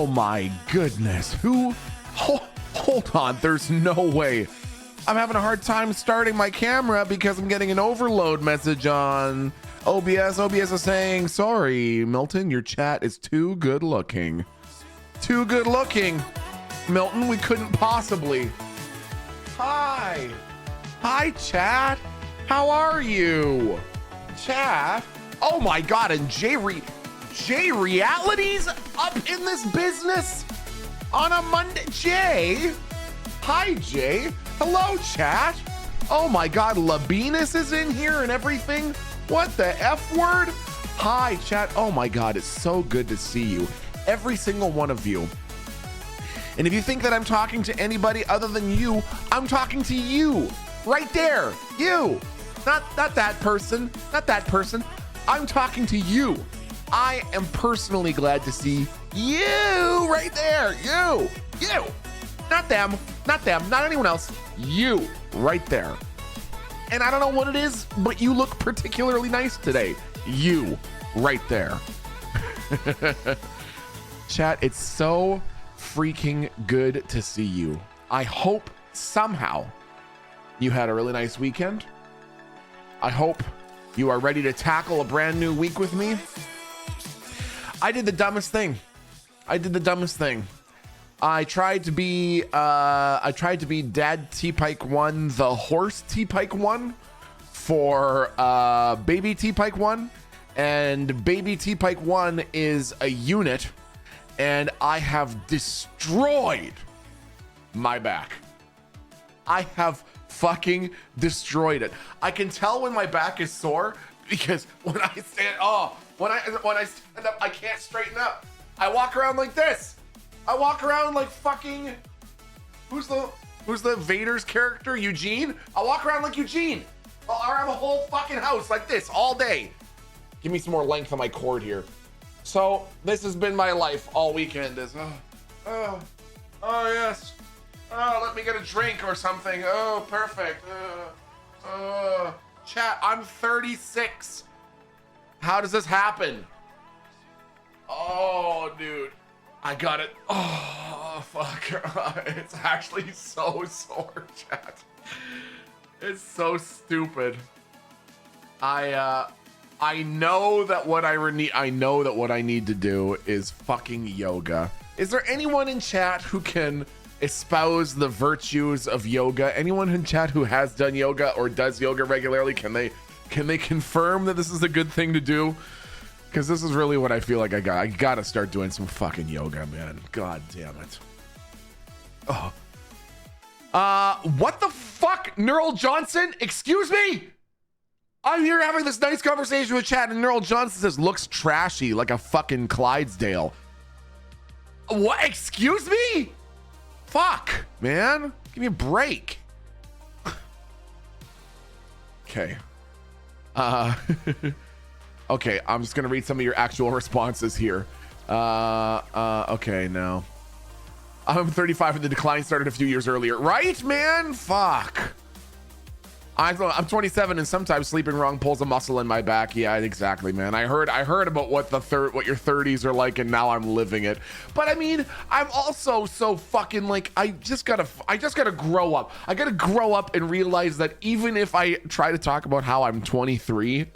Oh my goodness. Who? Hold on. There's no way. I'm having a hard time starting my camera because I'm getting an overload message on OBS. OBS is saying, sorry, Milton, your chat is too good looking. Too good looking. Milton, we couldn't possibly. Hi. Hi, chat. How are you? Chat. Oh my God. And J Reality's up in this business on a Monday. Jay. Hi, Jay. Hello, chat. Oh my God. Labinus is in here and everything. What the F word? Hi, chat. Oh my God. It's so good to see you. Every single one of you. And if you think that I'm talking to anybody other than you, I'm talking to you right there. You, not that person, not that person. I'm talking to you. I am personally glad to see you right there. You, not them, not anyone else. You right there. And I don't know what it is, but you look particularly nice today. You right there. Chat, it's so freaking good to see you. I hope somehow you had a really nice weekend. I hope you are ready to tackle a brand new week with me. I did the dumbest thing. I tried to be Dad T-Pike 1, the horse T-Pike 1 for baby T-Pike 1, and baby T-Pike 1 is a unit, and I have destroyed my back. I have fucking destroyed it. I can tell when my back is sore because when I stand up, I can't straighten up. I walk around like this. I walk around like fucking who's the Vader's character? Eugene? I walk around like Eugene. I'll have a whole fucking house like this all day. Give me some more length on my cord here. So this has been my life all weekend is oh yes. Oh, let me get a drink or something. Oh, perfect. Chat, I'm 36. How does this happen? Oh, dude. I got it. Oh, fuck. It's actually so sore, chat. It's so stupid. I know that what I need to do is fucking yoga. Is there anyone in chat who can espouse the virtues of yoga? Anyone in chat who has done yoga or does yoga regularly, can they confirm that this is a good thing to do? Because this is really what I feel like I gotta start doing some fucking yoga, man. God damn it. Oh. What the fuck, Neural Johnson? Excuse me? I'm here having this nice conversation with chat, and Neural Johnson says, looks trashy like a fucking Clydesdale. What? Excuse me? Fuck, man. Give me a break. Okay. Okay, I'm just gonna read some of your actual responses here. Okay, no. I'm 35 and the decline started a few years earlier. Right, man? Fuck. I'm 27 and sometimes sleeping wrong pulls a muscle in my back. Yeah, exactly, man. I heard about what your 30s are like, and now I'm living it. But I mean, I'm also so fucking like, I just gotta grow up. I gotta grow up and realize that even if I try to talk about how I'm 23,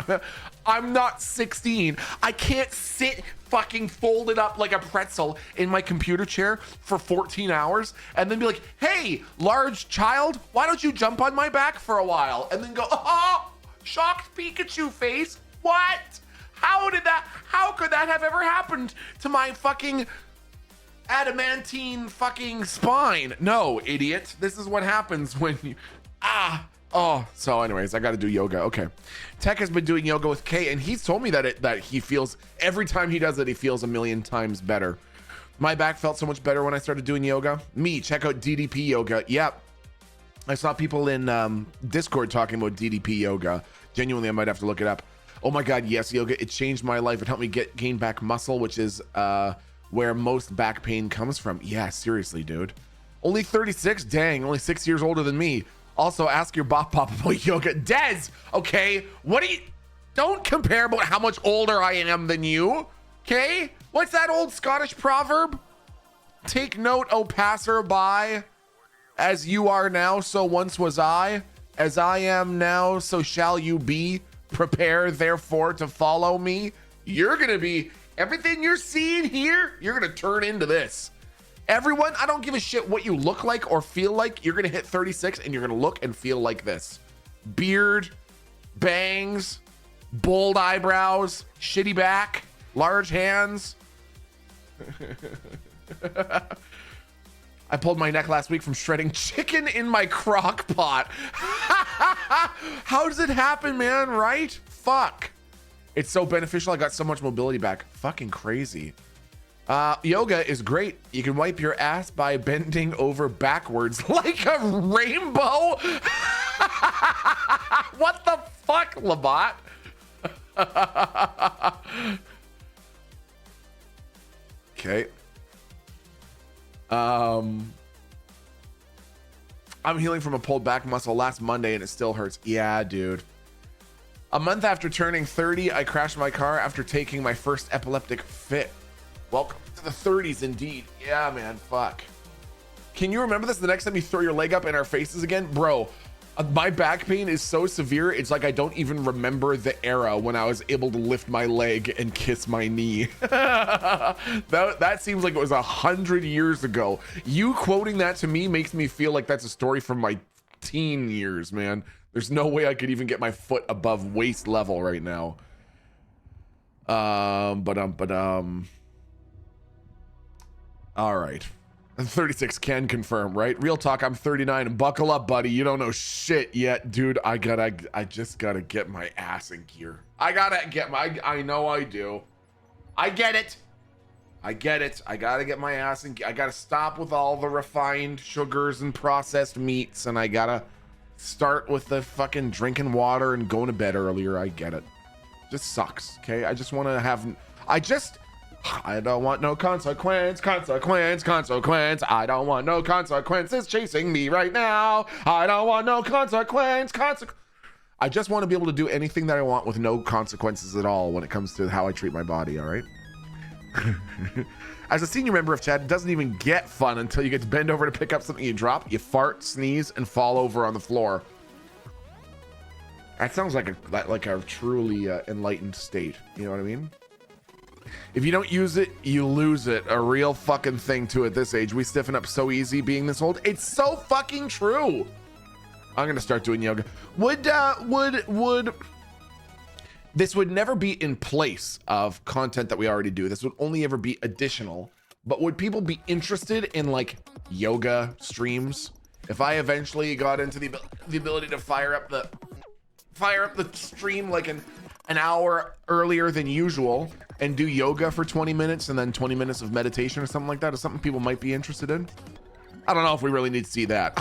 I'm not 16. I can't sit fucking folded up like a pretzel in my computer chair for 14 hours and then be like, hey, large child, why don't you jump on my back for a while? And then go, oh, shocked Pikachu face. What? How could that have ever happened to my fucking adamantine fucking spine? No, idiot. This is what happens when you, so anyways, I got to do yoga. Okay. Tech has been doing yoga with Kay, and he's told me that he feels, every time he does it, he feels a million times better. My back felt so much better when I started doing yoga. Check out DDP yoga. Yep. I saw people in Discord talking about DDP yoga. Genuinely, I might have to look it up. Oh my God, yes, yoga. It changed my life. It helped me gain back muscle, which is where most back pain comes from. Yeah, seriously, dude. Only 36? Dang, only 6 years older than me. Also, ask your bop about yoga. Des, okay? Don't compare about how much older I am than you, okay? What's that old Scottish proverb? Take note, O passerby, as you are now, so once was I. As I am now, so shall you be. Prepare, therefore, to follow me. You're gonna be, everything you're seeing here, you're gonna turn into this. Everyone, I don't give a shit what you look like or feel like. You're gonna hit 36 and you're gonna look and feel like this. Beard, bangs, bold eyebrows, shitty back, large hands. I pulled my neck last week from shredding chicken in my crock pot. How does it happen, man? Right? Fuck. It's so beneficial. I got so much mobility back. Fucking crazy. Yoga is great. You can wipe your ass by bending over backwards like a rainbow. What the fuck, Labat? Okay. I'm healing from a pulled back muscle last Monday and it still hurts. Yeah, dude. A month after turning 30, I crashed my car after taking my first epileptic fit. Welcome to the 30s indeed. Yeah, man, fuck. Can you remember this the next time you throw your leg up in our faces again? Bro, my back pain is so severe, it's like I don't even remember the era when I was able to lift my leg and kiss my knee. that seems like it was 100 years ago. You quoting that to me makes me feel like that's a story from my teen years, man. There's no way I could even get my foot above waist level right now. All right. 36 can confirm, right? Real talk, I'm 39 and buckle up, buddy. You don't know shit yet, dude. I just gotta get my ass in gear. I know I do. I get it. I gotta get my ass in gear. I gotta stop with all the refined sugars and processed meats, and I gotta start with the fucking drinking water and going to bed earlier. I get it. Just sucks, okay? I just want to have, I don't want no consequence. I don't want no consequences chasing me right now. I don't want no consequence. I just want to be able to do anything that I want with no consequences at all when it comes to how I treat my body, all right? As a senior member of chat, it doesn't even get fun until you get to bend over to pick up something you drop, you fart, sneeze, and fall over on the floor. That sounds like a truly enlightened state. You know what I mean? If you don't use it, you lose it. A real fucking thing too at this age. We stiffen up so easy being this old. It's so fucking true. I'm gonna start doing yoga. This would never be in place of content that we already do. This would only ever be additional. But would people be interested in like yoga streams? If I eventually got into the ability to fire up the stream like an hour earlier than usual and do yoga for 20 minutes and then 20 minutes of meditation or something like that, is something people might be interested in. I don't know if we really need to see that.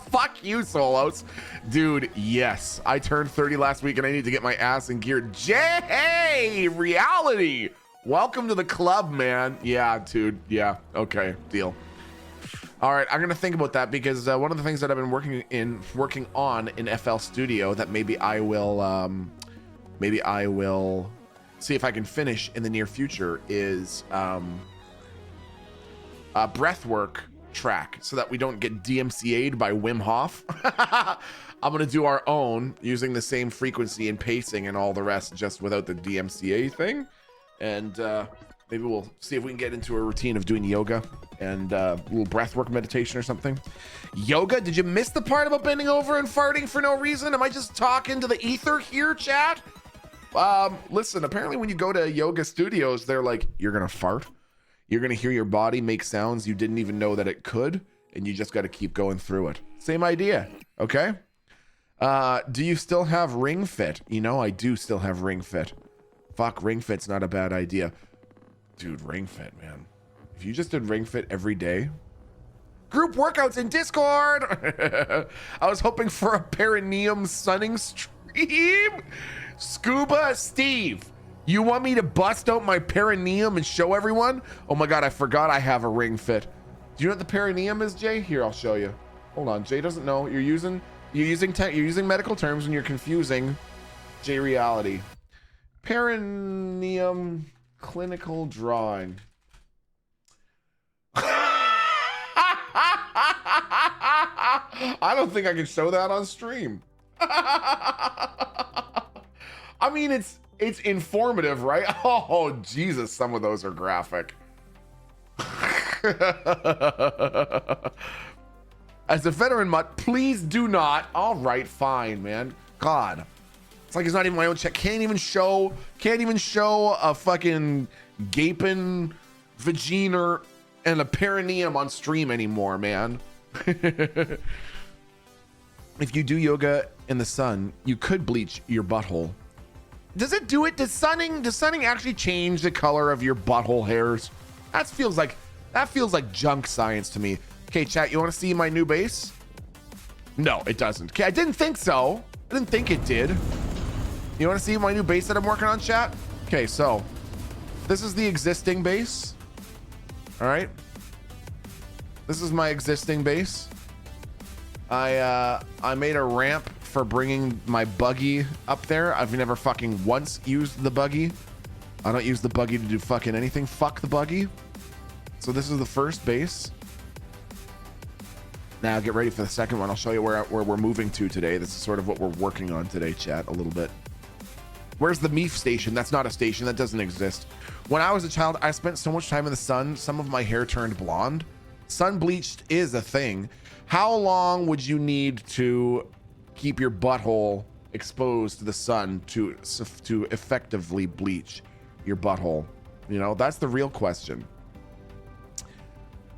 Fuck you, Solos. Dude, yes. I turned 30 last week and I need to get my ass in gear. Jay, reality. Welcome to the club, man. Yeah, dude. Yeah. Okay, deal. All right, I'm gonna think about that because one of the things that I've been working on in FL Studio that maybe I will see if I can finish in the near future is a breathwork track so that we don't get DMCA'd by Wim Hof. I'm gonna do our own using the same frequency and pacing and all the rest, just without the DMCA thing. And maybe we'll see if we can get into a routine of doing yoga and a little breathwork meditation or something. Yoga? Did you miss the part about bending over and farting for no reason? Am I just talking to the ether here, chat? Listen, apparently when you go to yoga studios, they're like, you're gonna fart. You're gonna hear your body make sounds you didn't even know that it could, and you just gotta keep going through it. Same idea, okay? Do you still have Ring Fit? You know, I do still have Ring Fit. Fuck, Ring Fit's not a bad idea. Dude, Ring Fit, man. If you just did Ring Fit every day. Group workouts in Discord. I was hoping for a perineum sunning stream. Scuba Steve, you want me to bust out my perineum and show everyone? Oh my God, I forgot I have a Ring Fit. Do you know what the perineum is, Jay? Here, I'll show you. Hold on, Jay doesn't know. You're using medical terms and you're confusing Jay reality. Perineum clinical drawing. I don't think I can show that on stream. I mean, it's informative, right? Oh, Jesus, some of those are graphic. As a veteran mutt, please do not. All right, fine, man. God. It's like it's not even my own check. Can't even show a fucking gaping vagina and a perineum on stream anymore, man. If you do yoga in the sun, you could bleach your butthole. Does it do it? Does sunning actually change the color of your butthole hairs? That feels like junk science to me. Okay, chat, you want to see my new base? No, it doesn't. Okay, I didn't think so. I didn't think it did. You want to see my new base that I'm working on, chat? Okay, so this is the existing base. All right. This is my existing base. I made a ramp for bringing my buggy up there. I've never fucking once used the buggy. I don't use the buggy to do fucking anything. Fuck the buggy. So this is the first base. Now get ready for the second one. I'll show you where we're moving to today. This is sort of what we're working on today, chat, a little bit. Where's the Meef station? That's not a station. That doesn't exist. When I was a child, I spent so much time in the sun. Some of my hair turned blonde. Sun bleached is a thing. How long would you need to keep your butthole exposed to the sun to effectively bleach your butthole? You know, that's the real question.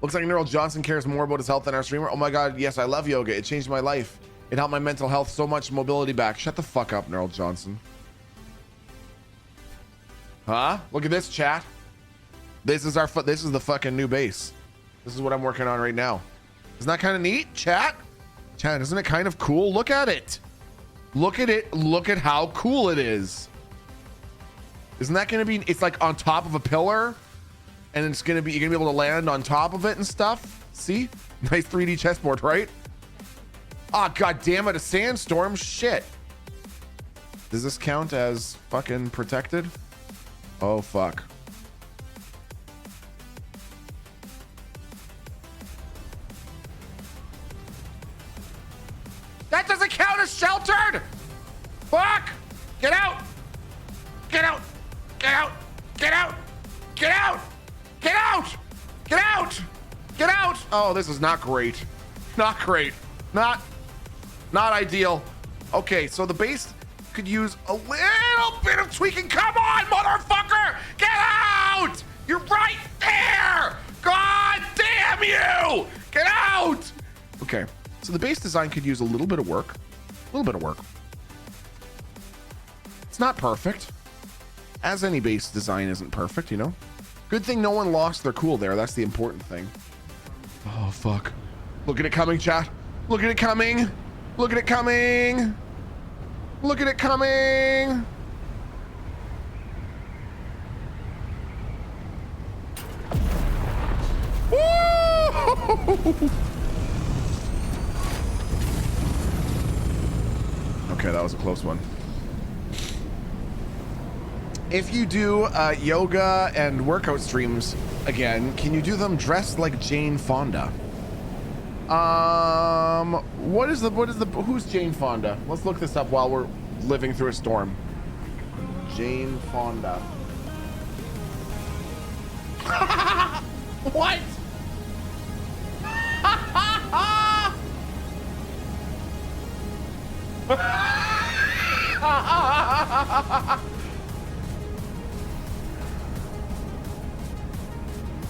Looks like Neural Johnson cares more about his health than our streamer. Oh my God, yes, I love yoga. It changed my life. It helped my mental health so much, mobility back. Shut the fuck up, Neural Johnson. Huh? Look at this, chat. This is the fucking new base. This is what I'm working on right now. Isn't that kind of neat, chat? Chat, isn't it kind of cool? Look at it. Look at it. Look at how cool it is. Isn't that going to be, it's like on top of a pillar and it's going to be, you're going to be able to land on top of it and stuff. See? Nice 3D chessboard, right? Ah, God damn it. A sandstorm. Shit. Does this count as fucking protected? Oh, fuck. That doesn't count as sheltered! Fuck! Get out! Get out! Get out! Get out! Get out! Get out! Get out! Get out! Oh, this is not great. Not great. Not ideal. Okay, so the base could use a little bit of tweaking. Come on, motherfucker! Get out! You're right there! God damn you! Get out! Okay. So the base design could use a little bit of work. A little bit of work. It's not perfect. As any base design isn't perfect, you know? Good thing no one lost their cool there. That's the important thing. Oh, fuck. Look at it coming, chat. Look at it coming. Look at it coming. Look at it coming. Woo! Okay, that was a close one. If you do yoga and workout streams again, can you do them dressed like Jane Fonda? Who's Jane Fonda? Let's look this up while we're living through a storm. Jane Fonda. What?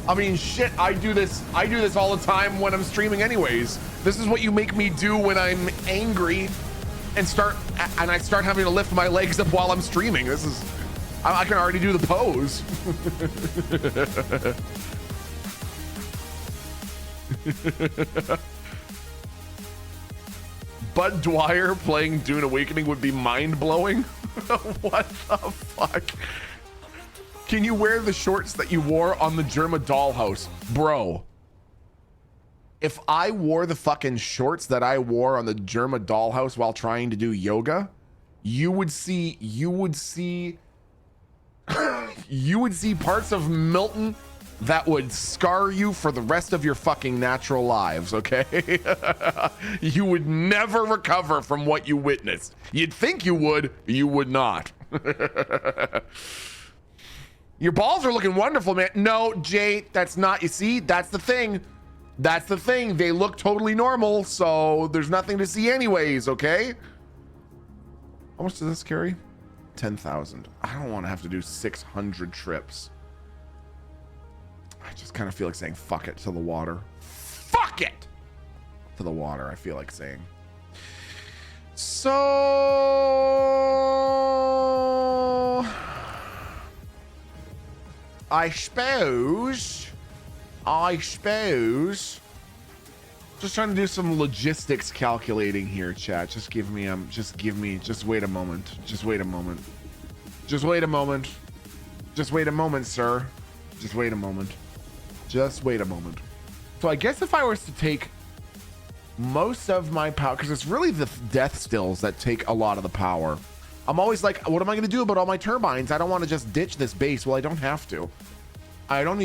I mean, shit, I do this all the time when I'm streaming anyways. This is what you make me do when I'm angry and I start having to lift my legs up while I'm streaming. I can already do the pose. Bud Dwyer playing Dune Awakening would be mind-blowing. What the fuck? Can you wear the shorts that you wore on the Germa Dollhouse? Bro, if I wore the fucking shorts that I wore on the Germa Dollhouse while trying to do yoga, you would see parts of Milton that would scar you for the rest of your fucking natural lives, okay? You would never recover from what you witnessed. You'd think you would not. Your balls are looking wonderful, man. No, Jay, that's not, you see, that's the thing. That's the thing. They look totally normal, so there's nothing to see anyways, okay? How much does this carry? 10,000. I don't want to have to do 600 trips. I just kind of feel like saying fuck it to the water. Fuck it to the water, I feel like saying. So I suppose just trying to do some logistics calculating here, chat. Just wait a moment. Just wait a moment. Just wait a moment, sir. Just wait a moment. Just wait a moment. So I guess if I was to take most of my power, because it's really the death stills that take a lot of the power. I'm always like, what am I going to do about all my turbines? I don't want to just ditch this base. Well, I don't have to. I won't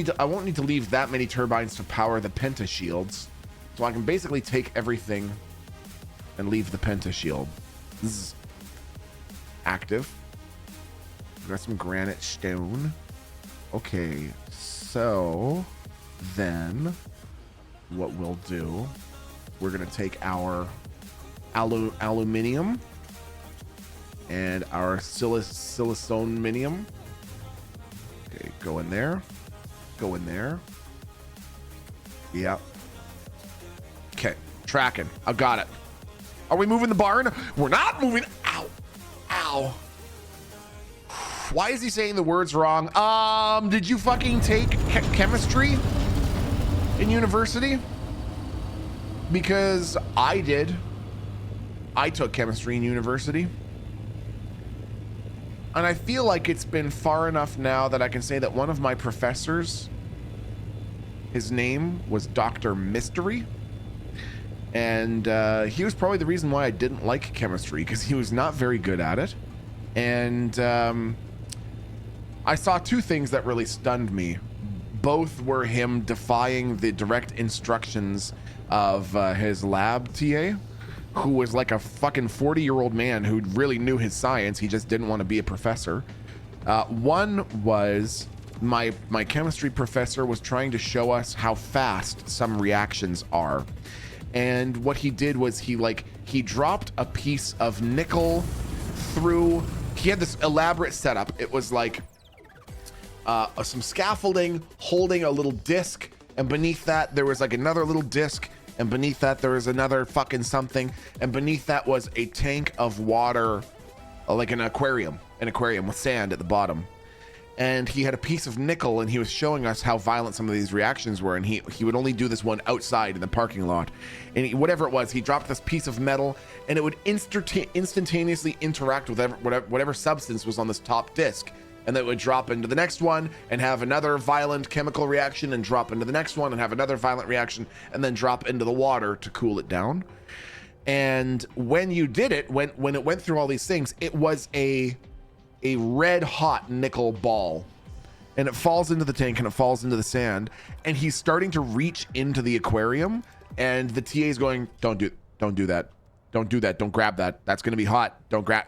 need to leave that many turbines to power the penta shields. So I can basically take everything and leave the penta shield. This is active. Got some granite stone. Okay, so then what we'll do, we're gonna take our aluminium and our siliconium. Okay, go in there. Yep. Okay, tracking. I've got it. Are we moving the barn? We're not moving. Ow. Why is he saying the words wrong? Did you fucking take chemistry in university? Because I did. I took chemistry in university. And I feel like it's been far enough now that I can say that one of my professors, his name was Dr. Mystery. And he was probably the reason why I didn't like chemistry, because he was not very good at it. And I saw two things that really stunned me. Both were him defying the direct instructions of his lab TA, who was like a fucking 40-year-old man who really knew his science. He just didn't want to be a professor. One was my chemistry professor was trying to show us how fast some reactions are. And what he did was he dropped a piece of nickel through, he had this elaborate setup. It was like some scaffolding holding a little disc, and beneath that there was like another little disc, and beneath that there was another fucking something, and beneath that was a tank of water, like an aquarium with sand at the bottom. And he had a piece of nickel, and he was showing us how violent some of these reactions were. And he would only do this one outside in the parking lot. And whatever it was, he dropped this piece of metal, and it would instantaneously interact with whatever substance was on this top disc. And then it would drop into the next one and have another violent chemical reaction, and drop into the next one and have another violent reaction, and then drop into the water to cool it down. And when you did it, when it went through all these things, it was a red hot nickel ball, and it falls into the tank and it falls into the sand, and he's starting to reach into the aquarium, and the TA is going, don't do that, don't grab that, that's going to be hot, don't grab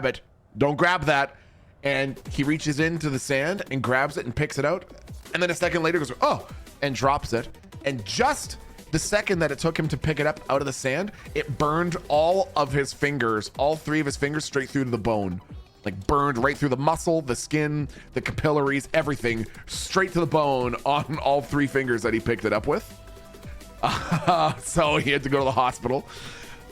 it, don't grab that. And he reaches into the sand and grabs it and picks it out, and then a second later goes, oh, and drops it. And just the second that it took him to pick it up out of the sand, it burned all of his fingers, all three of his fingers, straight through to the bone. Like burned right through the muscle, the skin, the capillaries, everything, straight to the bone on all three fingers that he picked it up with. So he had to go to the hospital.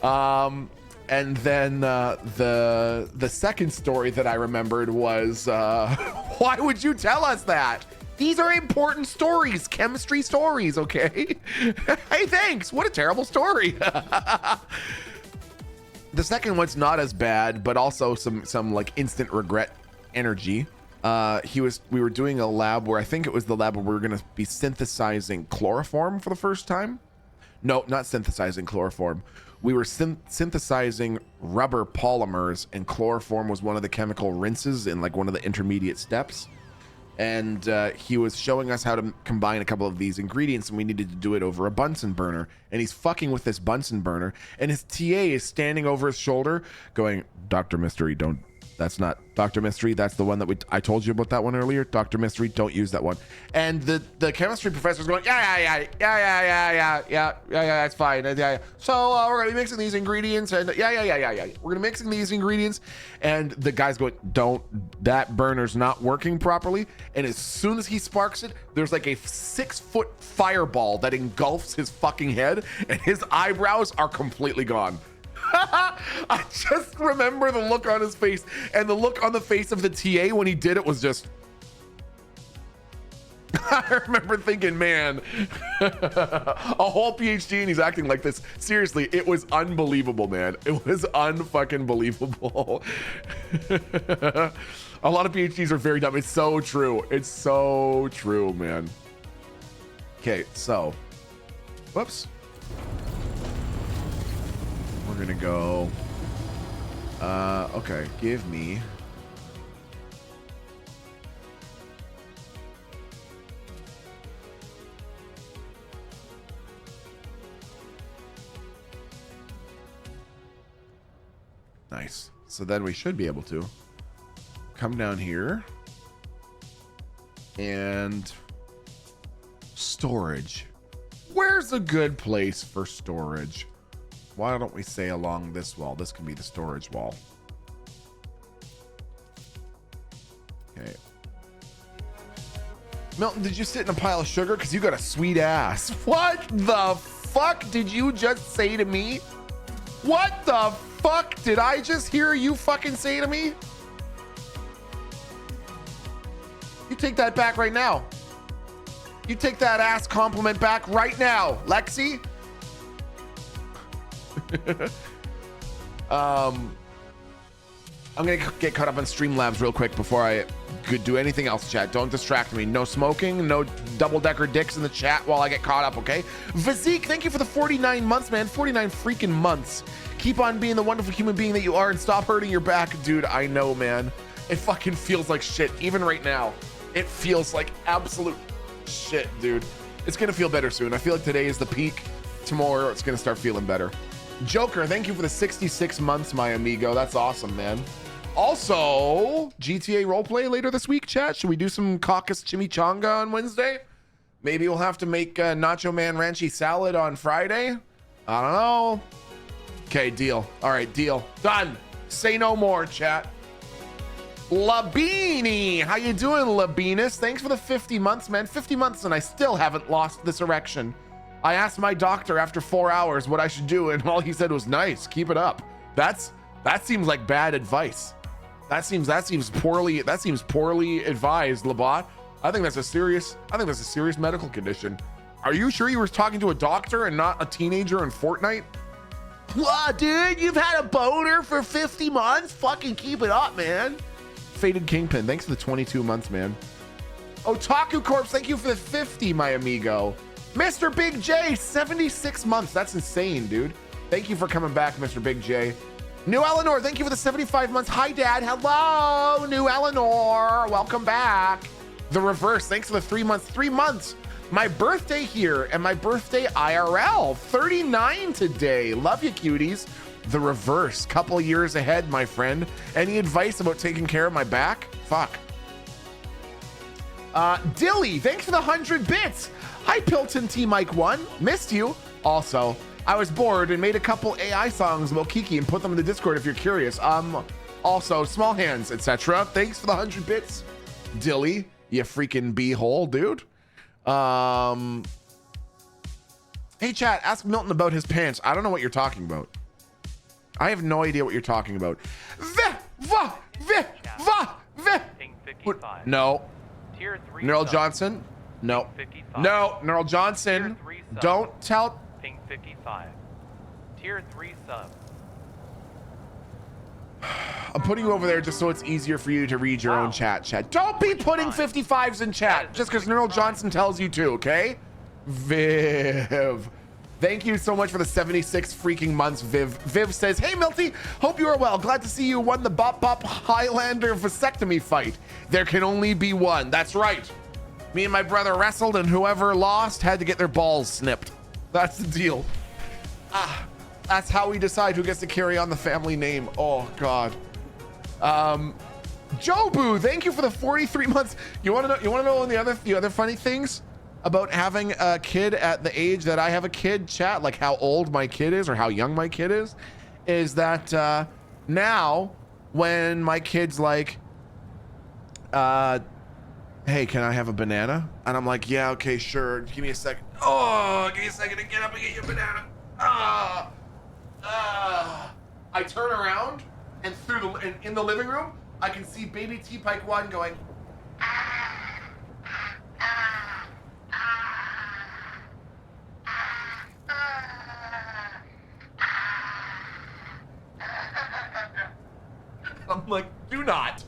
And then the second story that I remembered was, why would you tell us that? These are important stories, chemistry stories, okay? Hey, thanks. What a terrible story. The second one's not as bad, but also some like instant regret energy. We were doing a lab where, I think it was the lab where we were going to be synthesizing chloroform for the first time. No, not synthesizing chloroform. We were synthesizing rubber polymers, and chloroform was one of the chemical rinses in like one of the intermediate steps. and he was showing us how to combine a couple of these ingredients, and we needed to do it over a Bunsen burner. And he's fucking with this Bunsen burner, and his TA is standing over his shoulder going, Dr. Mystery, don't, that's not Dr. Mystery. That's the one that I told you about that one earlier. Dr. Mystery, don't use that one. And the chemistry professor's going, yeah, that's fine. Yeah. So we're gonna be mixing these ingredients, and yeah. We're gonna mixing these ingredients, and the guy's going, don't, that burner's not working properly. And as soon as he sparks it, there's like a 6-foot fireball that engulfs his fucking head, and his eyebrows are completely gone. I just remember the look on his face, and the look on the face of the TA when he did it was just I remember thinking, man, a whole PhD and he's acting like this. Seriously, it was unbelievable, man. It was unfucking believable. A lot of PhDs are very dumb. It's so true. It's so true, man. Okay, so whoops. We're gonna go okay, give me nice. So then we should be able to come down here and storage. Where's a good place for storage? Why don't we say along this wall? This can be the storage wall. Okay. Milton, did you sit in a pile of sugar? Because you got a sweet ass. What the fuck did you just say to me? What the fuck did I just hear you fucking say to me? You take that back right now. You take that ass compliment back right now, Lexi. I'm gonna get caught up on Streamlabs real quick before I could do anything else, chat. Don't distract me. No smoking, no double-decker dicks in the chat while I get caught up, okay? Physique, thank you for the 49 months, man. 49 freaking months. Keep on being the wonderful human being that you are and stop hurting your back. Dude, I know, man. It fucking feels like shit. Even right now, it feels like absolute shit, dude. It's gonna feel better soon. I feel like today is the peak. Tomorrow, it's gonna start feeling better. Joker, thank you for the 66 months, my amigo. That's awesome, man. Also, GTA roleplay later this week, chat. Should we do some caucus chimichanga on Wednesday? Maybe we'll have to make Nacho Man Ranchi salad on Friday. I don't know. Okay, deal. All right, deal. Done. Say no more, chat. Labini, how you doing, Labinus? Thanks for the 50 months, man. 50 months and I still haven't lost this erection. I asked my doctor after 4 hours what I should do, and all he said was, "Nice, keep it up." That seems like bad advice. That seems poorly advised, Labat. I think that's a serious medical condition. Are you sure you were talking to a doctor and not a teenager in Fortnite? Wow, dude, you've had a boner for 50 months? Fucking keep it up, man. Faded Kingpin, thanks for the 22 months, man. Otaku Corpse, thank you for the 50, my amigo. Mr. Big J, 76 months. That's insane, dude. Thank you for coming back, Mr. Big J. New Eleanor, thank you for the 75 months. Hi, Dad. Hello, New Eleanor. Welcome back. The Reverse, thanks for the 3 months. 3 months. My birthday here and my birthday IRL. 39 today. Love you, cuties. The Reverse, couple years ahead, my friend. Any advice about taking care of my back? Fuck. Dilly, thanks for the 100 bits. Hi, Pilton T Mike 1. Missed you. Also, I was bored and made a couple AI songs about Kiki and put them in the Discord if you're curious. Also, Small Hands, etc. Thanks for the 100 bits. Dilly, you freaking beehole, dude. Hey, chat, ask Milton about his pants. I don't know what you're talking about. I have no idea what you're talking about. No. Neural Johnson? No. No, Neural Johnson. Don't tell. Ping 55. Tier 3 sub. I'm putting you over there just so it's easier for you to read your own chat. Don't be putting 55s in chat just because Neural Johnson tells you to, okay? Viv. Thank you so much for the 76 freaking months, Viv. Viv says, hey, Milty, hope you are well. Glad to see you won the Bop Bop Highlander vasectomy fight. There can only be one. That's right. Me and my brother wrestled, and whoever lost had to get their balls snipped. That's the deal. That's how we decide who gets to carry on the family name. Oh, God. Jobu, thank you for the 43 months. You want to know one of the other funny things about having a kid at the age that I have a kid, chat, like how old my kid is or how young my kid is that now when my kid's like, hey, can I have a banana? And I'm like, yeah, okay, sure. Give me a second. Oh, give me a second to get up and get you a banana. I turn around and in the living room, I can see baby T Pike 1 going, I'm like, do not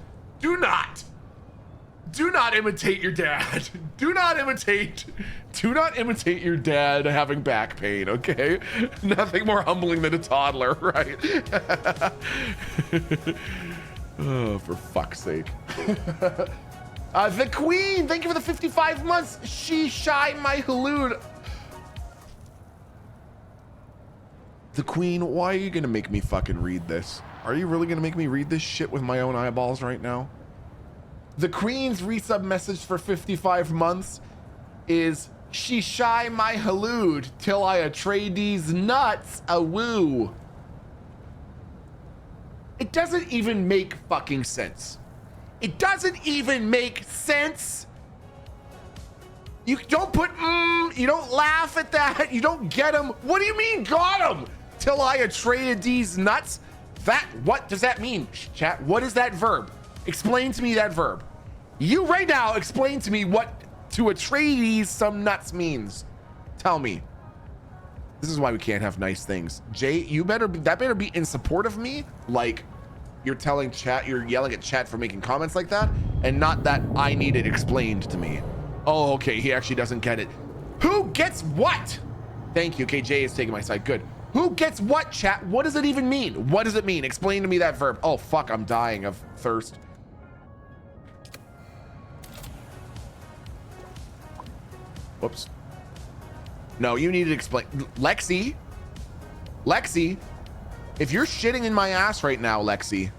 imitate your dad. Do not imitate your dad having back pain, okay? Nothing more humbling than a toddler, right? Oh, for fuck's sake. The Queen, thank you for the 55 months. She shy my halud. The Queen, why are you gonna make me fucking read this? Are you really gonna make me read this shit with my own eyeballs right now? The Queen's resub message for 55 months is, she shy my halud till I trade these nuts a woo. It doesn't even make fucking sense. It doesn't even make sense. You don't put, you don't laugh at that. You don't get them. What do you mean got them? Till I traded these nuts? What does that mean, chat? What is that verb? Explain to me that verb. You right now explain to me what to Atreides some nuts means. Tell me. This is why we can't have nice things. Jay, that better be in support of me. Like you're telling chat, you're yelling at chat for making comments like that, and not that I need it explained to me. Oh, okay, he actually doesn't get it. Who gets what? Thank you. Okay, Jay is taking my side. Good. Who gets what, chat? What does it even mean? What does it mean? Explain to me that verb. Oh, fuck, I'm dying of thirst. Whoops. No, you need to explain. Lexi, if you're shitting in my ass right now, Lexi.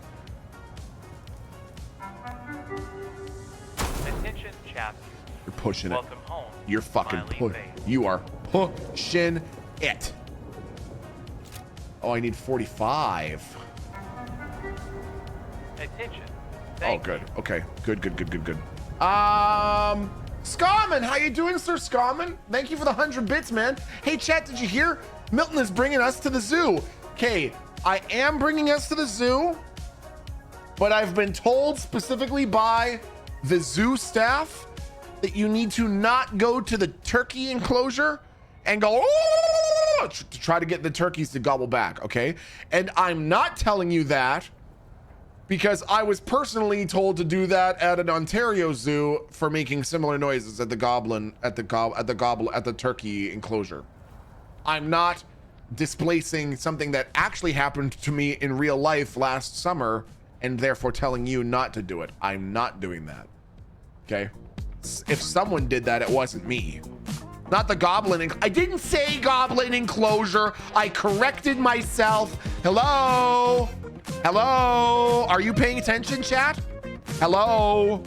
Attention, chap. You're pushing it. Welcome home. You're fucking you are pushing it. Oh, I need 45. Attention. Oh, good. Okay. Good. Scarman, how you doing, Sir Scarman? Thank you for the 100 bits, man. Hey, chat, did you hear? Milton is bringing us to the zoo. Okay, I am bringing us to the zoo, but I've been told specifically by the zoo staff that you need to not go to the turkey enclosure and go to try to get the turkeys to gobble back, okay? And I'm not telling you that because I was personally told to do that at an Ontario zoo for making similar noises at the turkey enclosure. I'm not displacing something that actually happened to me in real life last summer and therefore telling you not to do it. I'm not doing that. Okay? If someone did that, it wasn't me. Not the goblin. I didn't say goblin enclosure. I corrected myself. Hello? Hello? Are you paying attention, chat? Hello?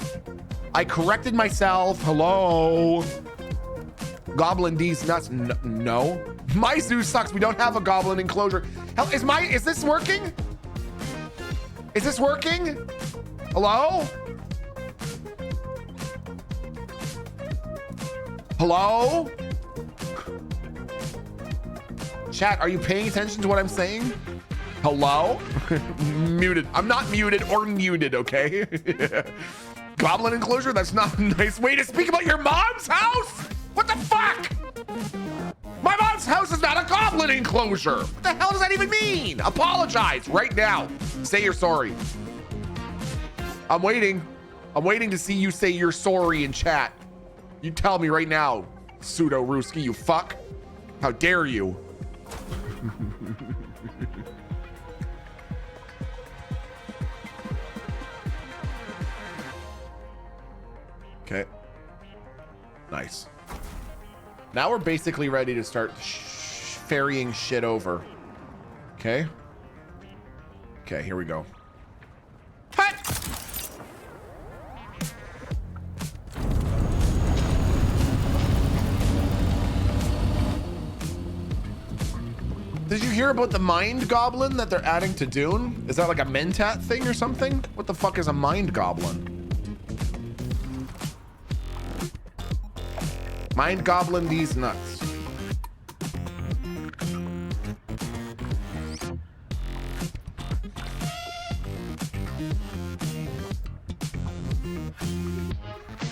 I corrected myself. Hello? Goblin D's nuts. No. My zoo sucks. We don't have a goblin enclosure. Hell, is this working? Is this working? Hello? Hello? Chat, are you paying attention to what I'm saying? Hello? Muted. I'm not muted or muted, okay? Goblin enclosure? That's not a nice way to speak about your mom's house? What the fuck? My mom's house is not a goblin enclosure. What the hell does that even mean? Apologize right now. Say you're sorry. I'm waiting. I'm waiting to see you say you're sorry in chat. You tell me right now, pseudo Ruski, you fuck. How dare you? Okay. Nice. Now we're basically ready to start ferrying shit over. Okay. Okay, here we go. Hut! Did you hear about the mind goblin that they're adding to Dune? Is that like a Mentat thing or something? What the fuck is a mind goblin? Mind goblin these nuts.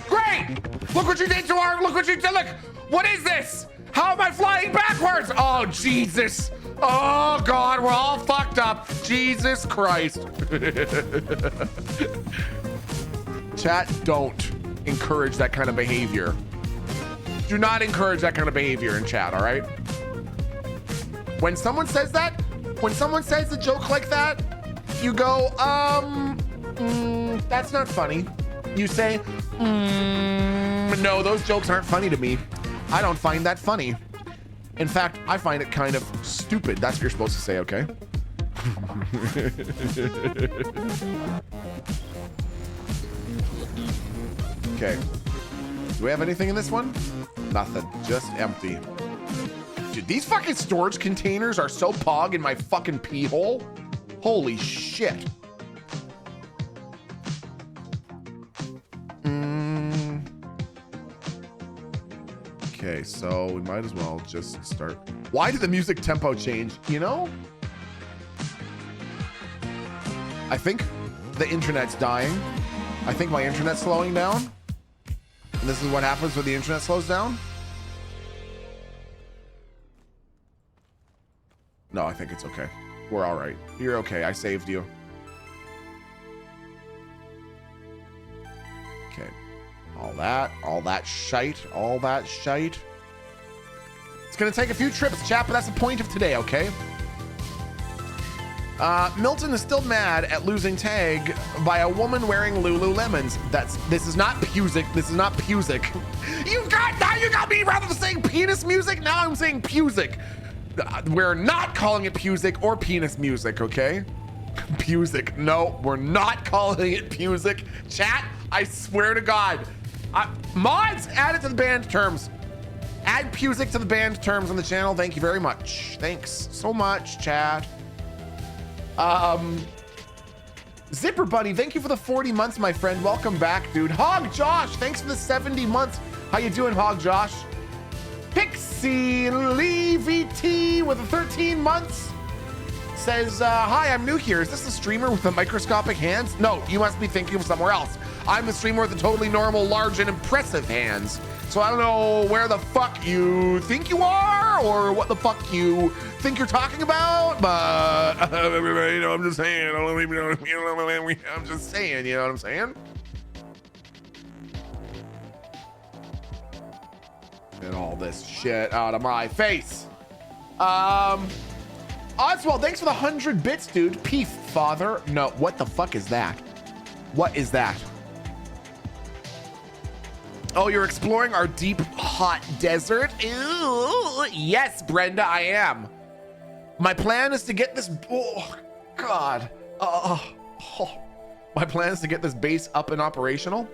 Great! Look what you did to our, look what you did, look! What is this? How am I flying backwards? Oh, Jesus. Oh, God, we're all fucked up. Jesus Christ. Chat, don't encourage that kind of behavior. Do not encourage that kind of behavior in chat, all right? When someone says that, when someone says a joke like that, you go, that's not funny. You say, no, those jokes aren't funny to me. I don't find that funny. In fact, I find it kind of stupid. That's what you're supposed to say, okay? Okay. Do we have anything in this one? Nothing. Just empty. Dude, these fucking storage containers are so pog in my fucking pee hole. Holy shit. Okay, so we might as well just start. Why did the music tempo change? You know? I think the internet's dying. I think my internet's slowing down. And this is what happens when the internet slows down. No, I think it's okay. We're all right. You're okay. I saved you. Okay. All that shite. It's gonna take a few trips, chat, but that's the point of today, okay? Milton is still mad at losing tag by a woman wearing Lululemons. This is not Pusic. This is not Pusic. You got me rather than saying penis music. Now I'm saying Pusic. We're not calling it Pusic or penis music, okay? Pusic. No, we're not calling it Pusic. Chat, I swear to God. Mods, add it to the banned terms. Add Pusic to the banned terms on the channel. Thank you very much. Thanks so much, chat. Zipper Bunny, thank you for the 40 months, my friend. Welcome back, dude. Hog Josh, thanks for the 70 months. How you doing, Hog Josh? Pixie Lee VT with the 13 months says, hi, I'm new here. Is this the streamer with the microscopic hands? No, you must be thinking of somewhere else. I'm the streamer with the totally normal, large, and impressive hands. So I don't know where the fuck you think you are or what the fuck you think you're talking about, but you know, I'm just saying. I'm just saying, you know what I'm saying? Get all this shit out of my face. Oswald, thanks for the 100 bits, dude. Peef, father. No, what the fuck is that? What is that? Oh, you're exploring our deep, hot desert? Ew. Yes, Brenda, I am. My plan is to get this, oh, God. My plan is to get this base up and operational.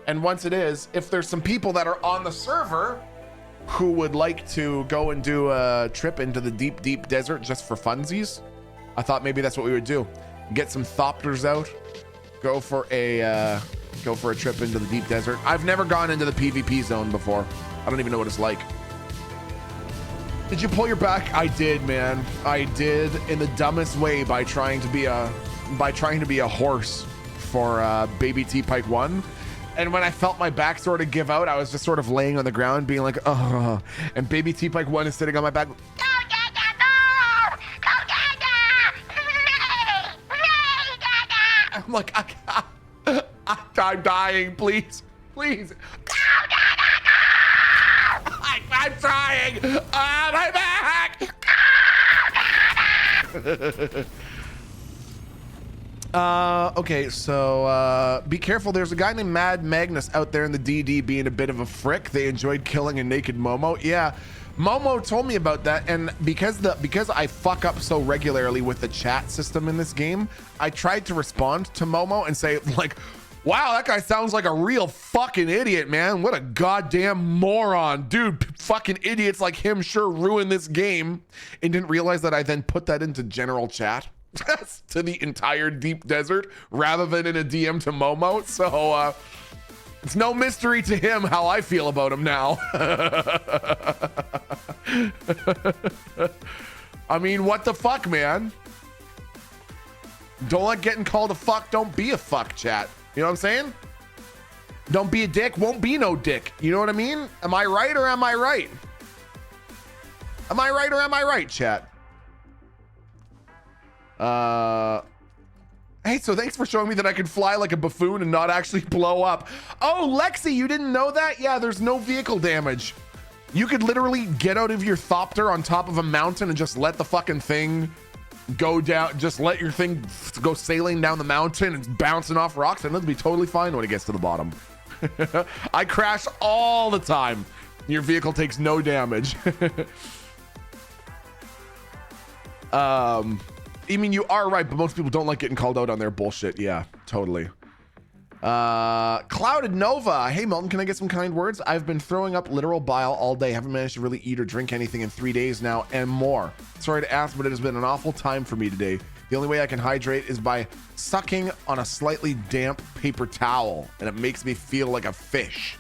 And once it is, if there's some people that are on the server who would like to go and do a trip into the deep, deep desert just for funsies, I thought maybe that's what we would do. Get some thopters out, go for a trip into the deep desert. I've never gone into the PvP zone before. I don't even know what it's like. Did you pull your back? I did, man. I did, in the dumbest way, by trying to be a horse for Baby T Pike 1. And when I felt my back sort of give out, I was just sort of laying on the ground being like, oh, and Baby T Pike 1 is sitting on my back. I'm like, I'm dying, please. I'm trying. My back. Okay, so be careful. There's a guy named Mad Magnus out there in the DD being a bit of a frick. They enjoyed killing a naked Momo. Yeah, Momo told me about that, and because I fuck up so regularly with the chat system in this game, I tried to respond to Momo and say like, wow, that guy sounds like a real fucking idiot, man. What a goddamn moron. Dude, fucking idiots like him sure ruined this game. And didn't realize that I then put that into general chat to the entire deep desert rather than in a DM to Momo. So it's no mystery to him how I feel about him now. I mean, what the fuck, man? Don't like getting called a fuck. Don't be a fuck, chat. You know what I'm saying? Don't be a dick, won't be no dick. You know what I mean? Am I right or am I right? Am I right or am I right, chat? Hey, so thanks for showing me that I can fly like a buffoon and not actually blow up. Oh, Lexi, you didn't know that? Yeah, there's no vehicle damage. You could literally get out of your thopter on top of a mountain and just let the fucking thing go down. Just let your thing go sailing down the mountain and bouncing off rocks, and it'll be totally fine when it gets to the bottom. I crash all the time. Your vehicle takes no damage. I mean, you are right, but most people don't like getting called out on their bullshit. Yeah, totally. Clouded Nova. Hey, Milton, can I get some kind words? I've been throwing up literal bile all day. Haven't managed to really eat or drink anything in 3 days now and more. Sorry to ask, but it has been an awful time for me today. The only way I can hydrate is by sucking on a slightly damp paper towel, and it makes me feel like a fish.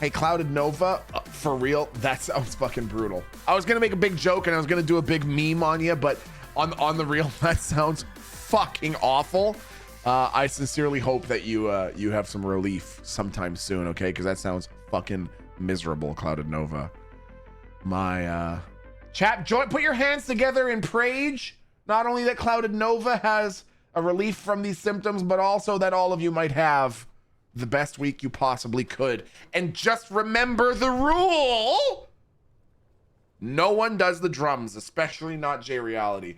Hey, Clouded Nova, for real, that sounds fucking brutal. I was gonna make a big joke and I was gonna do a big meme on you, but on the real, that sounds fucking awful. I sincerely hope that you have some relief sometime soon, okay? Because that sounds fucking miserable, Clouded Nova. My chat, put your hands together and praise. Not only that Clouded Nova has a relief from these symptoms, but also that all of you might have the best week you possibly could. And just remember the rule. No one does the drums, especially not J Reality.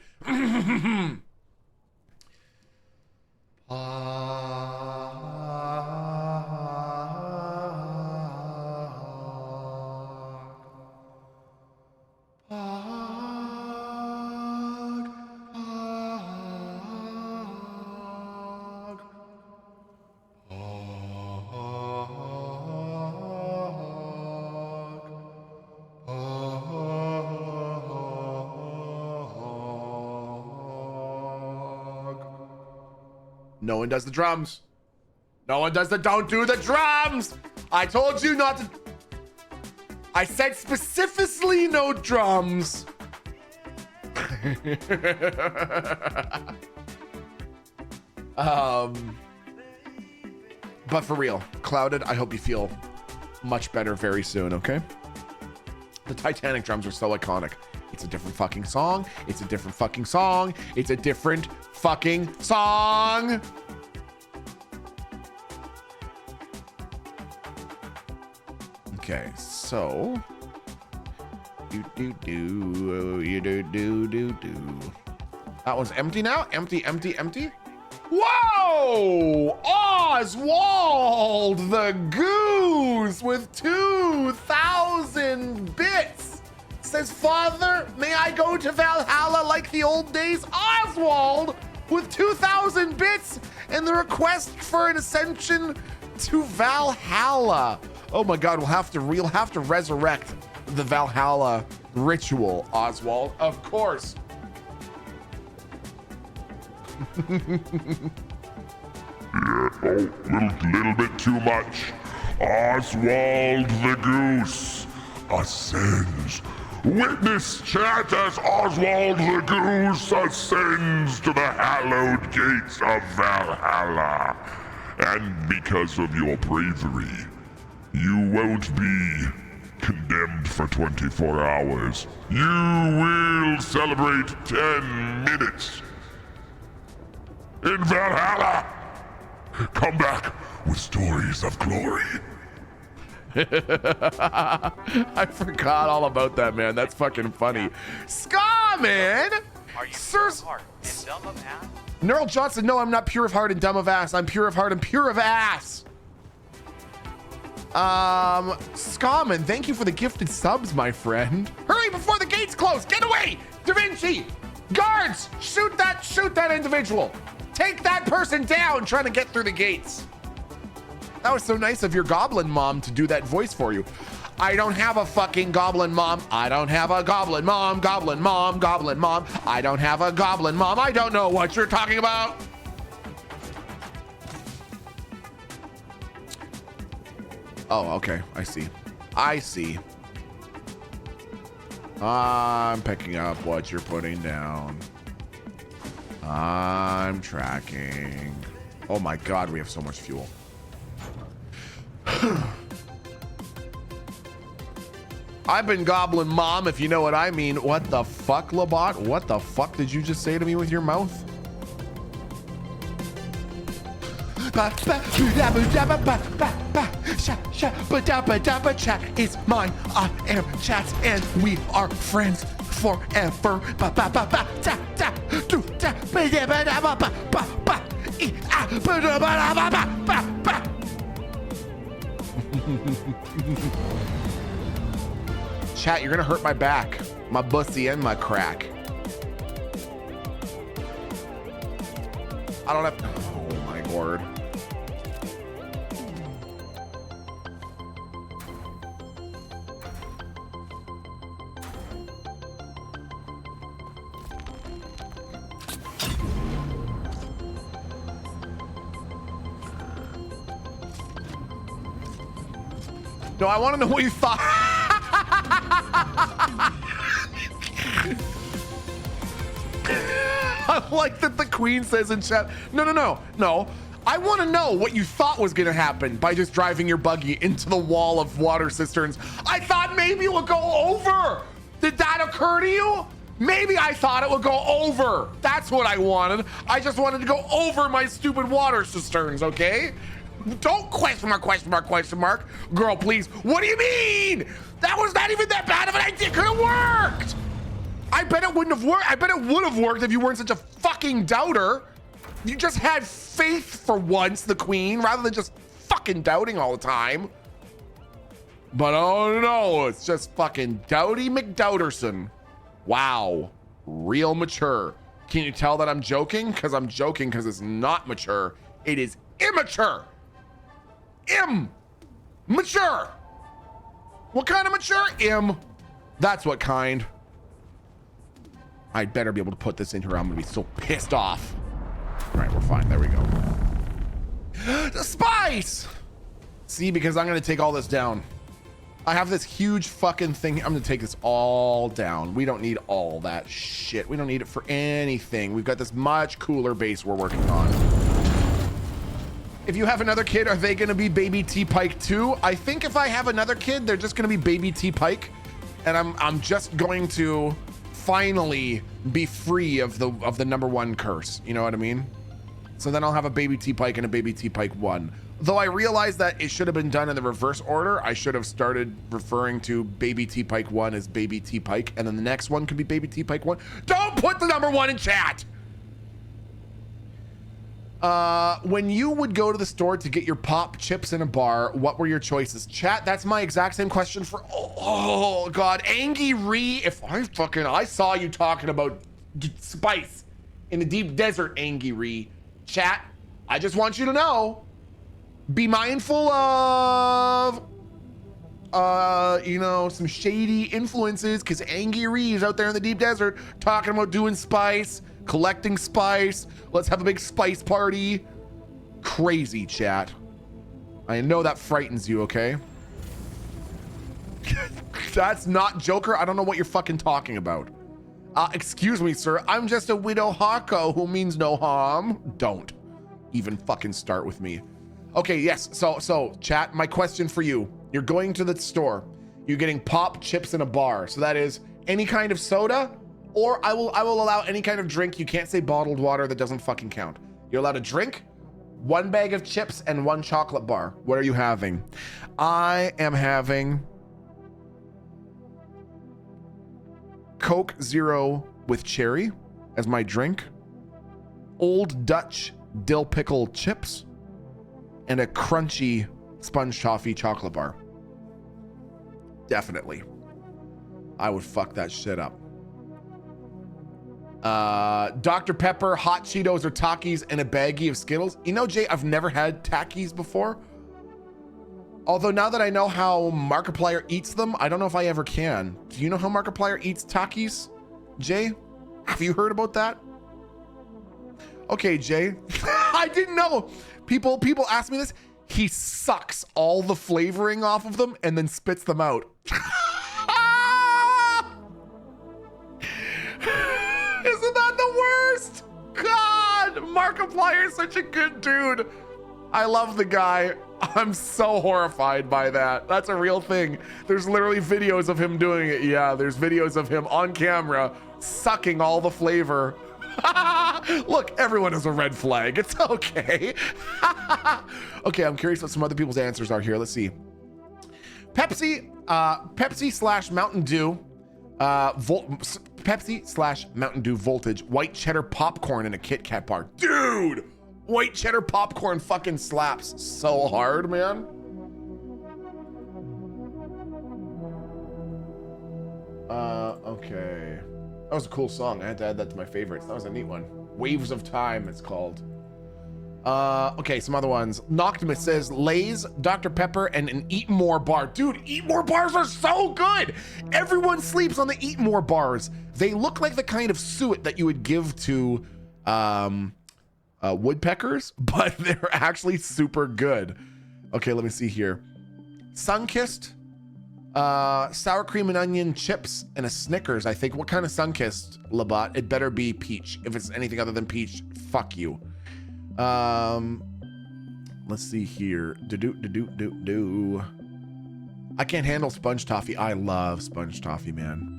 No one does the drums. No one does don't do the drums. I told you not to. I said specifically no drums. But for real, Clouded, I hope you feel much better very soon, okay? The Titanic drums are so iconic. It's a different fucking song. It's a different fucking song. It's a different fucking song. Okay, so that one's empty now. Empty. Whoa! Oswald the Goose with 2,000 bits says, Father, may I go to Valhalla like the old days? Oswald with 2,000 bits and the request for an ascension to Valhalla. Oh my God, we'll have to resurrect the Valhalla ritual, Oswald. Of course. Little bit too much. Oswald the Goose ascends. Witness chat as Oswald the Goose ascends to the hallowed gates of Valhalla. And because of your bravery, you won't be condemned for 24 hours. You will celebrate 10 minutes in Valhalla. Come back with stories of glory. I forgot all about that, man. That's fucking funny. Ska, man. Are you Sir, pure of heart and dumb of ass? Neural Johnson, no, I'm not pure of heart and dumb of ass. I'm pure of heart and pure of ass. Scaman, thank you for the gifted subs, my friend. Hurry before the gates close. Get away, Da Vinci. Guards, shoot that individual. Take that person down trying to get through the gates. That was so nice of your goblin mom to do that voice for you. I don't have a fucking goblin mom. I don't have a goblin mom, goblin mom, goblin mom. I don't have a goblin mom. I don't know what you're talking about. Oh, okay. I see. I see. I'm picking up what you're putting down. I'm tracking. Oh my God, we have so much fuel. I've been goblin mom, if you know what I mean. What the fuck, Labot? What the fuck did you just say to me with your mouth? Chat is mine. I am Chat, and we are friends forever. Chat, you're gonna hurt my back, my bussy, and my crack. I don't have. Oh my word. No, I want to know what you thought. I like that the queen says in chat, no. I want to know what you thought was going to happen by just driving your buggy into the wall of water cisterns. I thought maybe it would go over. Did that occur to you? Maybe I thought it would go over. That's what I wanted. I just wanted to go over my stupid water cisterns, okay? Don't question mark. Girl, please. What do you mean? That was not even that bad of an idea. Could have worked. I bet it wouldn't have worked. I bet it would have worked if you weren't such a fucking doubter. You just had faith for once, the queen, rather than just fucking doubting all the time. But oh no, it's just fucking Doughty McDoughterson. Wow, real mature. Can you tell that I'm joking? Because I'm joking because it's not mature. It is immature. Mature. What kind of mature? That's what kind. I'd better be able to put this in here. I'm gonna be so pissed off. All right, we're fine. There we go. The spice. See, because I'm gonna take all this down. I have this huge fucking thing. I'm gonna take this all down. We don't need all that shit. We don't need it for anything. We've got this much cooler base we're working on. If you have another kid, are they gonna be baby T-Pike too? I think if I have another kid, they're just gonna be baby T-Pike, and I'm just going to finally be free of the #1 curse. You know what I mean? So then I'll have a baby T-Pike and a baby T-Pike 1. Though I realize that it should have been done in the reverse order. I should have started referring to baby T-Pike 1 as baby T-Pike, and then the next one could be baby T-Pike 1. Don't put the #1 in chat. When you would go to the store to get your pop chips in a bar, what were your choices? Chat, that's my exact same question for, oh God, Angie Ree. If I saw you talking about spice in the deep desert, Angie Ree. Chat, I just want you to know, be mindful of, some shady influences, because Angie Ree is out there in the deep desert talking about doing spice, collecting spice. Let's have a big spice party. Crazy, chat. I know that frightens you, okay? That's not Joker. I don't know what you're fucking talking about. Excuse me, sir. I'm just a widow Hako who means no harm. Don't even fucking start with me. Okay, yes. So chat, my question for you. You're going to the store. You're getting pop chips in a bar. So that is any kind of soda, or I will allow any kind of drink. You can't say bottled water. That doesn't fucking count. You're allowed a drink, 1 bag of chips and 1 chocolate bar. What are you having? I am having Coke Zero with cherry as my drink, Old Dutch dill pickle chips, and a crunchy sponge toffee chocolate bar. Definitely. I would fuck that shit up. Dr. Pepper, hot Cheetos or Takis, and a baggie of Skittles. You know, Jay, I've never had Takis before. Although now that I know how Markiplier eats them, I don't know if I ever can. Do you know how Markiplier eats Takis, Jay? Have you heard about that? Okay, Jay. I didn't know. People ask me this. He sucks all the flavoring off of them and then spits them out. Isn't that the worst? God, Markiplier is such a good dude. I love the guy. I'm so horrified by that. That's a real thing. There's literally videos of him doing it. Yeah, there's videos of him on camera sucking all the flavor. Look, everyone is a red flag. It's okay. Okay, I'm curious what some other people's answers are here. Let's see. Pepsi slash Mountain Dew. Pepsi slash Mountain Dew Voltage, white cheddar popcorn in a Kit Kat bar. Dude, white cheddar popcorn fucking slaps so hard, man. Okay. That was a cool song. I had to add that to my favorites. That was a neat one. Waves of Time, it's called. Okay, some other ones. Noctimus says Lay's, Dr. Pepper, and an Eat More bar. Dude, Eat More bars are so good. Everyone sleeps on the Eat More bars. They look like the kind of suet that you would give to woodpeckers, but they're actually super good. Okay, let me see here. Sunkissed, sour cream and onion chips, and a Snickers, I think. What kind of Sunkissed, Labat? It better be peach. If it's anything other than peach, fuck you. Let's see here. I can't handle sponge toffee. I love sponge toffie, man.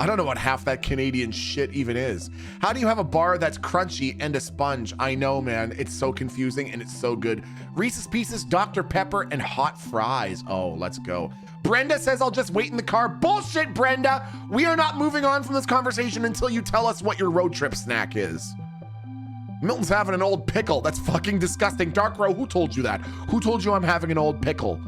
I don't know what half that Canadian shit even is. How do you have a bar that's crunchy and a sponge? I know, man. It's so confusing and it's so good. Reese's Pieces, Dr. Pepper, and hot fries. Oh, let's go. Brenda says I'll just wait in the car. Bullshit, Brenda. We are not moving on from this conversation until you tell us what your road trip snack is. Milton's having an old pickle. That's fucking disgusting. Dark Row, who told you that? Who told you I'm having an old pickle?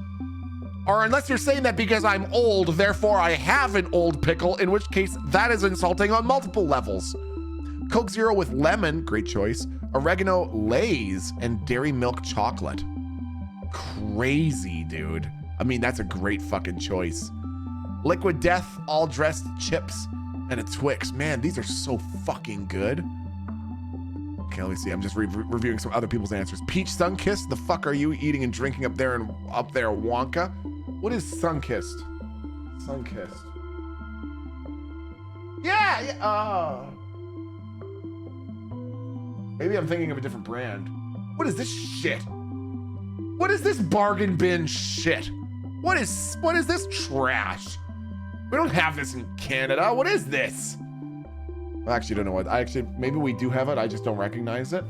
Or unless you're saying that because I'm old, therefore I have an old pickle, in which case that is insulting on multiple levels. Coke Zero with lemon, great choice. Oregano Lay's, and dairy milk chocolate. Crazy, dude. I mean, that's a great fucking choice. Liquid Death, all dressed chips, and a Twix. Man, these are so fucking good. Okay, let me see. I'm just reviewing some other people's answers. Peach Sunkissed. The fuck are you eating and drinking up there Wonka? What is Sunkissed? Sunkissed. Yeah. Maybe I'm thinking of a different brand. What is this shit? What is this bargain bin shit? What is this trash? We don't have this in Canada. What is this? I actually don't know what. Maybe we do have it. I just don't recognize it.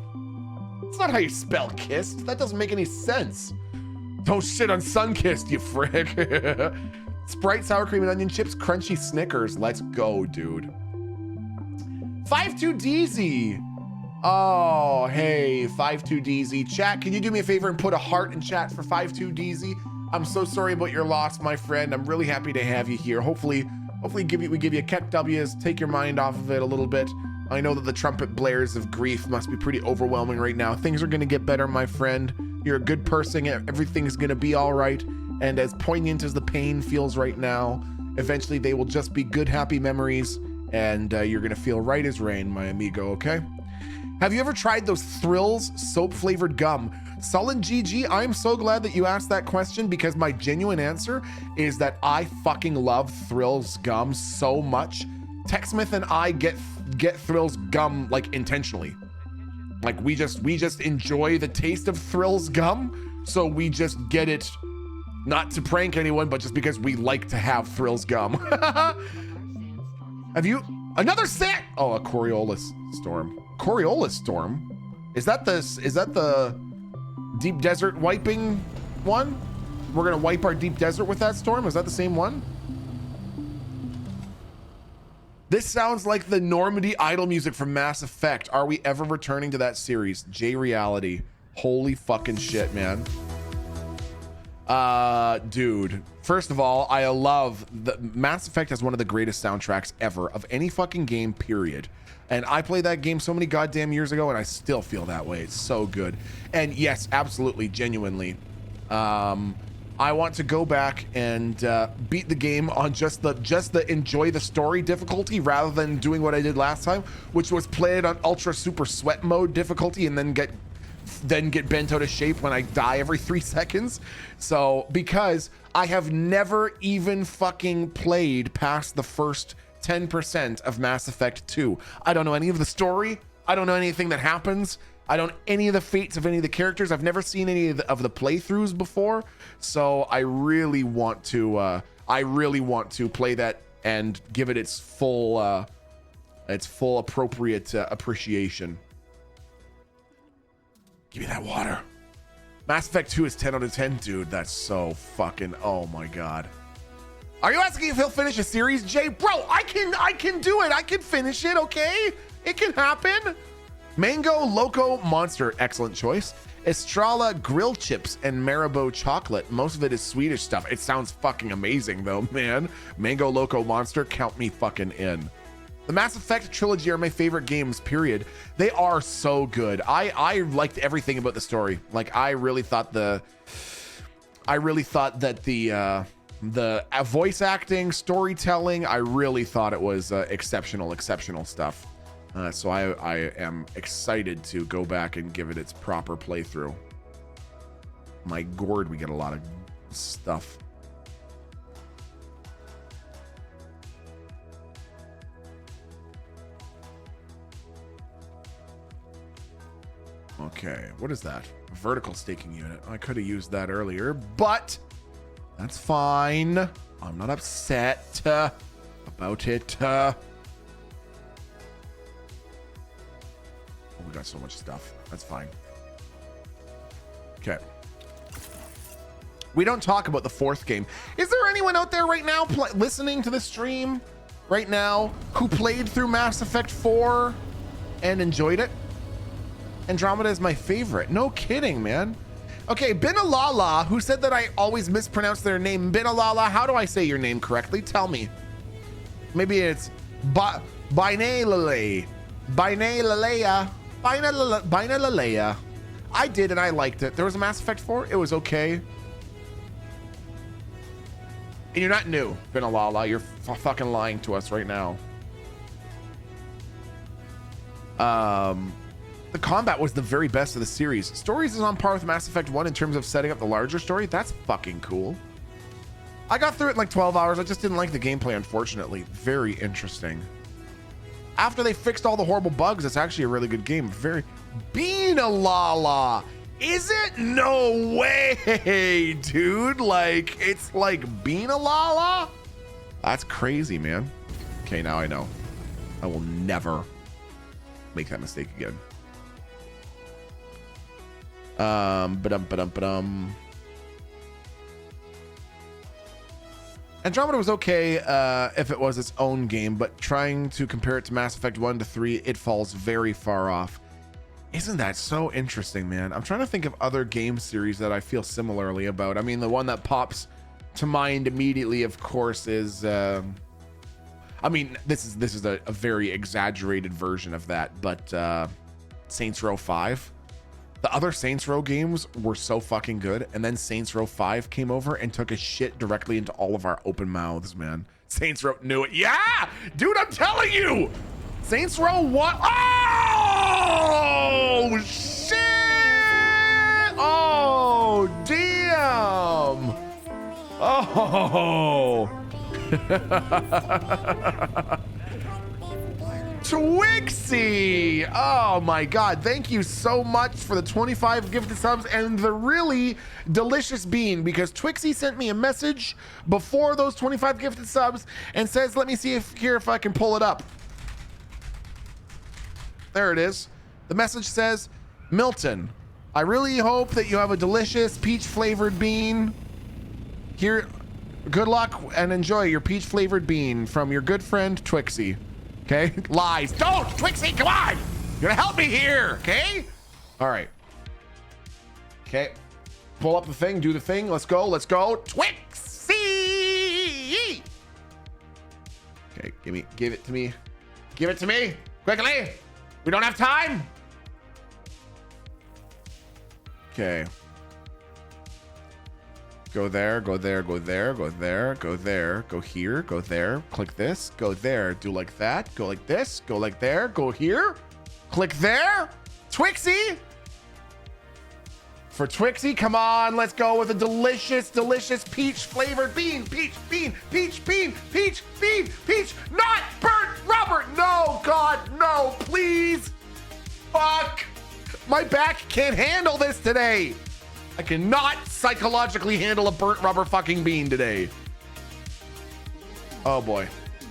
It's not how you spell kissed. That doesn't make any sense. Don't shit on Sunkissed, you frick. Sprite, sour cream and onion chips, crunchy Snickers. Let's go, dude. 52DZ. Oh, hey, 52DZ. Chat, can you do me a favor and put a heart in chat for 52DZ? I'm so sorry about your loss, my friend. I'm really happy to have you here. Hopefully we give you a Keck W's, take your mind off of it a little bit. I know that the trumpet blares of grief must be pretty overwhelming right now. Things are gonna get better, my friend. You're a good person. Everything's gonna be all right. And as poignant as the pain feels right now, eventually they will just be good, happy memories. And you're gonna feel right as rain, my amigo, okay? Have you ever tried those Thrills soap-flavored gum? Sullen GG, I'm so glad that you asked that question because my genuine answer is that I fucking love Thrills gum so much. TechSmith and I get Thrills gum like intentionally. Like we just enjoy the taste of Thrills gum, so we just get it not to prank anyone, but just because we like to have Thrills gum. Have you another set? Oh, a Coriolis storm. Coriolis storm? Is that the Deep desert wiping one? We're gonna wipe our deep desert with that storm? Is that the same one? This sounds like the Normandy idle music from Mass Effect. Are we ever returning to that series? J Reality. Holy fucking shit, man. Dude, first of all, I love the Mass Effect has one of the greatest soundtracks ever of any fucking game, period. And I played that game so many goddamn years ago and I still feel that way. It's so good. And yes, absolutely, genuinely. I want to go back and beat the game on just the enjoy the story difficulty rather than doing what I did last time, which was play it on ultra super sweat mode difficulty and then get bent out of shape when I die every 3 seconds. So because I have never even fucking played past the first 10% of Mass Effect 2. I don't know any of the story. I don't know anything that happens. I don't any of the fates of any of the characters. I've never seen any of the playthroughs before. So I really want to play that and give it its full appropriate appreciation. Give me that water. Mass Effect 2 is 10 out of 10, dude. That's so fucking, oh my God. Are you asking if he'll finish a series, Jay? Bro, I can do it. I can finish it, okay? It can happen. Mango Loco Monster, excellent choice. Estrella Grill Chips and Marabou Chocolate. Most of it is Swedish stuff. It sounds fucking amazing though, man. Mango Loco Monster, count me fucking in. The Mass Effect trilogy are my favorite games, period. They are so good. I liked everything about the story. Like I really thought that the voice acting, storytelling, I really thought it was exceptional stuff. So I am excited to go back and give it its proper playthrough. My gourd, we get a lot of stuff. Okay, what is that? A vertical staking unit. I could have used that earlier, but that's fine. I'm not upset about it. Oh, we got so much stuff. That's fine. Okay. We don't talk about the fourth game. Is there anyone out there right now listening to the stream right now who played through Mass Effect 4 and enjoyed it? Andromeda is my favorite. No kidding, man. Okay, Binalala, who said that I always mispronounce their name. Binalala, how do I say your name correctly? Tell me. Maybe it's Binalale. Binalaleya. Binalaleya. I did and I liked it. There was a Mass Effect 4. It was okay. And you're not new, Binalala. You're fucking lying to us right now. The combat was the very best of the series. Stories is on par with Mass Effect 1 in terms of setting up the larger story. That's fucking cool. I got through it in like 12 hours. I just didn't like the gameplay, unfortunately. Very interesting. After they fixed all the horrible bugs, it's actually a really good game. Very... Beanalala! Is it? No way, dude. Like, it's like Beanalala? That's crazy, man. Okay, now I know. I will never make that mistake again. Andromeda was okay if it was its own game, but trying to compare it to Mass Effect 1 to 3, it falls very far off. Isn't that so interesting, man? I'm trying to think of other game series that I feel similarly about. I mean, the one that pops to mind immediately, of course, is I mean, this is a very exaggerated version of that, but Saints Row 5. The other Saints Row games were so fucking good, and then Saints Row 5 came over and took a shit directly into all of our open mouths, man. Saints Row knew it. Yeah! Dude, I'm telling you! Saints Row 1. Oh, shit! Oh, damn! Oh! Twixie! Oh my god, thank you so much for the 25 gifted subs and the really delicious bean, because Twixie sent me a message before those 25 gifted subs and says, let me see if I can pull it up. There it is. The message says, Milton, I really hope that you have a delicious peach flavored bean. Here, good luck and enjoy your peach flavored bean from your good friend Twixie. Okay? Lies. Don't, Twixie, come on! You're gonna help me here, okay? All right. Okay. Pull up the thing, do the thing. Let's go, let's go. Twixie! Okay, give it to me. Give it to me, quickly. We don't have time. Okay. Go there, go there, go there, go there, go there, go here, go there, click this, go there, do like that, go like this, go like there, go here, click there. Twixie! For Twixie, come on, let's go with a delicious, delicious peach flavored bean. Peach, bean, peach, bean, peach, bean, peach, not burnt rubber. No, God, no, please. Fuck. My back can't handle this today. I cannot psychologically handle a burnt rubber fucking bean today. Oh boy.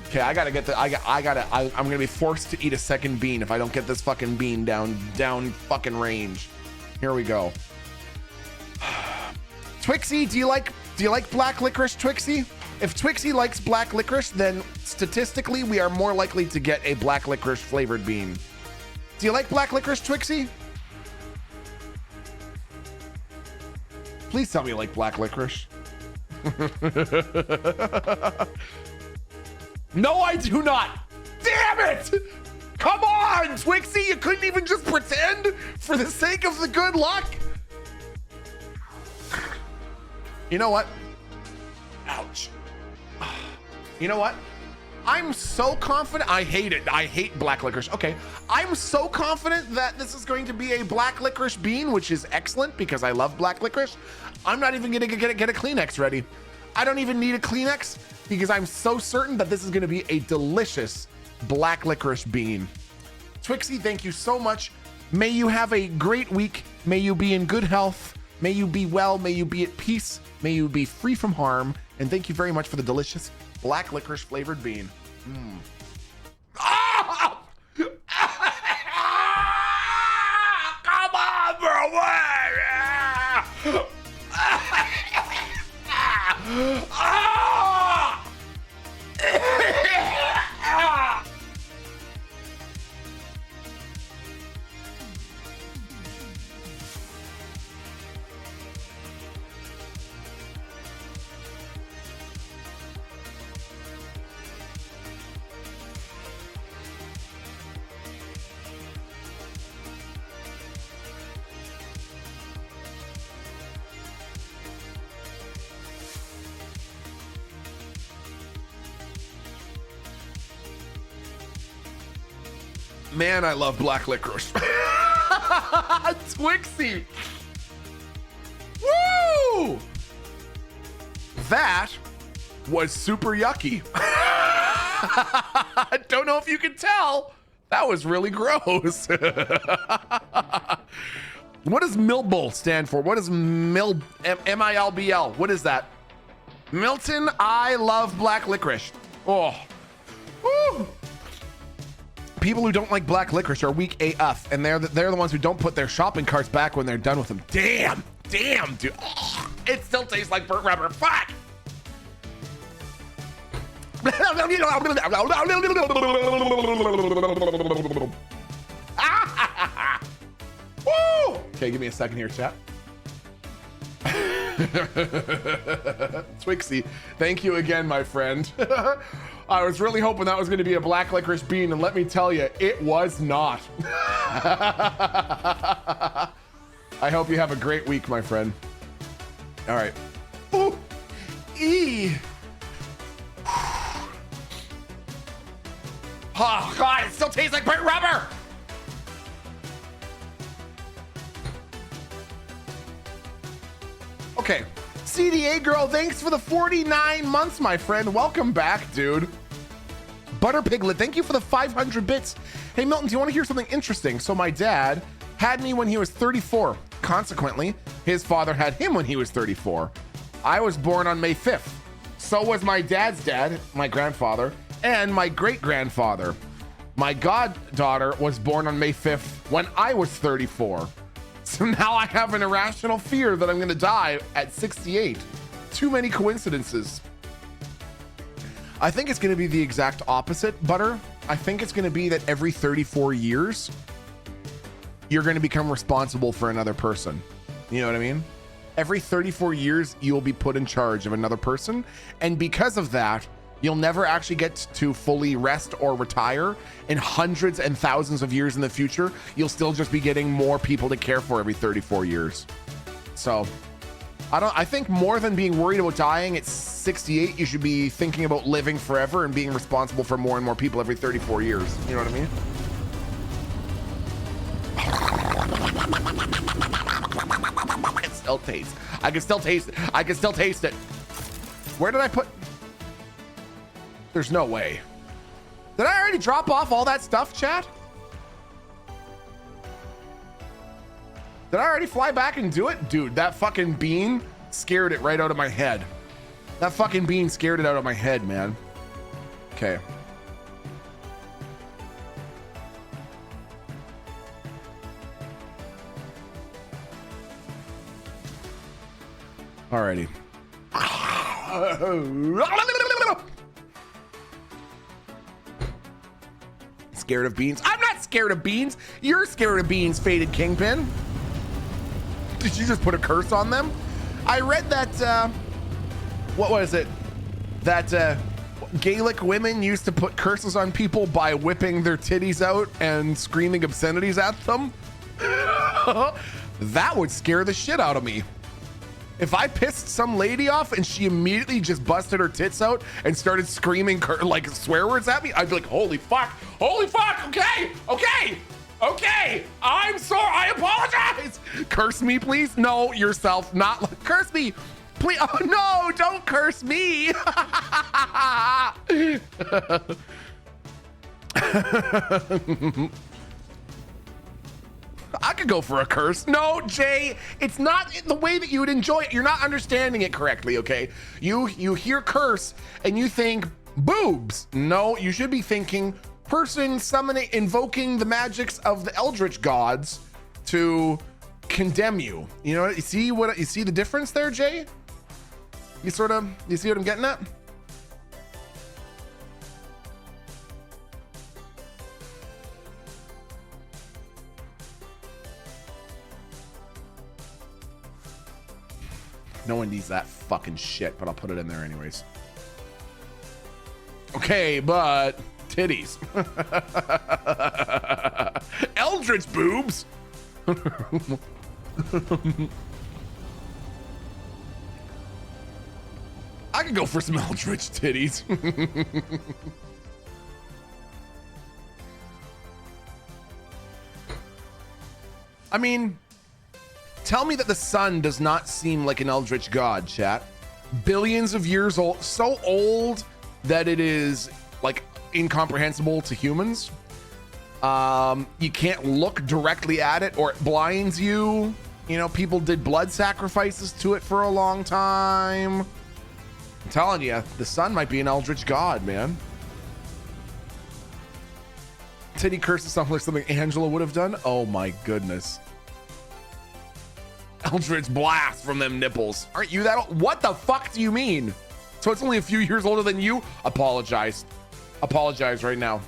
Okay, I gotta get the, I'm gonna be forced to eat a second bean if I don't get this fucking bean down fucking range. Here we go. Twixie, do you like black licorice, Twixie? If Twixie likes black licorice, then statistically we are more likely to get a black licorice flavored bean. Do you like black licorice, Twixie? Please tell me you like black licorice. No, I do not. Damn it! Come on, Twixie, you couldn't even just pretend for the sake of the good luck? You know what? Ouch. You know what? I'm so confident. I hate it. I hate black licorice. Okay. I'm so confident that this is going to be a black licorice bean, which is excellent because I love black licorice. I'm not even going to get a Kleenex ready. I don't even need a Kleenex because I'm so certain that this is going to be a delicious black licorice bean. Twixie, thank you so much. May you have a great week. May you be in good health. May you be well. May you be at peace. May you be free from harm. And thank you very much for the delicious black licorice flavored bean. Mm. Ah! Come on, bro. Man, I love black licorice. Twixie. Woo! That was super yucky. I don't know if you can tell. That was really gross. What does Milbl stand for? What is M-I-L-B-L? What is that? Milton, I love black licorice. Oh. Woo! People who don't like black licorice are weak AF, and they're the ones who don't put their shopping carts back when they're done with them. Damn, dude. Oh, it still tastes like burnt rubber. Fuck. Woo! Okay, give me a second here, chat. Twixie, thank you again, my friend. I was really hoping that was going to be a black licorice bean, and let me tell you, it was not. I hope you have a great week, my friend. All right. Ooh. E. Oh, God, it still tastes like burnt rubber. Okay. CDA girl, thanks for the 49 months, my friend. Welcome back, dude. Butter Piglet, thank you for the 500 bits. Hey, Milton, do you want to hear something interesting? So my dad had me when he was 34. Consequently, his father had him when he was 34. I was born on May 5th. So was my dad's dad, my grandfather, and my great-grandfather. My goddaughter was born on May 5th when I was 34. So now I have an irrational fear that I'm going to die at 68. Too many coincidences. I think it's going to be the exact opposite, Butter. I think it's going to be that every 34 years, you're going to become responsible for another person. You know what I mean? Every 34 years, you'll be put in charge of another person. And because of that, you'll never actually get to fully rest or retire. In hundreds and thousands of years in the future, you'll still just be getting more people to care for every 34 years. So I think more than being worried about dying at 68, you should be thinking about living forever and being responsible for more and more people every 34 years. You know what I mean? I can still taste. I can still taste it. I can still taste it. Where did I put? There's no way. Did I already drop off all that stuff, chat? Did I already fly back and do it? Dude, that fucking bean scared it right out of my head. That fucking bean scared it out of my head, man. Okay. Alrighty. Scared of beans? I'm not scared of beans. You're scared of beans, Faded Kingpin. Did you just put a curse on them? I read that, what was it? That Gaelic women used to put curses on people by whipping their titties out and screaming obscenities at them. That would scare the shit out of me. If I pissed some lady off and she immediately just busted her tits out and started screaming like swear words at me, I'd be like, holy fuck, okay, I'm sorry, I apologize. Curse me, please. No, yourself, not curse me, please. Oh no, don't curse me. I could go for a curse. No, Jay, it's not the way that you would enjoy it. You're not understanding it correctly, okay? You hear curse and you think boobs. No, you should be thinking person summoning, invoking the magics of the eldritch gods to condemn you. You know, you see the difference there, Jay? You see what I'm getting at? No one needs that fucking shit, but I'll put it in there anyways. Okay, but titties. Eldritch boobs. I could go for some eldritch titties. I mean, tell me that the sun does not seem like an eldritch god, chat. Billions of years old, so old that it is like incomprehensible to humans. You can't look directly at it or it blinds you. You know, people did blood sacrifices to it for a long time. I'm telling you, the sun might be an eldritch god, man. Titty curses sound like something Angela would have done. Oh my goodness. Eldritch blast from them nipples. Aren't you that old? What the fuck do you mean? So it's only a few years older than you? Apologize. Apologize right now.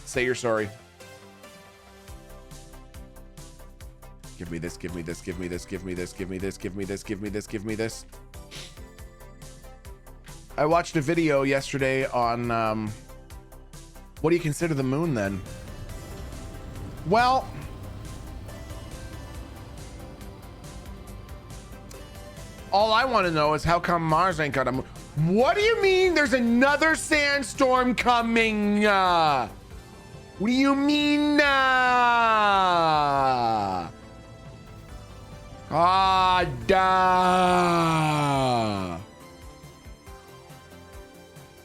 Say you're sorry. Give me this, give me this, give me this, give me this, give me this, give me this, give me this, give me this. I watched a video yesterday on what do you consider the moon then? Well, all I want to know is how come Mars ain't got a moon? What do you mean there's another sandstorm coming? What do you mean? Duh.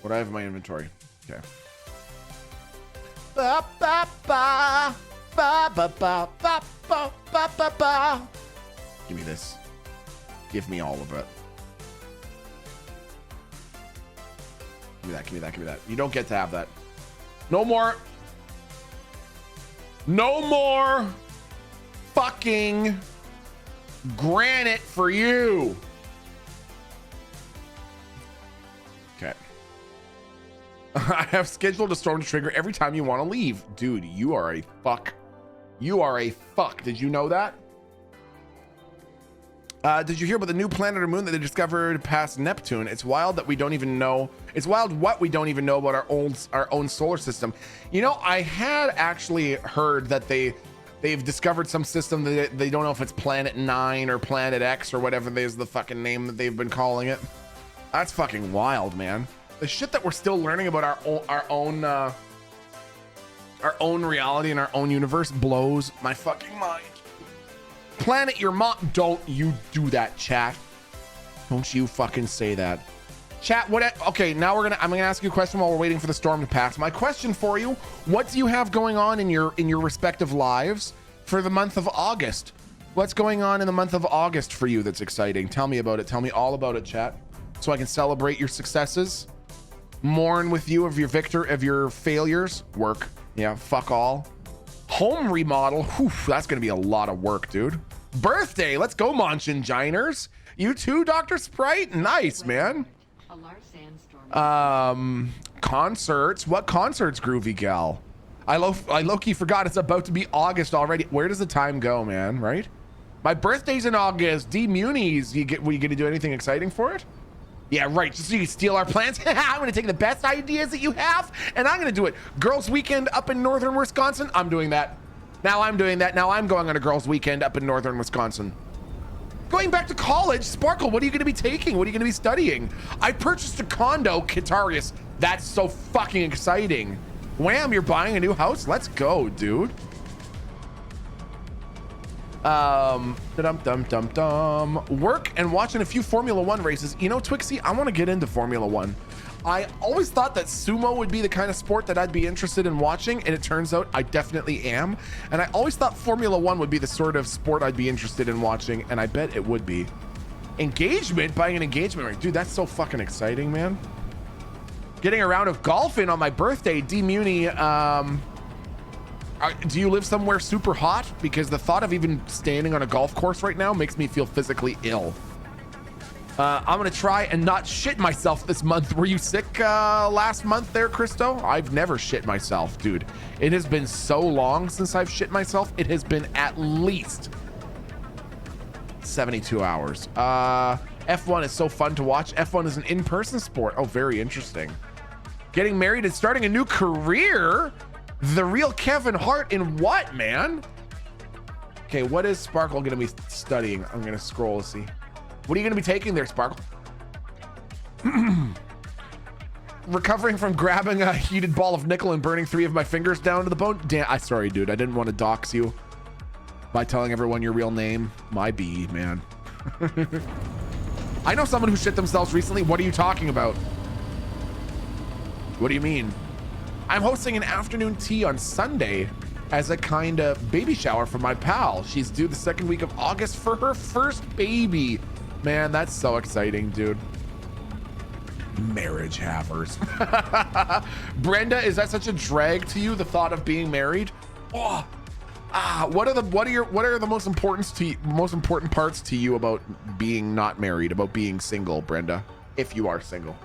What do I have in my inventory? Okay. Ba, ba, ba, ba, ba, ba, ba, ba, ba, ba, ba. Give me this. Give me all of it. Give me that, give me that, give me that. You don't get to have that. No more. No more fucking Granite for you. Okay. I have scheduled a storm to trigger every time you want to leave. Dude, you are a fuck. You are a fuck. Did you know that? Did you hear about the new planet or moon that they discovered past Neptune? It's wild that we don't even know. It's wild what we don't even know about our own solar system. You know, I had actually heard that they've discovered some system that they don't know if it's Planet 9 or Planet X or whatever is the fucking name that they've been calling it. That's fucking wild, man. The shit that we're still learning about our own reality and our own universe blows my fucking mind. Planet your mom. Don't you do that, chat. Don't you fucking say that. Chat, okay, now I'm gonna ask you a question while we're waiting for the storm to pass. My question for you, what do you have going on in your respective lives for the month of August? What's going on in the month of August for you that's exciting? Tell me about it. Tell me all about it, chat, so I can celebrate your successes, mourn with you of your failures. Work. Yeah, fuck all. Home remodel. Whew, that's gonna be a lot of work, dude. Birthday. Let's go, Monchinginers. You too, Dr. Sprite? Nice, man. A large sandstorm. Concerts. What concerts, Groovy Gal? I low-key forgot it's about to be August already. Where does the time go, man? Right? My birthday's in August. D Muni's. Were you gonna do anything exciting for it? Yeah, right. Just so you can steal our plans. I'm gonna take the best ideas that you have, and I'm gonna do it. Girls' weekend up in northern Wisconsin. I'm doing that. Now I'm doing that. Now I'm going on a girls' weekend up in northern Wisconsin. Going back to college, Sparkle, what are you gonna be taking? What are you gonna be studying? I purchased a condo, Kitarius. That's so fucking exciting. Wham, you're buying a new house? Let's go, dude. Work and watching a few Formula One races. You know, Twixie, I want to get into Formula One. I always thought that sumo would be the kind of sport that I'd be interested in watching, and it turns out I definitely am. And I always thought Formula One would be the sort of sport I'd be interested in watching, and I bet it would be. Engagement? Buying an engagement ring. Dude, that's so fucking exciting, man. Getting a round of golf in on my birthday. D Muni, do you live somewhere super hot? Because the thought of even standing on a golf course right now makes me feel physically ill. I'm gonna try and not shit myself this month. Were you sick last month there, Christo? I've never shit myself, dude. It has been so long since I've shit myself. It has been at least 72 hours. F1 is so fun to watch. F1 is an in-person sport. Oh, very interesting. Getting married and starting a new career? The real Kevin Hart in what, man? Okay, what is Sparkle gonna be studying? I'm gonna scroll to see. What are you gonna be taking there, Sparkle? Recovering from grabbing a heated ball of nickel and burning 3 of my fingers down to the bone. Damn, I'm sorry, dude. I didn't want to dox you by telling everyone your real name. My B, man. I know someone who shit themselves recently. What are you talking about? What do you mean? I'm hosting an afternoon tea on Sunday as a kind of baby shower for my pal. She's due the second week of August for her first baby. Man, that's so exciting, dude. Marriage havers. Brenda, is that such a drag to you, the thought of being married? Oh, what are the most important parts to you about being not married, about being single, Brenda, if you are single?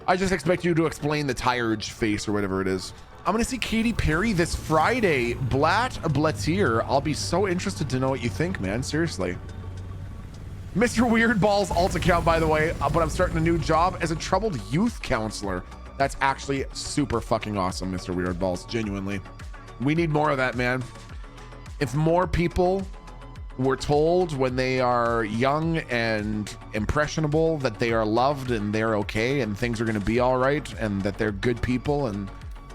I just expect you to explain the tired face or whatever it is. I'm gonna see Katy Perry this Friday. Blatier. I'll be so interested to know what you think, man. Seriously. Mr. Weirdball's alt account, by the way, but I'm starting a new job as a troubled youth counselor. That's actually super fucking awesome, Mr. Weirdballs. Genuinely. We need more of that, man. If more people were told when they are young and impressionable that they are loved and they're okay and things are going to be all right and that they're good people and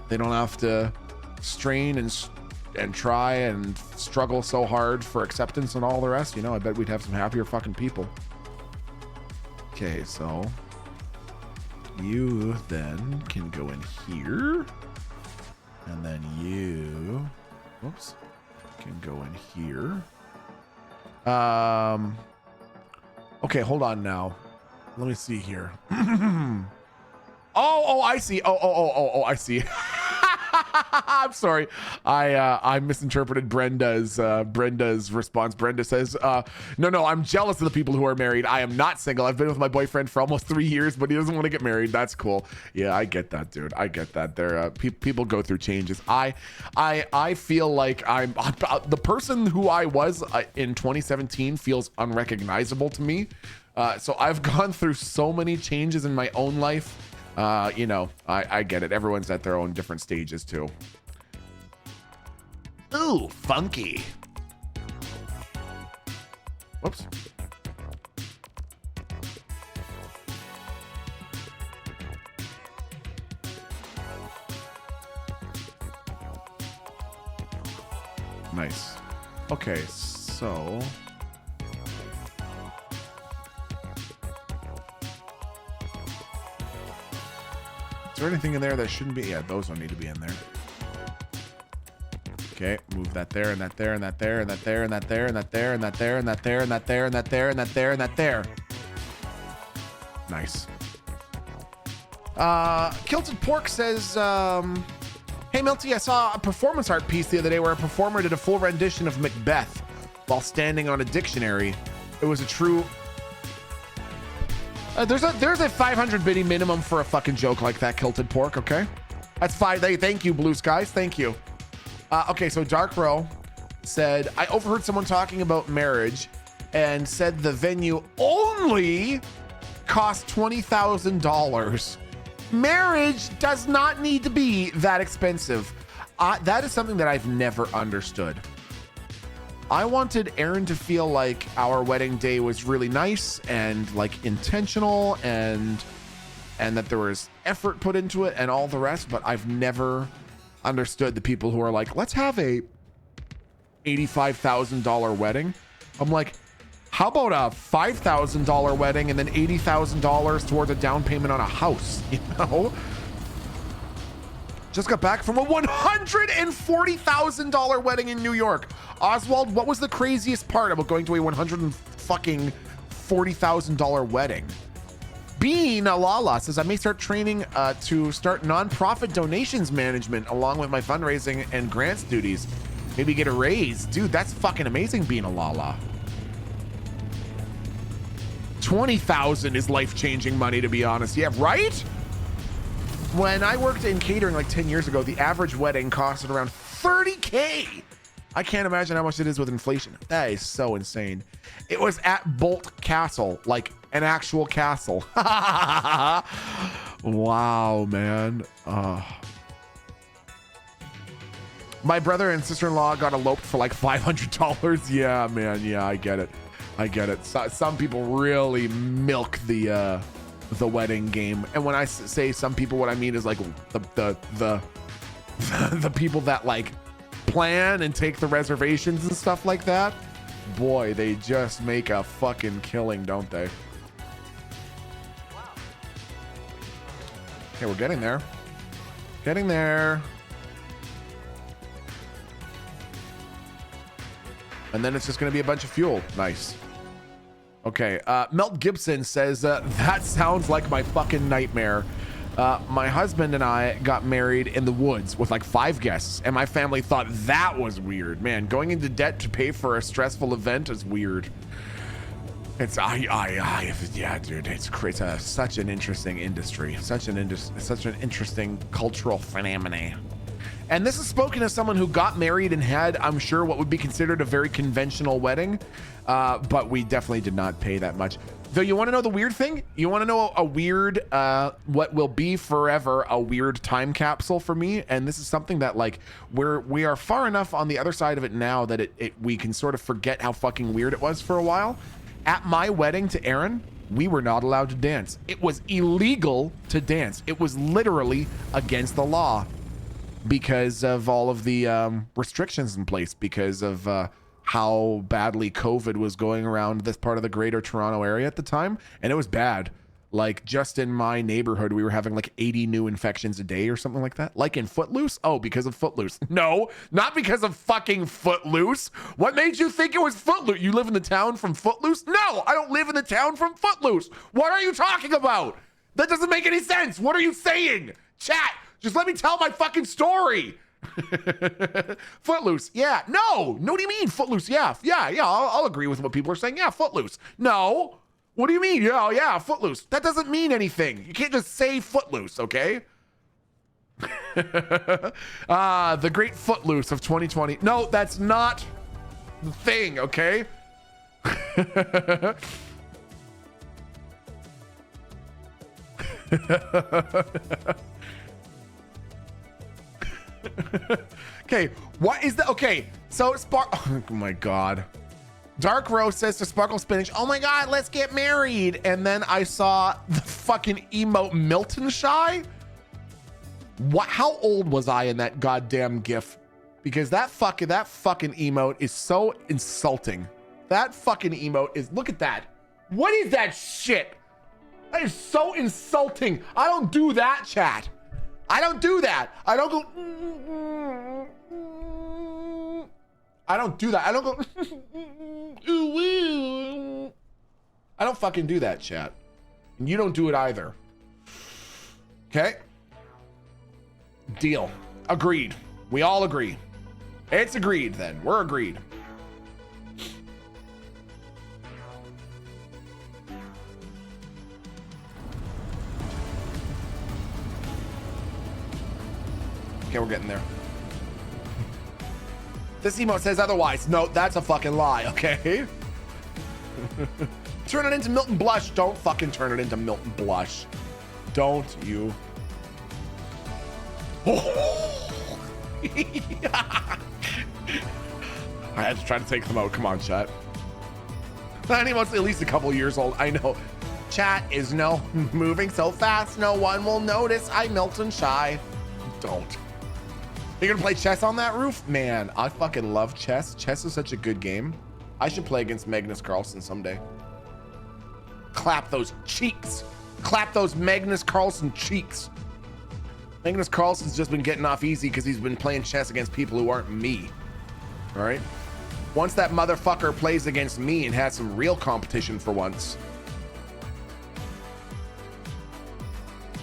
they don't have to strain and try and struggle so hard for acceptance and all the rest, you know, I bet we'd have some happier fucking people. Okay, so you then can go in here, and then you, whoops, can go in here. Okay, hold on now. Let me see here. Oh, I see. Oh, I see. I'm sorry. I misinterpreted Brenda's response. Brenda says, no, I'm jealous of the people who are married. I am not single. I've been with my boyfriend for almost 3 years, but he doesn't want to get married. That's cool. Yeah, I get that, dude. I get that. There, people go through changes. I feel like I'm the person who I was in 2017 feels unrecognizable to me. So I've gone through so many changes in my own life. You know, I get it. Everyone's at their own different stages too. Ooh, funky. Whoops. Nice. Okay, so... Is there anything in there that shouldn't be? Yeah, those don't need to be in there. Okay, move that there and that there and that there and that there and that there and that there and that there and that there and that there and that there and that there and that there. Nice. Kilted Pork says, hey Milty, I saw a performance art piece the other day where a performer did a full rendition of Macbeth while standing on a dictionary. It was a true... there's a 500 biddy minimum for a fucking joke like that, Kilted Pork, okay? That's fine. Thank you, Blue Skies. Thank you. Okay, so Dark Row said, I overheard someone talking about marriage and said the venue only cost $20,000. Marriage does not need to be that expensive. That is something that I've never understood. I wanted Aaron to feel like our wedding day was really nice and like intentional and that there was effort put into it and all the rest, but I've never understood the people who are like, let's have a $85,000 wedding. I'm like, how about a $5,000 wedding and then $80,000 towards a down payment on a house, you know? Just got back from a $140,000 wedding in New York. Oswald, what was the craziest part about going to a $140,000 wedding? Bean Alala says, I may start training to start nonprofit donations management along with my fundraising and grants duties. Maybe get a raise. Dude, that's fucking amazing, Bean Alala. 20,000 is life-changing money, to be honest. Yeah, right? When I worked in catering like 10 years ago, the average wedding costed around 30K. I can't imagine how much it is with inflation. That is so insane. It was at Bolt Castle, like an actual castle. Wow, man. My brother and sister-in-law got eloped for like $500. Yeah, man. Yeah, I get it. Some people really milk the wedding game, and when I say some people, what I mean is like the people that like plan and take the reservations and stuff like that. Boy, they just make a fucking killing, don't they? Okay, we're getting there. And then it's just going to be a bunch of fuel. Nice. Okay, Melt Gibson says, that sounds like my fucking nightmare. My husband and I got married in the woods with like 5 guests, and my family thought that was weird. Man, going into debt to pay for a stressful event is weird. Yeah, dude, it's such an interesting industry, such an interesting cultural phenomenon. And this is spoken as someone who got married and had, I'm sure, what would be considered a very conventional wedding, but we definitely did not pay that much. Though, you want to know the weird thing? You want to know a weird, what will be forever a weird time capsule for me? And this is something that, like, we are far enough on the other side of it now that we can sort of forget how fucking weird it was for a while. At my wedding to Aaron, we were not allowed to dance. It was illegal to dance. It was literally against the law because of all of the restrictions in place, because of how badly COVID was going around this part of the greater Toronto area at the time. And it was bad. Like, just in my neighborhood, we were having like 80 new infections a day or something like that. Like in Footloose? Oh, because of Footloose. No, not because of fucking Footloose. What made you think it was Footloose? You live in the town from Footloose? No, I don't live in the town from Footloose. What are you talking about? That doesn't make any sense. What are you saying? Chat, just let me tell my fucking story. Footloose. Yeah. No. What do you mean? Footloose. Yeah. I'll agree with what people are saying. Yeah. Footloose. No. What do you mean? Yeah. Footloose. That doesn't mean anything. You can't just say Footloose, okay? The great Footloose of 2020. No, that's not the thing, okay? Okay, what is that? Okay, so oh my god. Dark Rose says to Sparkle Spinach, oh my god, let's get married. And then I saw the fucking emote Milton Shy. What? How old was I in that goddamn gif? Because that fucking emote is so insulting. That fucking emote is, look at that. What is that shit? That is so insulting. I don't do that, chat. I don't do that. I don't go. I don't do that. I don't go. I don't fucking do that, chat. And you don't do it either. Okay? Deal. Agreed. We all agree. It's agreed then. We're agreed. Okay, we're getting there. This emote says otherwise. No, that's a fucking lie, okay? Turn it into Milton Blush. Don't fucking turn it into Milton Blush. Don't you. Oh. I had to try to take them out. Come on, chat. That emote's at least a couple years old. I know. Chat is moving so fast, no one will notice. I'm Milton Shy. Don't. You're gonna play chess on that roof? Man, I fucking love chess. Chess is such a good game. I should play against Magnus Carlsen someday. Clap those cheeks. Clap those Magnus Carlsen cheeks. Magnus Carlsen's just been getting off easy because he's been playing chess against people who aren't me. All right? Once that motherfucker plays against me and has some real competition for once,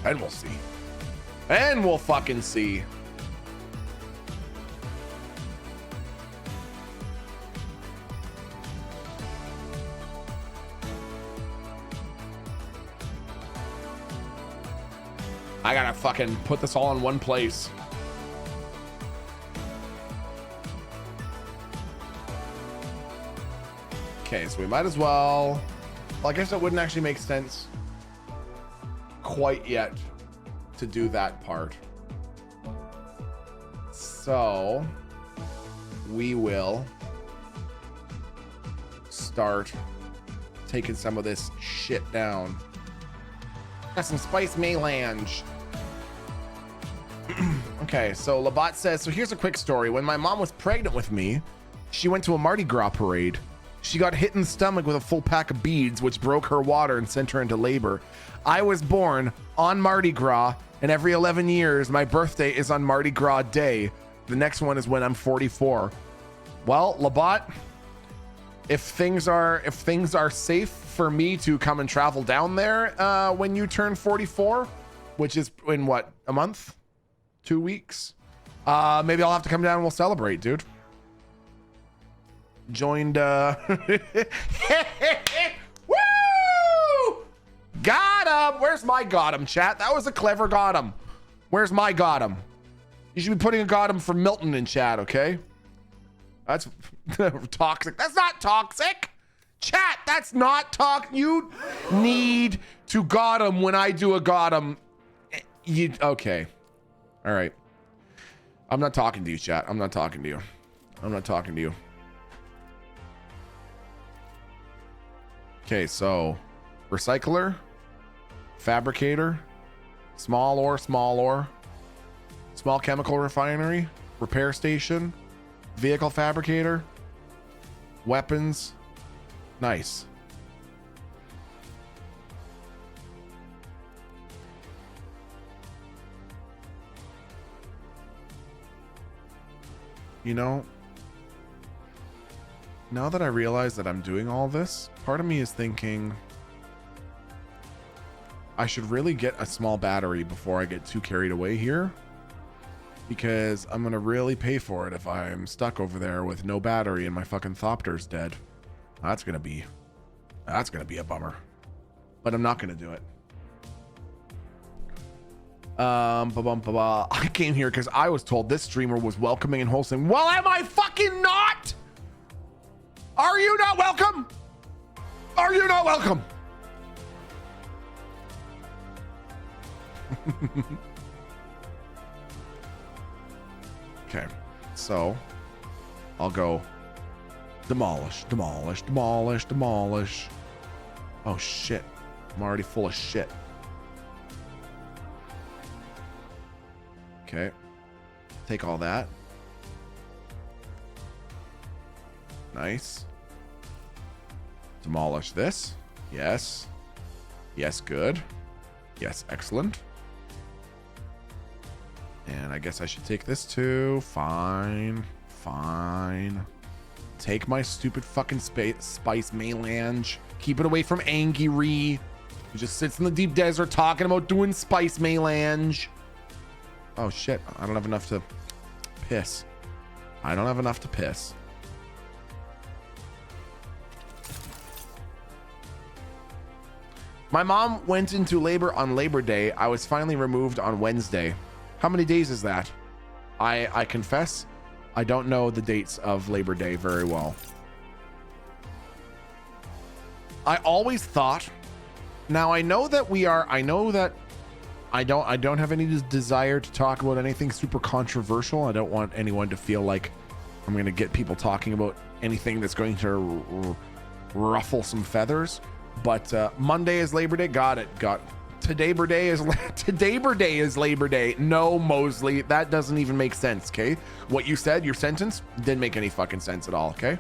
and we'll see. And we'll fucking see. I gotta fucking put this all in one place. Okay, so we might as well I guess it wouldn't actually make sense quite yet to do that part. So we will start taking some of this shit down. Got some spice melange. Okay, so Labat says, so here's a quick story. When my mom was pregnant with me, she went to a Mardi Gras parade. She got hit in the stomach with a full pack of beads, which broke her water and sent her into labor. I was born on Mardi Gras, and every 11 years, my birthday is on Mardi Gras Day. The next one is when I'm 44. Well, Labat, if things are safe for me to come and travel down there when you turn 44, which is in what, a month? 2 weeks? Maybe I'll have to come down and we'll celebrate, dude. Joined Woo! Got him! Where's my got him, chat? That was a clever got him. Where's my got him? You should be putting a got him for Milton in chat, okay? That's toxic. That's not toxic. Chat, that's not you need to got him when I do a got him. You okay. All right. I'm not talking to you, chat. I'm not talking to you. I'm not talking to you. Okay, so recycler, fabricator, small ore, small chemical refinery, repair station, vehicle fabricator, weapons. Nice. You know, now that I realize that I'm doing all this, part of me is thinking I should really get a small battery before I get too carried away here. because I'm gonna really pay for it if I'm stuck over there with no battery and my fucking Thopter's dead. That's gonna be a bummer, but I'm not gonna do it. I came here because I was told this streamer was welcoming and wholesome. Well, am I fucking not? Are you not welcome? Are you not welcome? Okay, so I'll go demolish, demolish, demolish, demolish. Oh shit, I'm already full of shit. Okay, take all that. Nice. Demolish this. Yes. Yes, good. Yes, excellent. And I guess I should take this too. Fine. Fine. Take my stupid fucking spice melange. Keep it away from Angry. Who just sits in the deep desert talking about doing spice melange. Oh shit, I don't have enough to piss. I don't have enough to piss. My mom went into labor on Labor Day. I was finally removed on Wednesday. How many days is that? I confess, I don't know the dates of Labor Day very well. I always thought, now I know that I don't have any desire to talk about anything super controversial. I don't want anyone to feel like I'm going to get people talking about anything that's going to ruffle some feathers. But Monday is Labor Day. Got it. Today Day is Labor Day. No, Mosley, that doesn't even make sense. Okay, what you said, your sentence didn't make any fucking sense at all. Okay.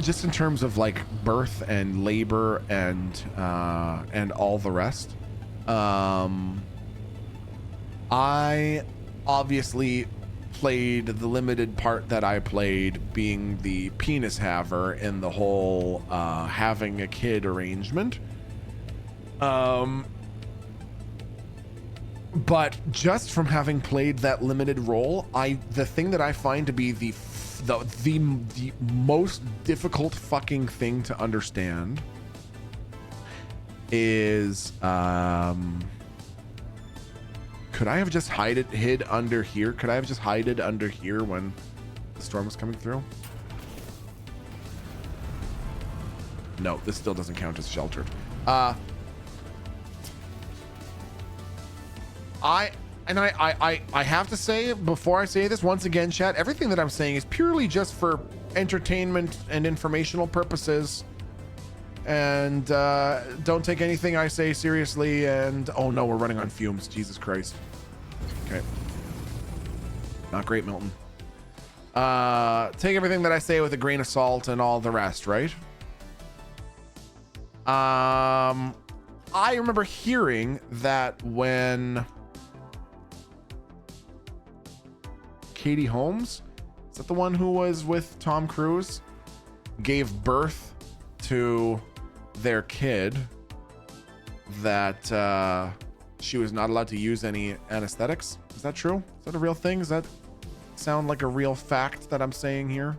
Just in terms of like birth and labor and all the rest, I obviously played the limited part that I played being the penis haver in the whole having a kid arrangement. But just from having played that limited role, the thing that I find to be the most difficult fucking thing to understand is could I have just hid under here? Could I have just hided under here when the storm was coming through? No, this still doesn't count as sheltered. I have to say, before I say this, once again, chat, everything that I'm saying is purely just for entertainment and informational purposes. And don't take anything I say seriously. And oh no, we're running on fumes. Jesus Christ. Okay. Not great, Milton. Take everything that I say with a grain of salt and all the rest, right? I remember hearing that when Katie Holmes, is that the one who was with Tom Cruise, gave birth to their kid, that she was not allowed to use any anesthetics. Is that true? Is that a real thing? Does that sound like a real fact that I'm saying here?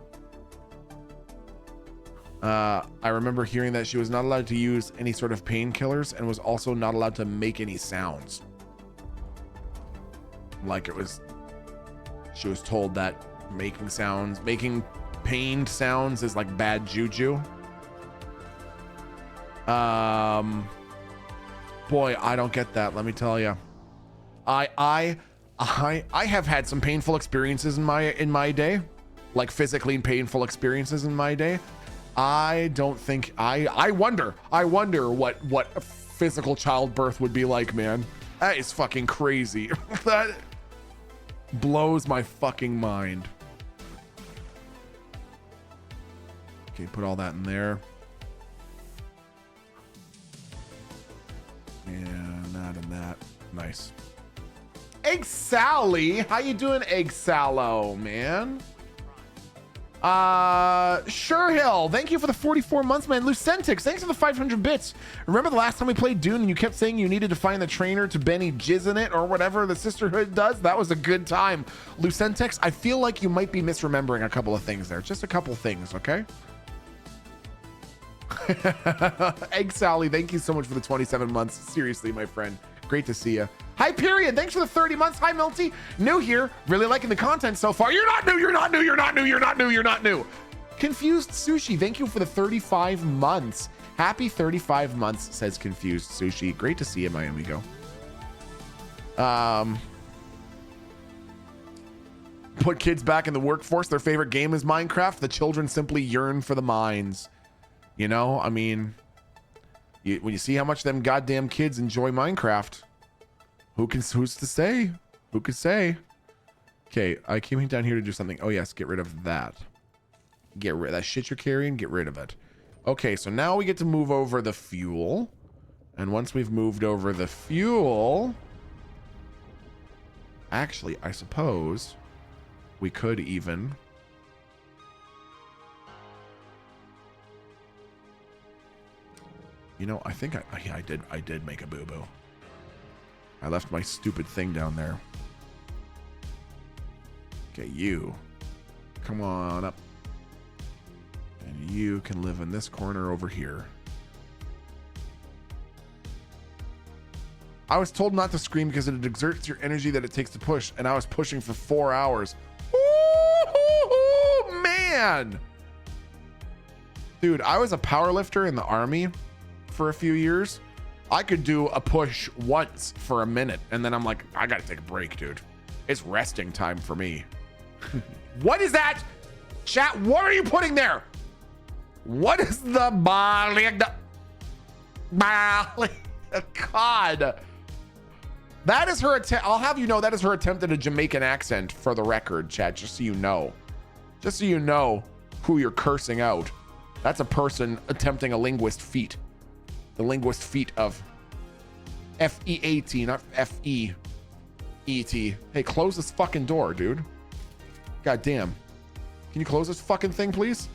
I remember hearing that she was not allowed to use any sort of painkillers and was also not allowed to make any sounds. Like she was told that making pained sounds is like bad juju. Boy, I don't get that. Let me tell you, I have had some painful experiences in my day, like physically painful experiences in my day. I don't think I wonder what a physical childbirth would be like, man. That is fucking crazy. That blows my fucking mind. Okay, put all that in there. And that and that. Nice. Egg Sally, how you doing, Egg Sallow, man? Sure Hill, thank you for the 44 months, man. Lucentix, thanks for the 500 bits. Remember the last time we played Dune and you kept saying you needed to find the trainer to Benny jizz in it or whatever the sisterhood does? That was a good time. Lucentix, I feel like you might be misremembering a couple of things there. Just a couple things, okay? Egg Sally, thank you so much for the 27 months. Seriously, my friend. Great to see you. Hi, Period. Thanks for the 30 months. Hi, Milty. New here. Really liking the content so far. You're not new. You're not new. You're not new. You're not new. You're not new. Confused Sushi. Thank you for the 35 months. Happy 35 months, says Confused Sushi. Great to see you, my amigo. Put kids back in the workforce. Their favorite game is Minecraft. The children simply yearn for the mines. You know, I mean, when you see how much them goddamn kids enjoy Minecraft, who's to say? Who could say? Okay, I came down here to do something. Oh yes, get rid of that. Get rid of that shit you're carrying. Get rid of it. Okay, so now we get to move over the fuel. And once we've moved over the fuel, actually, I suppose we could even... You know, I think I did make a boo-boo. I left my stupid thing down there. Okay, you. Come on up. And you can live in this corner over here. I was told not to scream because it exerts your energy that it takes to push, and I was pushing for 4 hours. Ooh, man! Dude, I was a power lifter in the army for a few years. I could do a push once for a minute, and then I'm like, I gotta take a break, dude. It's resting time for me. What is that? Chat, what are you putting there? What is the God? That is her attempt. I'll have you know that is her attempt at a Jamaican accent for the record, chat, just so you know. Just so you know who you're cursing out. That's a person attempting a linguist feat. The linguist feat of F-E-A-T, not F-E-E-T. Hey, close this fucking door, dude. God damn. Can you close this fucking thing, please?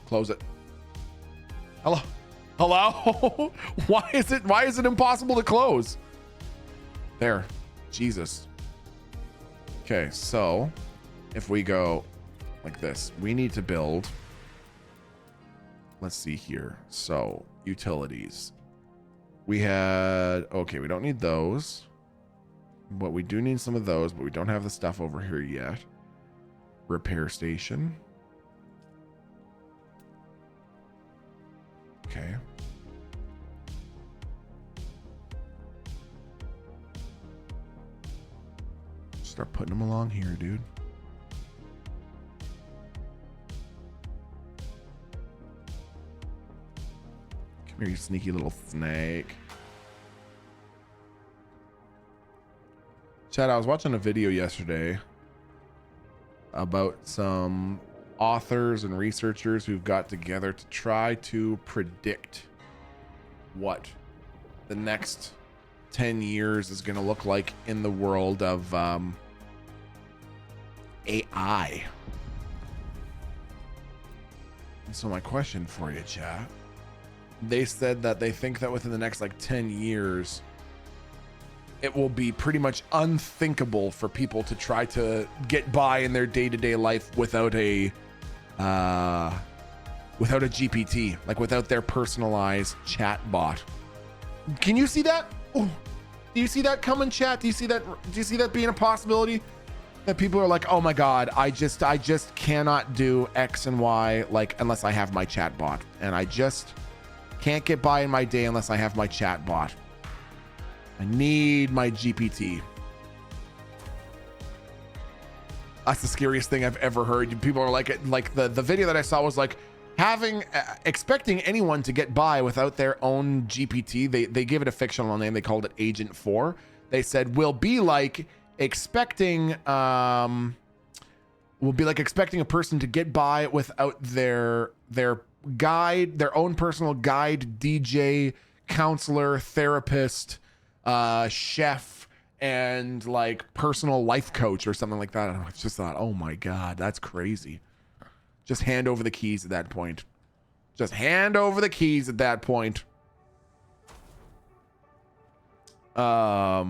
Close it. Hello? Hello? Why is it impossible to close? There. Jesus. Okay, so if we go like this, we need to build, let's see here. So utilities, we had, okay, we don't need those, but we do need some of those, but we don't have the stuff over here yet. Repair station. Okay. Start putting them along here, dude. Come here, you sneaky little snake. Chad, I was watching a video yesterday about some authors and researchers who've got together to try to predict what the next 10 years is going to look like in the world of AI. And so my question for you, chat, they said that they think that within the next like 10 years, it will be pretty much unthinkable for people to try to get by in their day-to-day life without a GPT, like without their personalized chat bot. Can you see that? Ooh. Do you see that coming, chat? Do you see that being a possibility? That people are like, oh my God, I just cannot do X and Y, like, unless I have my chat bot. And I just can't get by in my day unless I have my chat bot. I need my GPT. That's the scariest thing I've ever heard. People are like the video that I saw was like expecting anyone to get by without their own GPT. They give it a fictional name. They called it Agent 4. They said we'll be like expecting a person to get by without their guide, their own personal guide, DJ, counselor, therapist, chef, and like personal life coach or something like that. And I just thought, oh my God, that's crazy. Just hand over the keys at that point. Just hand over the keys at that point. I've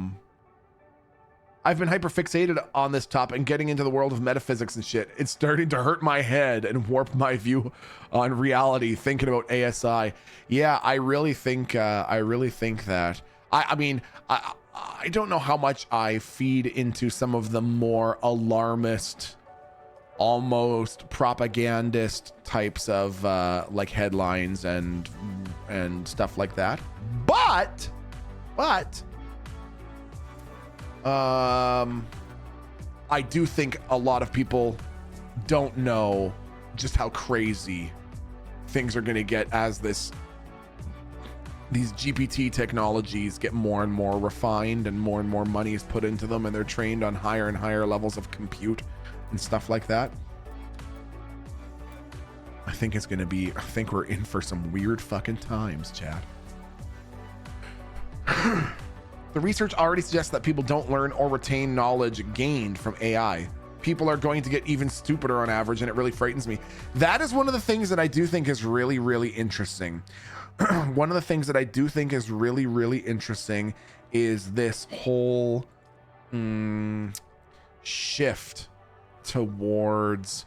been hyperfixated on this topic and getting into the world of metaphysics and shit. It's starting to hurt my head and warp my view on reality thinking about ASI. Yeah, I really think that. I mean, I don't know how much I feed into some of the more alarmist, almost propagandist types of like headlines and stuff like that. But I do think a lot of people don't know just how crazy things are going to get as these GPT technologies get more and more refined and more money is put into them, and they're trained on higher and higher levels of compute and stuff like that. I think we're in for some weird fucking times, Chad. The research already suggests that people don't learn or retain knowledge gained from AI. People are going to get even stupider on average, and it really frightens me. That is one of the things that I do think is really, really interesting. One of the things that I do think is really, really interesting is this whole shift towards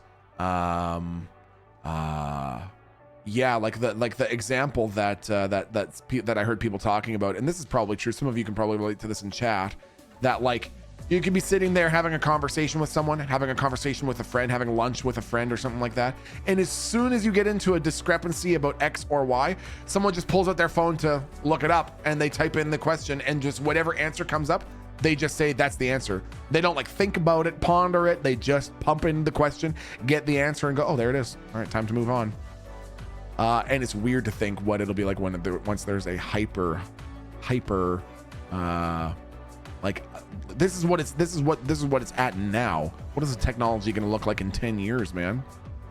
yeah, like the example that I heard people talking about, and this is probably true. Some of you can probably relate to this in chat. That like you could be sitting there having a conversation with someone, having a conversation with a friend, having lunch with a friend or something like that, and as soon as you get into a discrepancy about X or Y, someone just pulls out their phone to look it up, and they type in the question, and just whatever answer comes up, they just say that's the answer. They don't like think about it, ponder it. They just pump in the question, get the answer, and go, oh, there it is. All right, time to move on. And it's weird to think what it'll be like once there's a hyper like this is what it's at now. What is the technology going to look like in 10 years, man?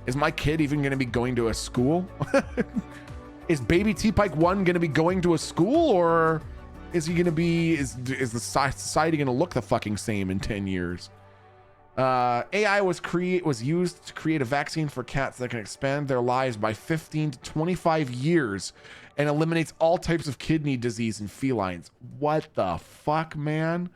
Is my kid even going to be going to a school? Is baby T-Pike 1 going to be going to a school, or is he going to be is the society going to look the fucking same in 10 years? AI was used to create a vaccine for cats that can expand their lives by 15 to 25 years and eliminates all types of kidney disease in felines. What the fuck, man?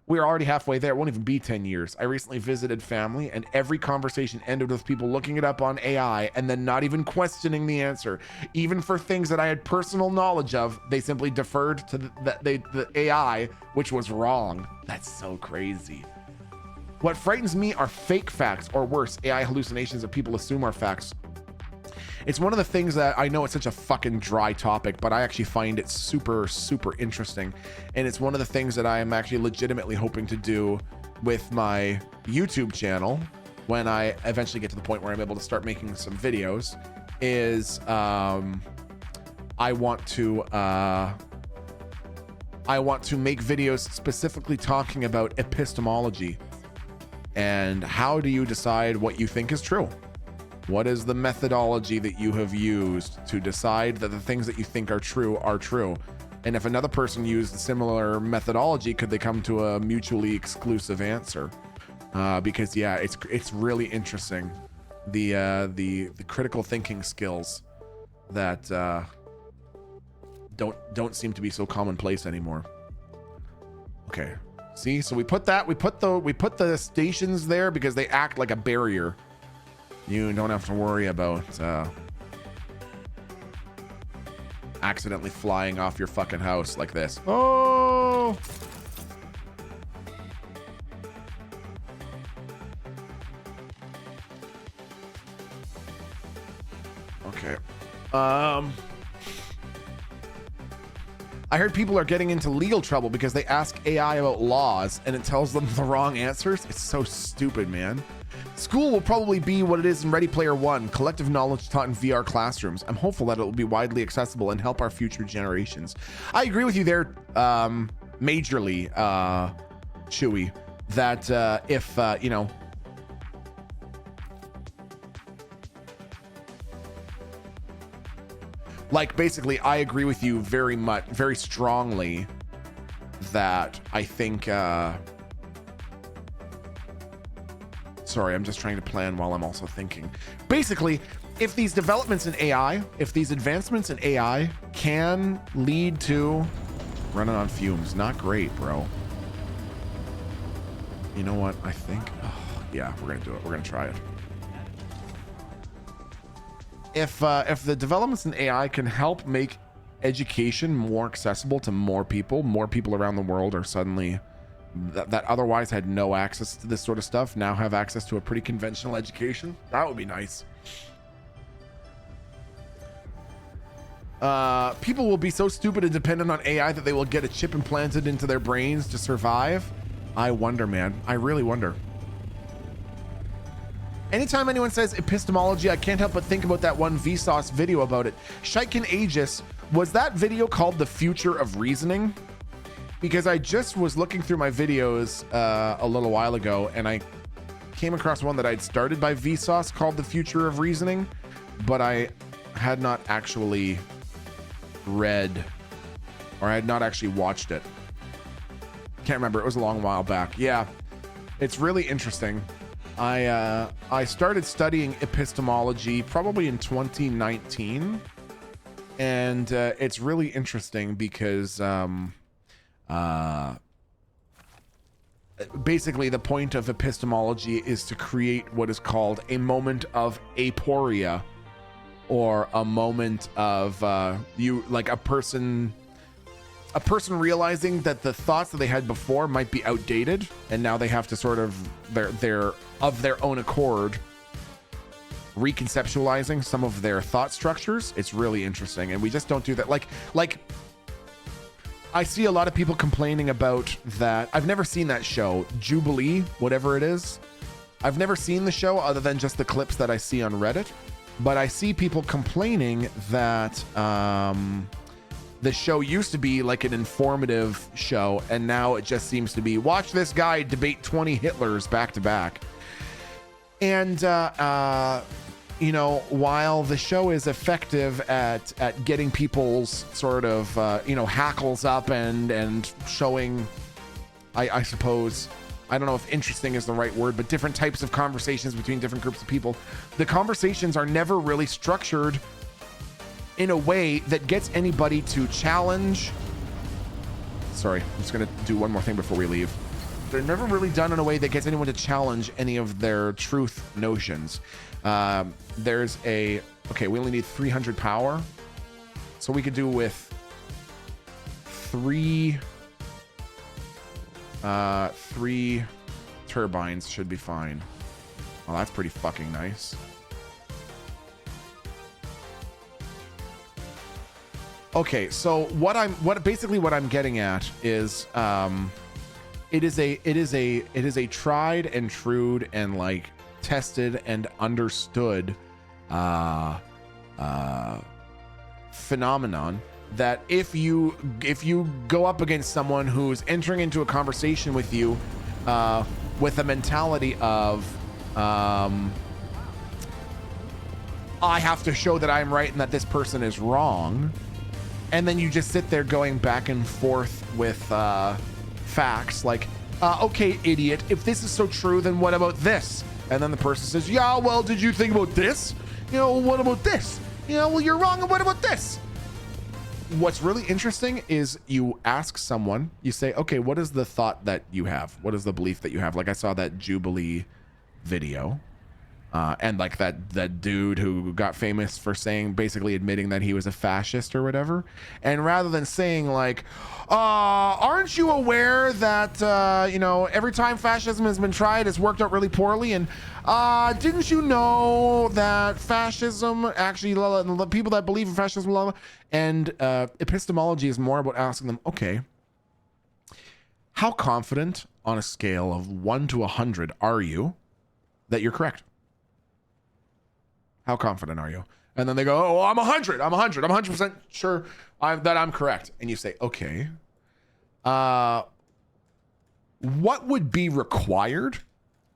We're already halfway there. It won't even be 10 years. I recently visited family, and every conversation ended with people looking it up on AI and then not even questioning the answer. Even for things that I had personal knowledge of, they simply deferred to the AI, which was wrong. That's so crazy. What frightens me are fake facts, or worse, AI hallucinations that people assume are facts. It's one of the things that I know it's such a fucking dry topic, but I actually find it super, super interesting. And it's one of the things that I am actually legitimately hoping to do with my YouTube channel when I eventually get to the point where I'm able to start making some videos is I want to make videos specifically talking about epistemology. And how do you decide what you think is true? What is the methodology that you have used to decide that the things that you think are true are true? And if another person used a similar methodology, could they come to a mutually exclusive answer? Because yeah, it's really interesting. The critical thinking skills that don't seem to be so commonplace anymore. Okay. See, so we put the stations there because they act like a barrier. You don't have to worry about accidentally flying off your fucking house like this. Oh! Okay. I heard people are getting into legal trouble because they ask AI about laws and it tells them the wrong answers. It's so stupid, man. School will probably be what it is in Ready Player One, collective knowledge taught in VR classrooms. I'm hopeful that it will be widely accessible and help our future generations. I agree with you there, majorly, Chewy, that if, you know, like basically I agree with you very strongly that I think, sorry, I'm just trying to plan while I'm also thinking. Basically, if these developments in AI, if these advancements in AI can lead to running on fumes, not great, bro. You know what? I think, yeah, we're gonna do it. We're gonna try it. If the developments in AI can help make education more accessible to more people around the world are suddenly that otherwise had no access to this sort of stuff now have access to a pretty conventional education. That would be nice. People will be so stupid and dependent on AI that they will get a chip implanted into their brains to survive. I wonder, man. I really wonder. Anytime anyone says epistemology, I can't help but think about that one Vsauce video about it. Shaiken Aegis, was that video called The Future of Reasoning? Because I just was looking through my videos a little while ago, and I came across one that I'd started by Vsauce called The Future of Reasoning, but I had not actually read, or I had not actually watched it. Can't remember. It was a long while back. Yeah, it's really interesting. I started studying epistemology probably in 2019, and it's really interesting because basically the point of epistemology is to create what is called a moment of aporia, or a moment of like a person realizing that the thoughts that they had before might be outdated, and now they have to sort of their of their own accord reconceptualizing some of their thought structures. It's really interesting, and we just don't do that. Like I see a lot of people complaining about that. I've never seen that show, Jubilee, whatever it is. I've never seen the show other than just the clips that I see on Reddit, but I see people complaining that the show used to be like an informative show, and now it just seems to be watch this guy debate 20 Hitlers back to back. And you know, while the show is effective at getting people's sort of hackles up and showing, I suppose, I don't know if interesting is the right word, but different types of conversations between different groups of people, the conversations are never really structured in a way that gets anybody to challenge. Sorry, I'm just gonna do one more thing before we leave. They're never really done in a way that gets anyone to challenge any of their truth notions. There's okay, we only need 300 power, so we could do with three turbines should be fine. Well, that's pretty fucking nice. Okay, so what I'm getting at is it is a tried and true and like tested and understood phenomenon that if you go up against someone who's entering into a conversation with you with a mentality of I have to show that I'm right and that this person is wrong, and then you just sit there going back and forth with facts like, okay, idiot, if this is so true, then what about this? And then the person says, yeah, well, did you think about this? You know, what about this? You know, well, you're wrong, and what about this? What's really interesting is you ask someone, you say, okay, what is the thought that you have? What is the belief that you have? Like I saw that Jubilee video. And like that dude who got famous for saying, basically admitting that he was a fascist or whatever. And rather than saying like, aren't you aware that, every time fascism has been tried, it's worked out really poorly. And didn't you know that fascism actually, the people that believe in fascism, and epistemology is more about asking them, okay, how confident on a scale of 1 to 100 are you that you're correct? How confident are you? And then they go, oh, I'm 100. I'm 100% sure that I'm correct. And you say, okay, what would be required?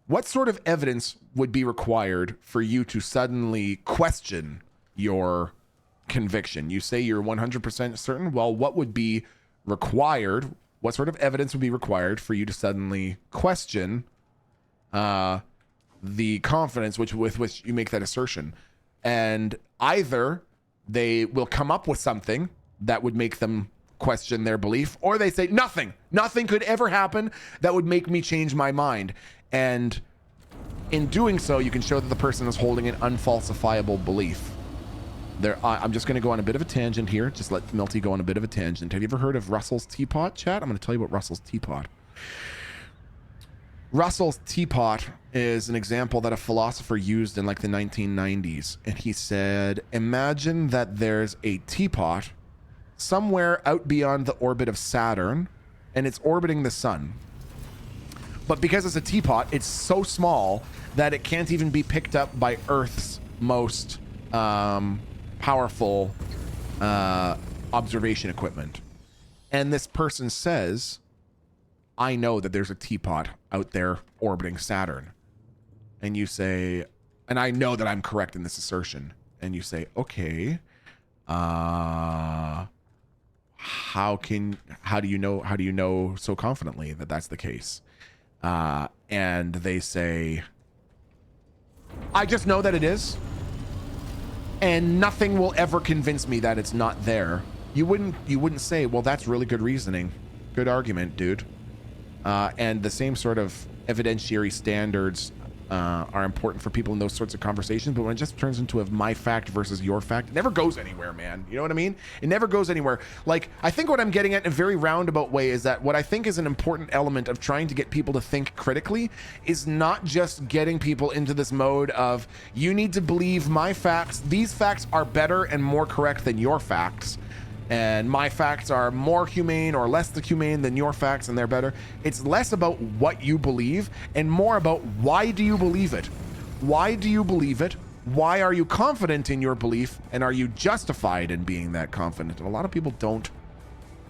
What sort of evidence would be required for you to suddenly question your conviction? You say you're 100% certain. Well, what would be required what sort of evidence would be required for you to suddenly question the confidence with which you make that assertion? And either they will come up with something that would make them question their belief, or they say nothing could ever happen that would make me change my mind. And in doing so, you can show that the person is holding an unfalsifiable belief. I'm just going to go on a bit of a tangent here. Just let Milty go on a bit of a tangent. Have you ever heard of Russell's teapot, chat? I'm going to tell you about Russell's teapot. Russell's teapot is an example that a philosopher used in like the 1990s. And he said, imagine that there's a teapot somewhere out beyond the orbit of Saturn, and it's orbiting the sun. But because it's a teapot, it's so small that it can't even be picked up by Earth's most powerful observation equipment. And this person says, I know that there's a teapot out there orbiting Saturn. And you say, and I know that I'm correct in this assertion. And you say, okay, how do you know so confidently that that's the case? And they say, I just know that it is, and nothing will ever convince me that it's not there. You wouldn't say, well, that's really good reasoning, good argument, dude. And the same sort of evidentiary standards are important for people in those sorts of conversations. But when it just turns into a my fact versus your fact, it never goes anywhere, man. You know what I mean? It never goes anywhere. Like, I think what I'm getting at in a very roundabout way is that what I think is an important element of trying to get people to think critically is not just getting people into this mode of, you need to believe my facts. These facts are better and more correct than your facts. And my facts are more humane or less humane than your facts, and they're better. It's less about what you believe and more about why do you believe it? Why do you believe it? Why are you confident in your belief? And are you justified in being that confident? And a lot of people don't.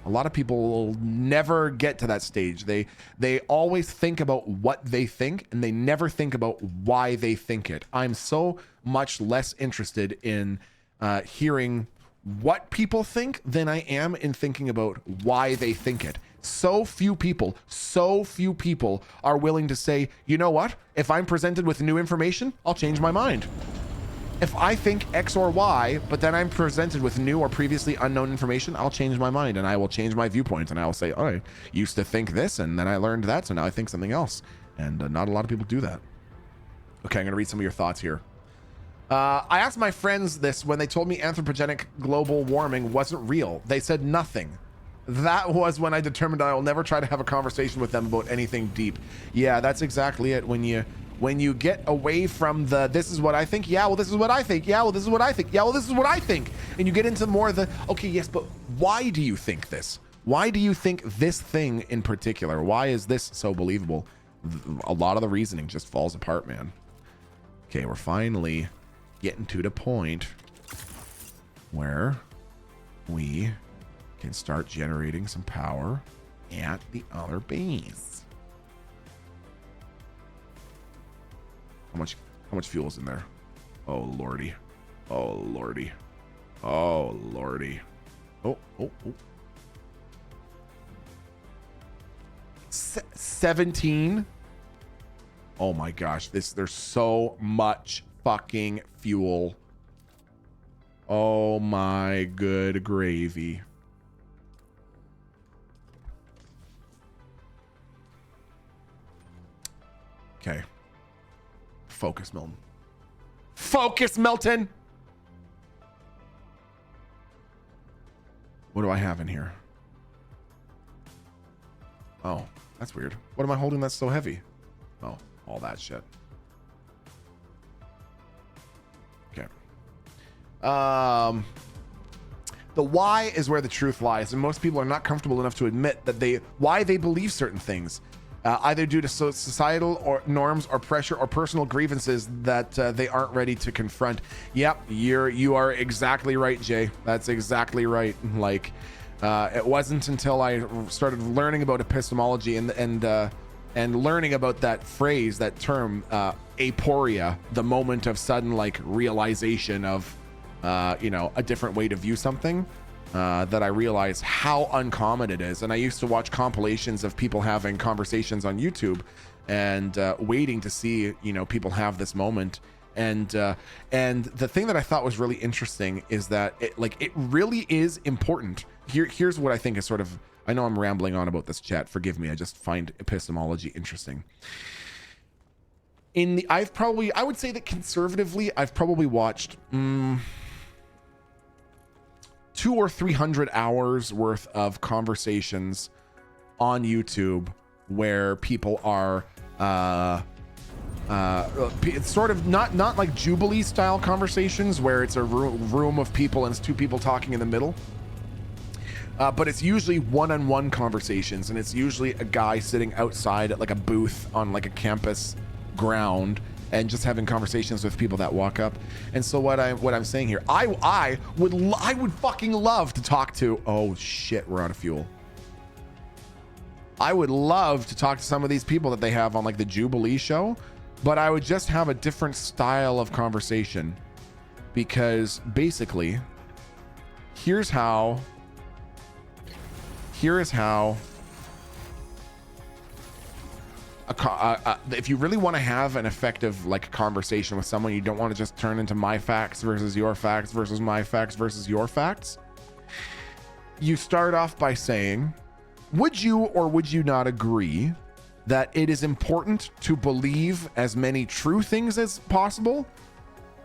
A lot of people never get to that stage. They always think about what they think, and they never think about why they think it. I'm so much less interested in hearing what people think than I am in thinking about why they think it. So few people are willing to say, you know what? If I'm presented with new information, I'll change my mind. If I think X or Y, but then I'm presented with new or previously unknown information, I'll change my mind and I will change my viewpoint, and I will say, oh, I used to think this and then I learned that, so now I think something else. And not a lot of people do that. Okay, I'm gonna read some of your thoughts here. I asked my friends this when they told me anthropogenic global warming wasn't real. They said nothing. That was when I determined I will never try to have a conversation with them about anything deep. Yeah, that's exactly it. When you get away from the, this is what I think. Yeah, well, this is what I think. Yeah, well, this is what I think. Yeah, well, this is what I think. And you get into more of the, okay, yes, but why do you think this? Why do you think this thing in particular? Why is this so believable? A lot of the reasoning just falls apart, man. Okay, we're finally getting to the point where we can start generating some power at the other base. How much fuel is in there? Oh lordy. Oh lordy. Oh lordy. Oh. 17. Oh my gosh, there's so much fucking fuel. Oh my good gravy. Okay. Focus, Milton. Focus, Milton! What do I have in here? Oh, that's weird. What am I holding that's so heavy? Oh, all that shit. Okay. The why is where the truth lies, and most people are not comfortable enough to admit that why they believe certain things, either due to societal or norms or pressure or personal grievances that they aren't ready to confront. Yep, you are exactly right, Jay. That's exactly right. Like, it wasn't until I started learning about epistemology and learning about that phrase, that term, aporia, the moment of sudden like realization of a different way to view something, that I realized how uncommon it is. And I used to watch compilations of people having conversations on YouTube and waiting to see, you know, people have this moment. And the thing that I thought was really interesting is that it really is important. Here's what I think is sort of, I know I'm rambling on about this, chat, forgive me, I just find epistemology interesting. I would say that conservatively, I've probably watched 200 or 300 hours worth of conversations on YouTube where people are it's sort of not like Jubilee style conversations where it's a room of people and it's two people talking in the middle, but it's usually one-on-one conversations, and it's usually a guy sitting outside at like a booth on like a campus ground and just having conversations with people that walk up. And so what I'm saying here, I would fucking love to talk to, oh shit, we're out of fuel. I would love to talk to some of these people that they have on like the Jubilee show, but I would just have a different style of conversation, because basically here is how if you really want to have an effective like conversation with someone, you don't want to just turn into my facts versus your facts versus my facts versus your facts. You start off by saying, would you or would you not agree that it is important to believe as many true things as possible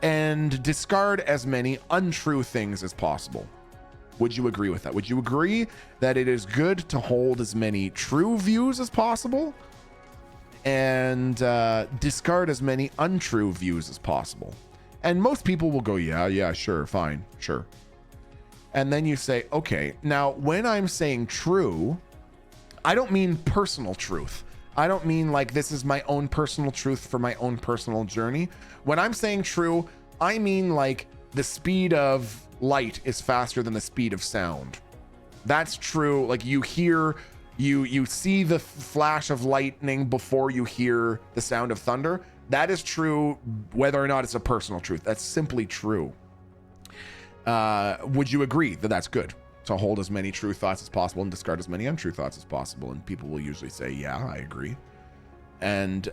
and discard as many untrue things as possible? Would you agree with that? Would you agree that it is good to hold as many true views as possible and discard as many untrue views as possible? And most people will go, yeah, sure, fine, sure. And then you say, okay, now when I'm saying true, I don't mean personal truth. I don't mean like this is my own personal truth for my own personal journey. When I'm saying true, I mean like the speed of light is faster than the speed of sound. That's true. Like you hear, you see the flash of lightning before you hear the sound of thunder. That is true whether or not it's a personal truth. That's simply true. Would you agree that that's good to hold as many true thoughts as possible and discard as many untrue thoughts as possible? And people will usually say, yeah, I agree. And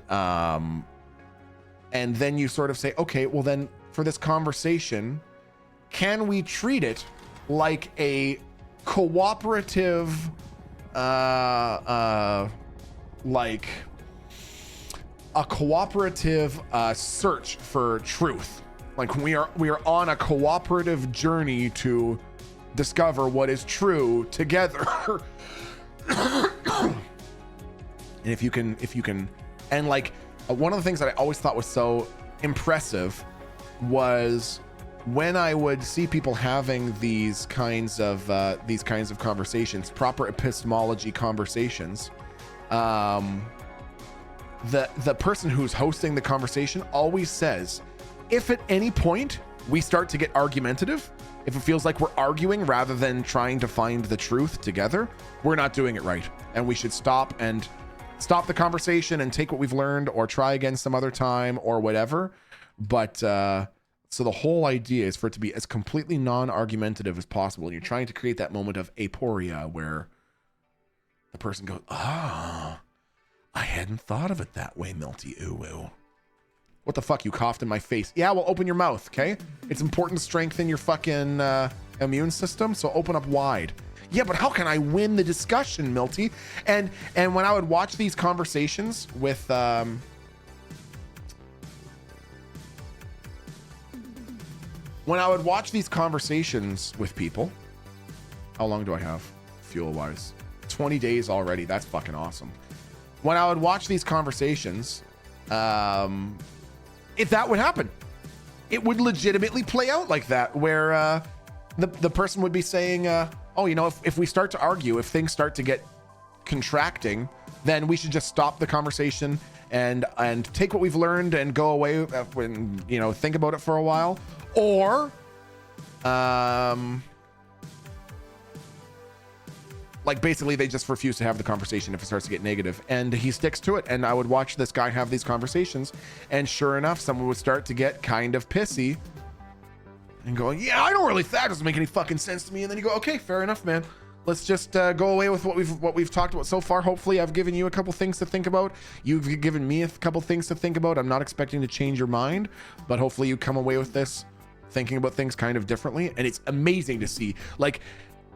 then you sort of say, okay, well then for this conversation, can we treat it like a cooperative, search for truth? Like we are on a cooperative journey to discover what is true together. And if you can, and like one of the things that I always thought was so impressive was when I would see people having these kinds of conversations, proper epistemology conversations, the person who's hosting the conversation always says, if at any point we start to get argumentative, if it feels like we're arguing rather than trying to find the truth together, we're not doing it right. And we should stop the conversation and take what we've learned or try again some other time or whatever. But so the whole idea is for it to be as completely non-argumentative as possible. And you're trying to create that moment of aporia where the person goes, I hadn't thought of it that way, Milty UwU. What the fuck? You coughed in my face. Yeah, well, open your mouth, okay? It's important to strengthen your fucking immune system, so open up wide. Yeah, but how can I win the discussion, Milty? And when I would watch these conversations with people, how long do I have fuel-wise? 20 days already. That's fucking awesome. When I would watch these conversations, if that would happen, it would legitimately play out like that, where the person would be saying, oh, you know, if we start to argue, if things start to get contracting, then we should just stop the conversation and take what we've learned and go away and, you know, think about it for a while. Or like basically they just refuse to have the conversation if it starts to get negative, and he sticks to it. And I would watch this guy have these conversations, and sure enough, someone would start to get kind of pissy, and going, yeah, I don't really, that doesn't make any fucking sense to me. And then you go, okay, fair enough, man. Let's just go away with what we've talked about so far. Hopefully I've given you a couple things to think about. You've given me a couple things to think about. I'm not expecting to change your mind, but hopefully you come away with this thinking about things kind of differently. And it's amazing to see, like,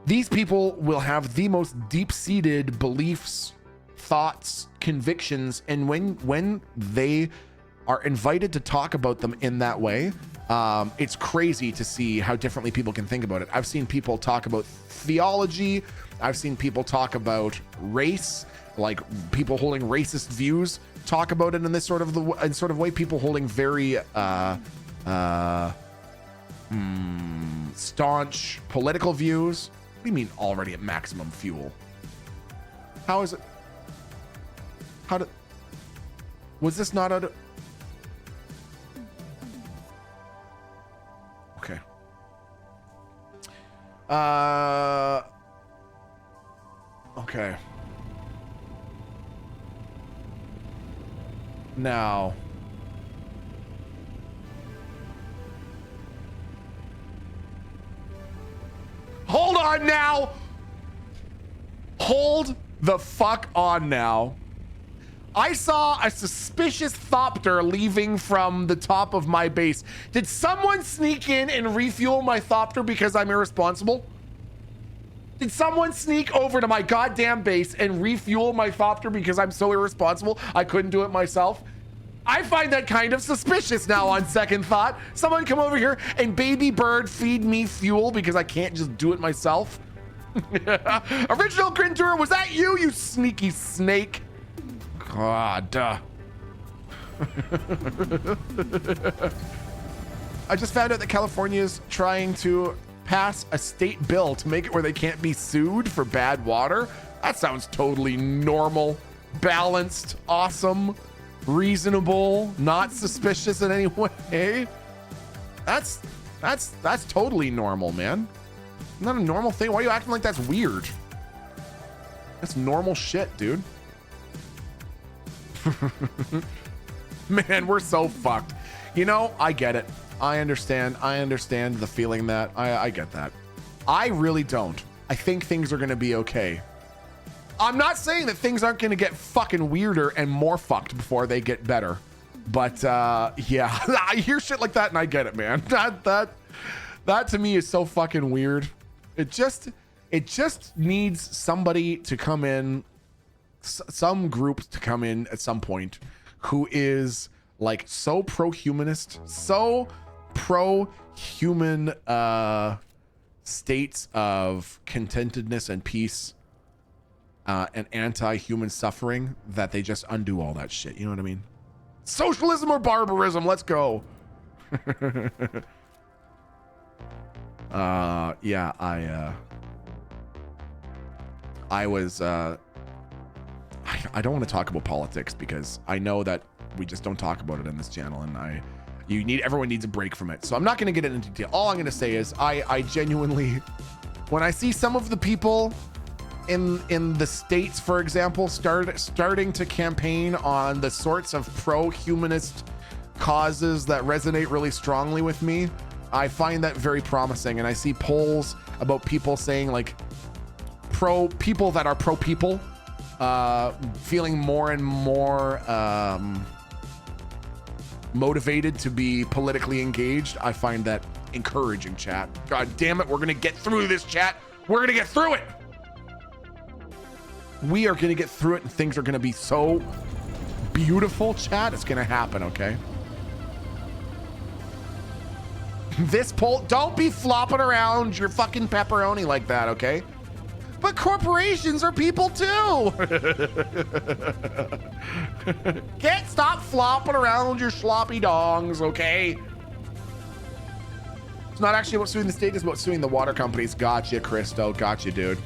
these people will have the most deep-seated beliefs, thoughts, convictions, and when they are invited to talk about them in that way, it's crazy to see how differently people can think about it. I've seen people talk about theology. I've seen people talk about race, like people holding racist views talk about it in this sort of way. People holding very staunch political views. What do you mean already at maximum fuel? How is it? Was this not out of... Okay. Okay. Now. Hold on now. Hold the fuck on now. I saw a suspicious thopter leaving from the top of my base. Did someone sneak in and refuel my thopter because I'm irresponsible? Did someone sneak over to my goddamn base and refuel my thopter because I'm so irresponsible I couldn't do it myself? I find that kind of suspicious now on second thought. Someone come over here and baby bird feed me fuel because I can't just do it myself. Original Grintour, was that you, you sneaky snake? God. I just found out that California is trying to pass a state bill to make it where they can't be sued for bad water. That sounds totally normal, balanced, awesome, reasonable, not suspicious in any way. That's totally normal, man. Not a normal thing. Why are you acting like that's weird? That's normal shit, dude. Man, we're so fucked. You know, I get it. I understand the feeling that I get that. I really don't. I think things are going to be okay. I'm not saying that things aren't going to get fucking weirder and more fucked before they get better. But yeah, I hear shit like that and I get it, man. That to me is so fucking weird. It just needs somebody to come in, some group to come in at some point who is like so pro-humanist, so pro-human states of contentedness and peace and anti-human suffering that they just undo all that shit. You know what I mean? Socialism or barbarism? Let's go. Yeah, I was I don't want to talk about politics because I know that we just don't talk about it in this channel, and everyone needs a break from it. So I'm not going to get into detail. All I'm going to say is I genuinely, when I see some of the people in the States, for example, starting to campaign on the sorts of pro-humanist causes that resonate really strongly with me, I find that very promising. And I see polls about people saying like people that are pro-people, feeling more and more motivated to be politically engaged. I find that encouraging, chat. God damn it, we're gonna get through this, chat. We're gonna get through it. We are gonna get through it, and things are gonna be so beautiful, chat. It's gonna happen, okay? This poll, don't be flopping around your fucking pepperoni like that, okay? But corporations are people too. Can't stop flopping around your sloppy dongs, okay? It's not actually about suing the state, it's about suing the water companies. Gotcha, Christo. Gotcha, dude.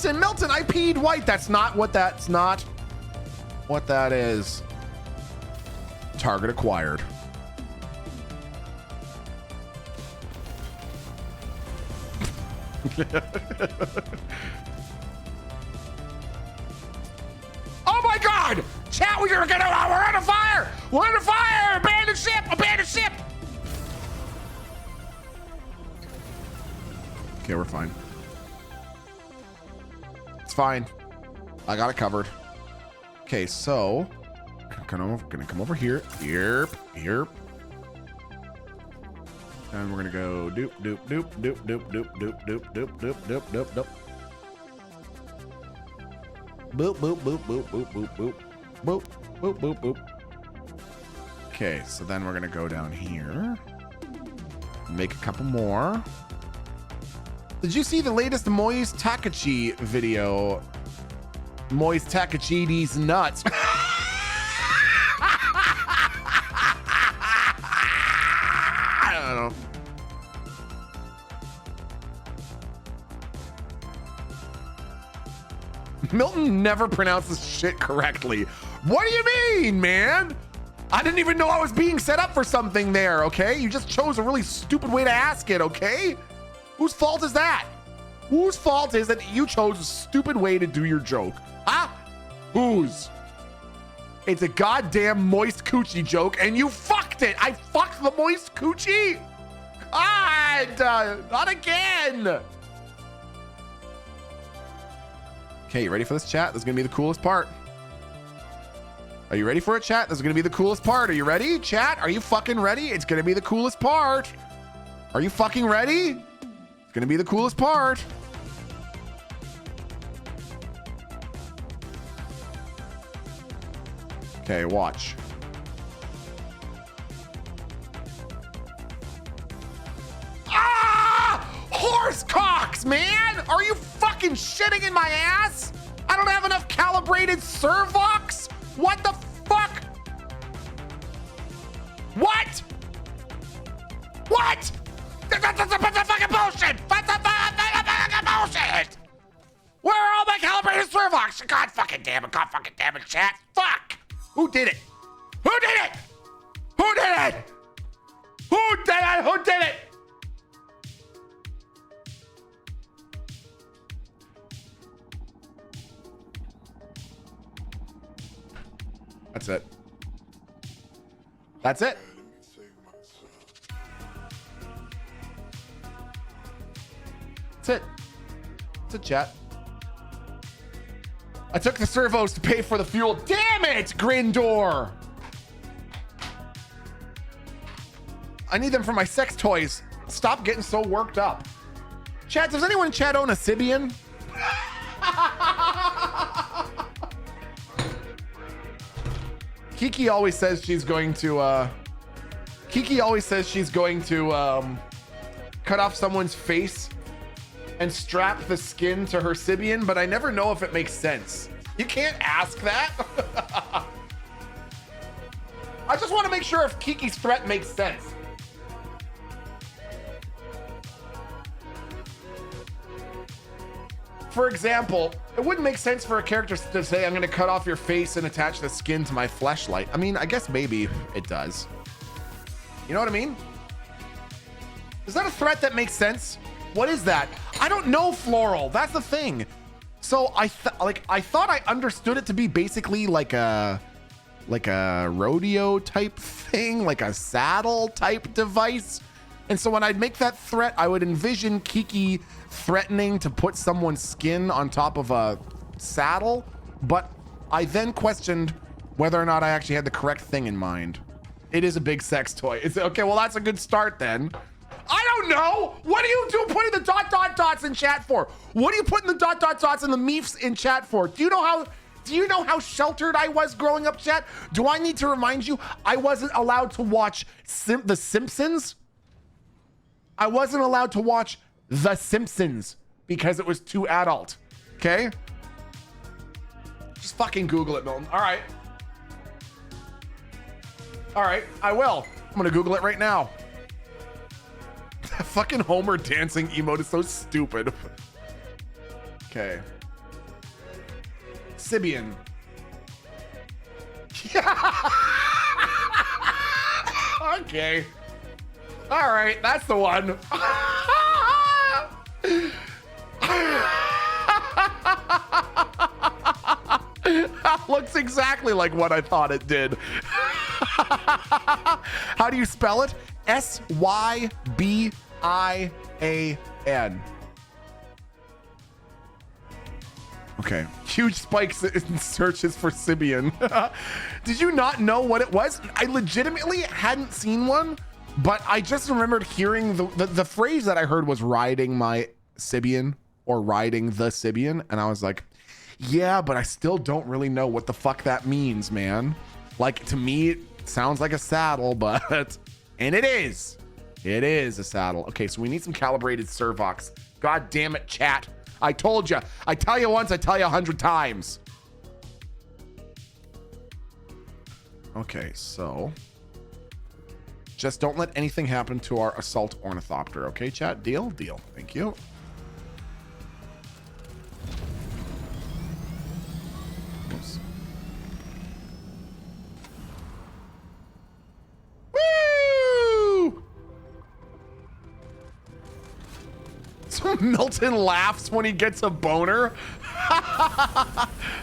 Milton, I peed white. That's not what that is. Target acquired. Oh my God! Chat, we're on a fire! We're under fire! Abandon ship! Abandon ship! Okay, we're fine. It's fine. I got it covered. Okay, so gonna come over here. Here. And we're gonna go doop doop doop doop doop doop doop doop doop doop doop doop doop. Boop boop boop boop boop boop boop boop boop boop boop. Okay, so then we're gonna go down here. Make a couple more. Did you see the latest Moise Takachi video? Moise Takachi these nuts. I don't know. Milton never pronounces shit correctly. What do you mean, man? I didn't even know I was being set up for something there, okay? You just chose a really stupid way to ask it, okay? Whose fault is that? Whose fault is that you chose a stupid way to do your joke? Huh? Whose? It's a goddamn moist coochie joke, and you fucked it. I fucked the moist coochie? God, not again. Okay, you ready for this, chat? This is gonna be the coolest part. Are you ready for it, chat? This is gonna be the coolest part. Are you ready, chat? Are you fucking ready? It's gonna be the coolest part. Are you fucking ready? It's gonna be the coolest part. Okay, watch. Ah! Horse cocks, man! Are you fucking shitting in my ass? I don't have enough calibrated servox? What the fuck? What? What? That's a bunch of fucking bullshit! That's a fucking bullshit! Where are all my calibrated servox? God fucking damn it, chat. Fuck! Who did it? Who did it? Who did it? Who did it? Who did it? That's it. That's it. That's it. That's it, chat. I took the servos to pay for the fuel. Damn it, Grindor! I need them for my sex toys. Stop getting so worked up. Chat, does anyone in chat own a Sibian? Kiki always says she's going to cut off someone's face and strap the skin to her Sibian, but I never know if it makes sense. You can't ask that. I just want to make sure if Kiki's threat makes sense. For example, it wouldn't make sense for a character to say, I'm going to cut off your face and attach the skin to my fleshlight. I mean, I guess maybe it does. You know what I mean? Is that a threat that makes sense? What is that? I don't know, Floral. That's the thing. So I thought I understood it to be basically like a rodeo type thing, like a saddle type device. And so when I'd make that threat, I would envision Kiki threatening to put someone's skin on top of a saddle. But I then questioned whether or not I actually had the correct thing in mind. It is a big sex toy. It's okay. Well, that's a good start then. I don't know. What are you putting the ... dots in chat for? What are you putting the ... dots and the meefs in chat for? Do you know how sheltered I was growing up, chat? Do I need to remind you I wasn't allowed to watch The Simpsons? I wasn't allowed to watch The Simpsons because it was too adult. Okay? Just fucking Google it, Milton. All right. All right, I will. I'm gonna Google it right now. That fucking Homer dancing emote is so stupid. Okay. Sibian. Okay. All right, that's the one. That looks exactly like what I thought it did. How do you spell it? Sybian. Okay. Huge spikes in searches for Sibian. Did you not know what it was? I legitimately hadn't seen one, but I just remembered hearing the phrase that I heard was riding my Sibian or riding the Sibian. And I was like, yeah, but I still don't really know what the fuck that means, man. Like, to me, it sounds like a saddle, but, and it is a saddle. Okay, so we need some calibrated servox. God damn it, chat. I told you. I tell you once, I tell you 100 times. Okay, so just don't let anything happen to our assault ornithopter. Okay, chat? Deal? Deal. Thank you. Oops. Woo! So Milton laughs when he gets a boner.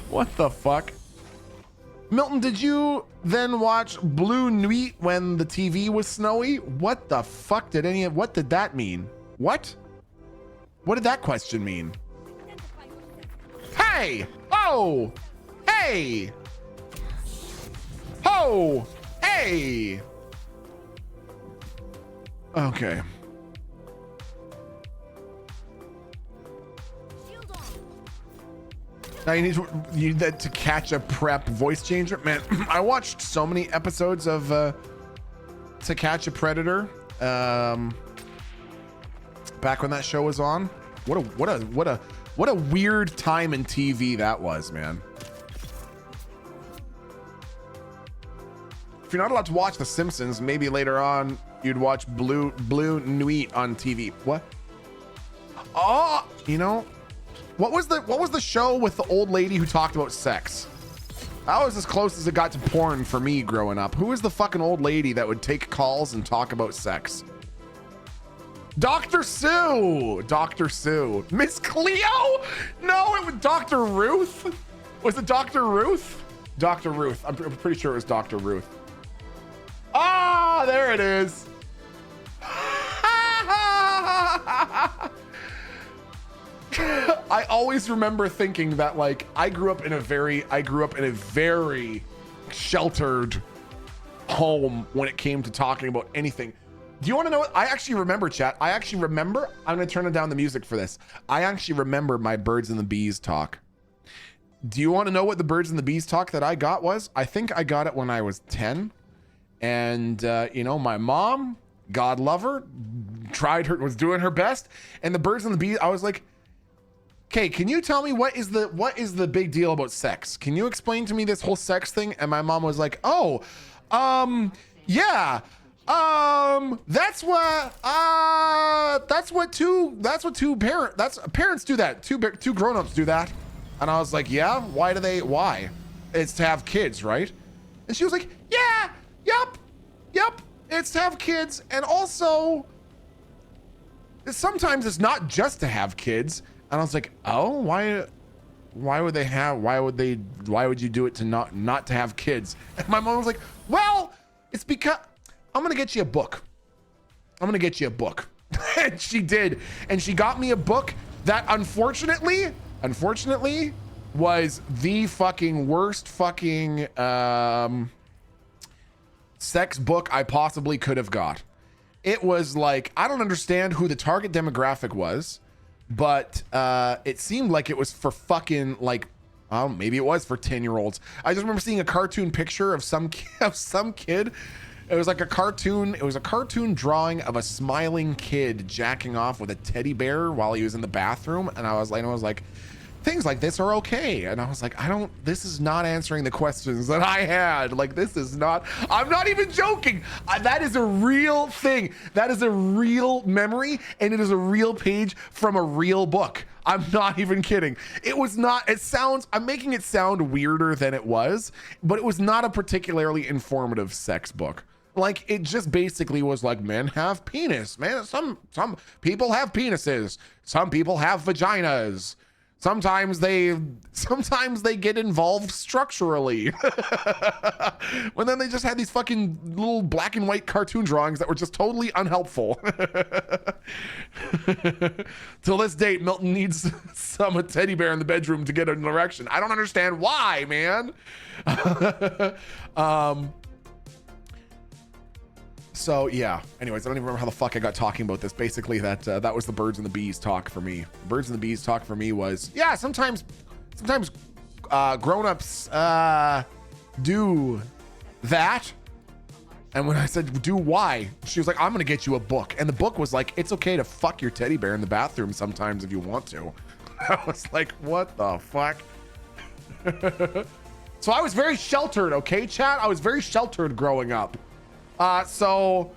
What the fuck? Milton, did you then watch Blue Nuit when the TV was snowy? What the fuck did what did that mean? What? What did that question mean? Hey! Oh! Hey! Oh! Hey! Okay. Now you need that to catch a prep voice changer. Man, I watched so many episodes of To Catch a Predator back when that show was on. What a weird time in TV that was, man. If you're not allowed to watch The Simpsons, maybe later on you'd watch Blue Nuit on TV. What? Oh, you know. What was the show with the old lady who talked about sex? That was as close as it got to porn for me growing up. Who was the fucking old lady that would take calls and talk about sex? Dr. Sue! Dr. Sue. Miss Cleo? No, it was Dr. Ruth? Was it Dr. Ruth? Dr. Ruth. I'm pretty sure it was Dr. Ruth. Ah, there it is. I always remember thinking that, like, I grew up in a very sheltered home when it came to talking about anything. Do you want to know what I actually remember, chat? I'm going to turn down the music for this. I actually remember my birds and the bees talk. Do you want to know what the birds and the bees talk that I got was? I think I got it when I was 10. And, you know, my mom, God love her, was doing her best. And the birds and the bees, I was like, okay, can you tell me what is the big deal about sex? Can you explain to me this whole sex thing? And my mom was like, oh, yeah, parents do that. Two grown-ups do that. And I was like, yeah, why? It's to have kids, right? And she was like, yeah, yep, it's to have kids. And also, sometimes it's not just to have kids. And I was like, oh, why would you do it to not to have kids? And my mom was like, well, it's because I'm going to get you a book. And she did. And she got me a book that unfortunately was the fucking worst fucking sex book I possibly could have got. It was like, I don't understand who the target demographic was. But it seemed like it was for fucking, like, oh, maybe it was for 10-year-olds. I just remember seeing a cartoon picture of some kid. It was like a cartoon. It was a cartoon drawing of a smiling kid jacking off with a teddy bear while he was in the bathroom. And I was like, things like this are okay. And I was like, this is not answering the questions that I had. Like, I'm not even joking. That is a real thing. That is a real memory. And it is a real page from a real book. I'm not even kidding. I'm making it sound weirder than it was, but it was not a particularly informative sex book. Like, it just basically was like, men have penis, man. Some people have penises. Some people have vaginas. Sometimes they get involved structurally. When then they just had these fucking little black and white cartoon drawings that were just totally unhelpful. Till this date, Milton needs some teddy bear in the bedroom to get an erection. I don't understand why, man. So yeah, anyways, I don't even remember how the fuck I got talking about this. Basically that was the birds and the bees talk for me. The birds and the bees talk for me was, yeah, sometimes grown-ups do that. And when I said, do why? She was like, I'm gonna get you a book. And the book was like, it's okay to fuck your teddy bear in the bathroom sometimes if you want to. I was like, what the fuck? So I was very sheltered, okay, chat? I was very sheltered growing up. So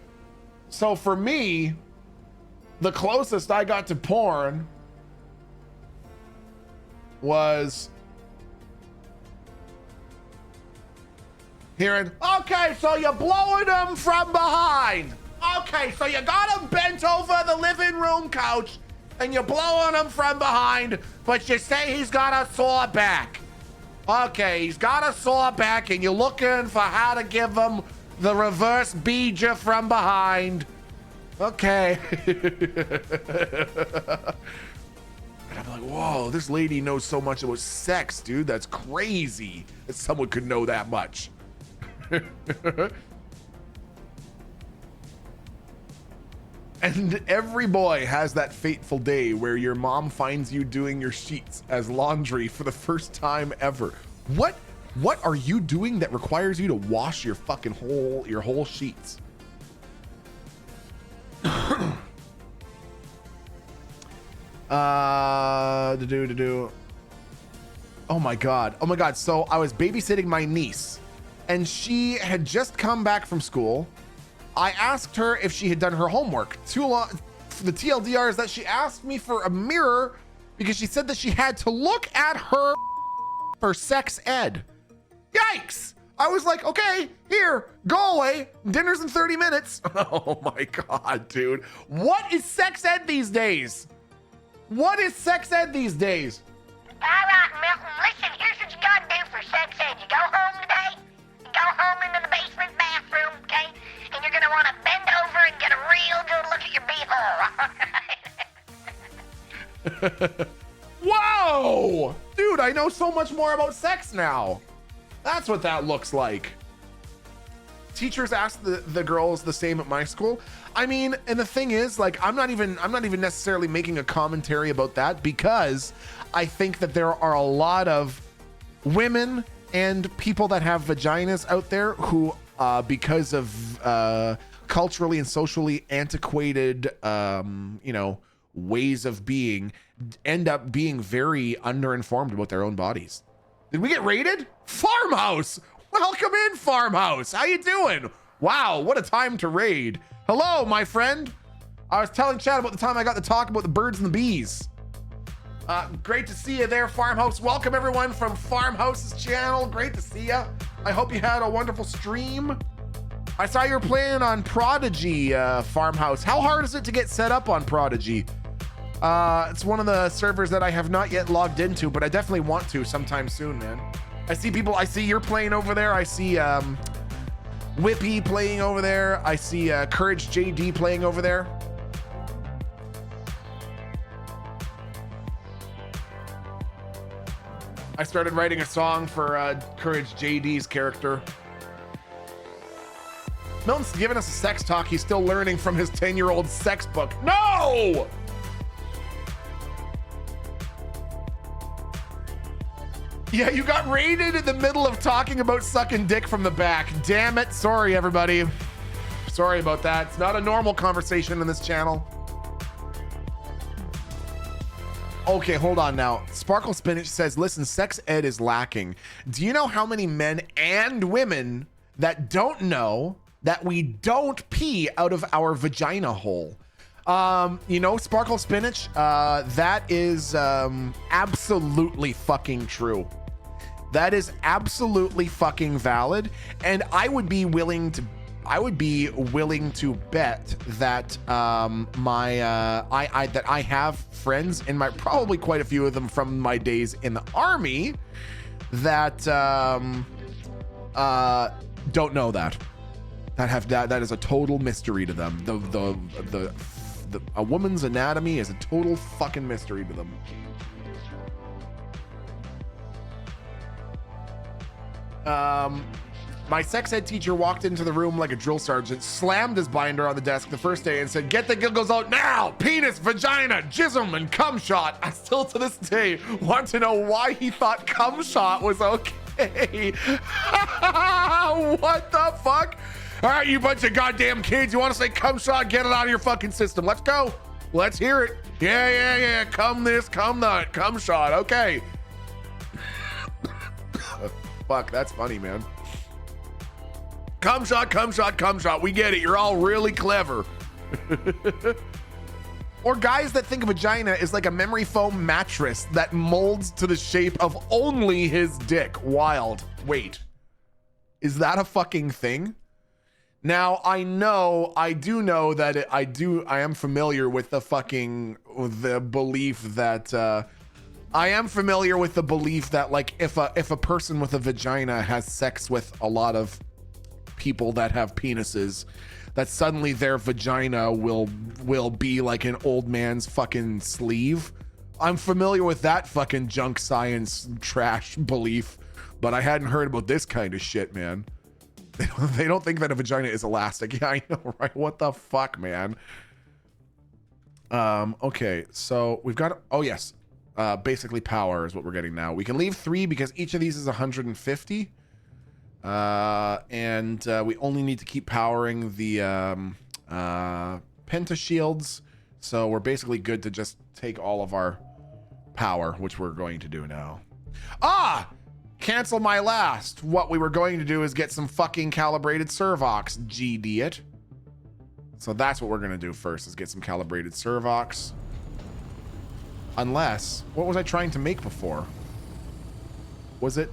for me, the closest I got to porn was hearing, okay, so you're blowing him from behind. Okay, so you got him bent over the living room couch and you're blowing him from behind, but you say he's got a sore back. Okay, he's got a sore back and you're looking for how to give him the reverse bija from behind. Okay. And I'm like, whoa, this lady knows so much about sex, dude. That's crazy that someone could know that much. And every boy has that fateful day where your mom finds you doing your sheets as laundry for the first time ever. What are you doing that requires you to wash your fucking whole sheets? Oh my god. So I was babysitting my niece and she had just come back from school. I asked her if she had done her homework. The TLDR is that she asked me for a mirror because she said that she had to look at her for sex ed. Yikes! I was like, okay, here, go away. Dinner's in 30 minutes. Oh my god, dude. What is sex ed these days? What is sex ed these days? All right, Milton, listen, here's what you gotta do for sex ed. You go home today, you go home into the basement bathroom, okay? And you're gonna wanna bend over and get a real good look at your beehole. Whoa! Dude, I know so much more about sex now. That's what that looks like. Teachers ask the girls the same at my school. I mean, and the thing is, like, I'm not even necessarily making a commentary about that because I think that there are a lot of women and people that have vaginas out there who, because of culturally and socially antiquated, ways of being, end up being very underinformed about their own bodies. Did we get raided? Farmhouse! Welcome in, Farmhouse! How you doing? Wow, what a time to raid. Hello, my friend. I was telling Chad about the time I got to talk about the birds and the bees. Great to see you there, Farmhouse. Welcome everyone from Farmhouse's channel. Great to see you. I hope you had a wonderful stream. I saw you were playing on Prodigy, Farmhouse. How hard is it to get set up on Prodigy? It's one of the servers that I have not yet logged into, but I definitely want to sometime soon, man. I see you're playing over there. I see Whippy playing over there. I see Courage JD playing over there. I started writing a song for Courage JD's character. Milton's giving us a sex talk. He's still learning from his 10-year-old sex book. No! Yeah, you got raided in the middle of talking about sucking dick from the back. Damn it. Sorry, everybody. Sorry about that. It's not a normal conversation in this channel. Okay, hold on now. Sparkle Spinach says, listen, sex ed is lacking. Do you know how many men and women that don't know that we don't pee out of our vagina hole? Sparkle Spinach, that is absolutely fucking true. That is absolutely fucking valid. And I would be willing to would be willing to bet that that I have friends in probably quite a few of them from my days in the army that don't know that is a total mystery to them. A woman's anatomy is a total fucking mystery to them. My sex ed teacher walked into the room like a drill sergeant, slammed his binder on the desk the first day and said, "Get the giggles out now! Penis, vagina, jism, and cum shot." I still to this day want to know why he thought cum shot was okay. What the fuck? All right, you bunch of goddamn kids, you want to say cum shot? Get it out of your fucking system. Let's go. Let's hear it. Yeah. Cum this, cum that, cum shot. Okay. Fuck, that's funny, man. Cum shot, cum shot, cum shot. We get it. You're all really clever. Or guys that think a vagina is like a memory foam mattress that molds to the shape of only his dick. Wild. Wait, is that a fucking thing? Now, I do know that I am familiar with the belief that, like if a person with a vagina has sex with a lot of people that have penises, that suddenly their vagina will be like an old man's fucking sleeve. I'm familiar with that fucking junk science trash belief, but I hadn't heard about this kind of shit, man. They don't think that a vagina is elastic. Yeah, I know, right? What the fuck, man? Okay, so we've got, oh yes, basically power is what we're getting now. We can leave 3 because each of these is 150. And we only need to keep powering the penta shields, so we're basically good to just take all of our power, which we're going to do now. Cancel my last. What we were going to do is get some fucking calibrated servox, G-idiot. So that's what we're gonna do first, is get some calibrated servox. Unless, what was I trying to make before? Was it?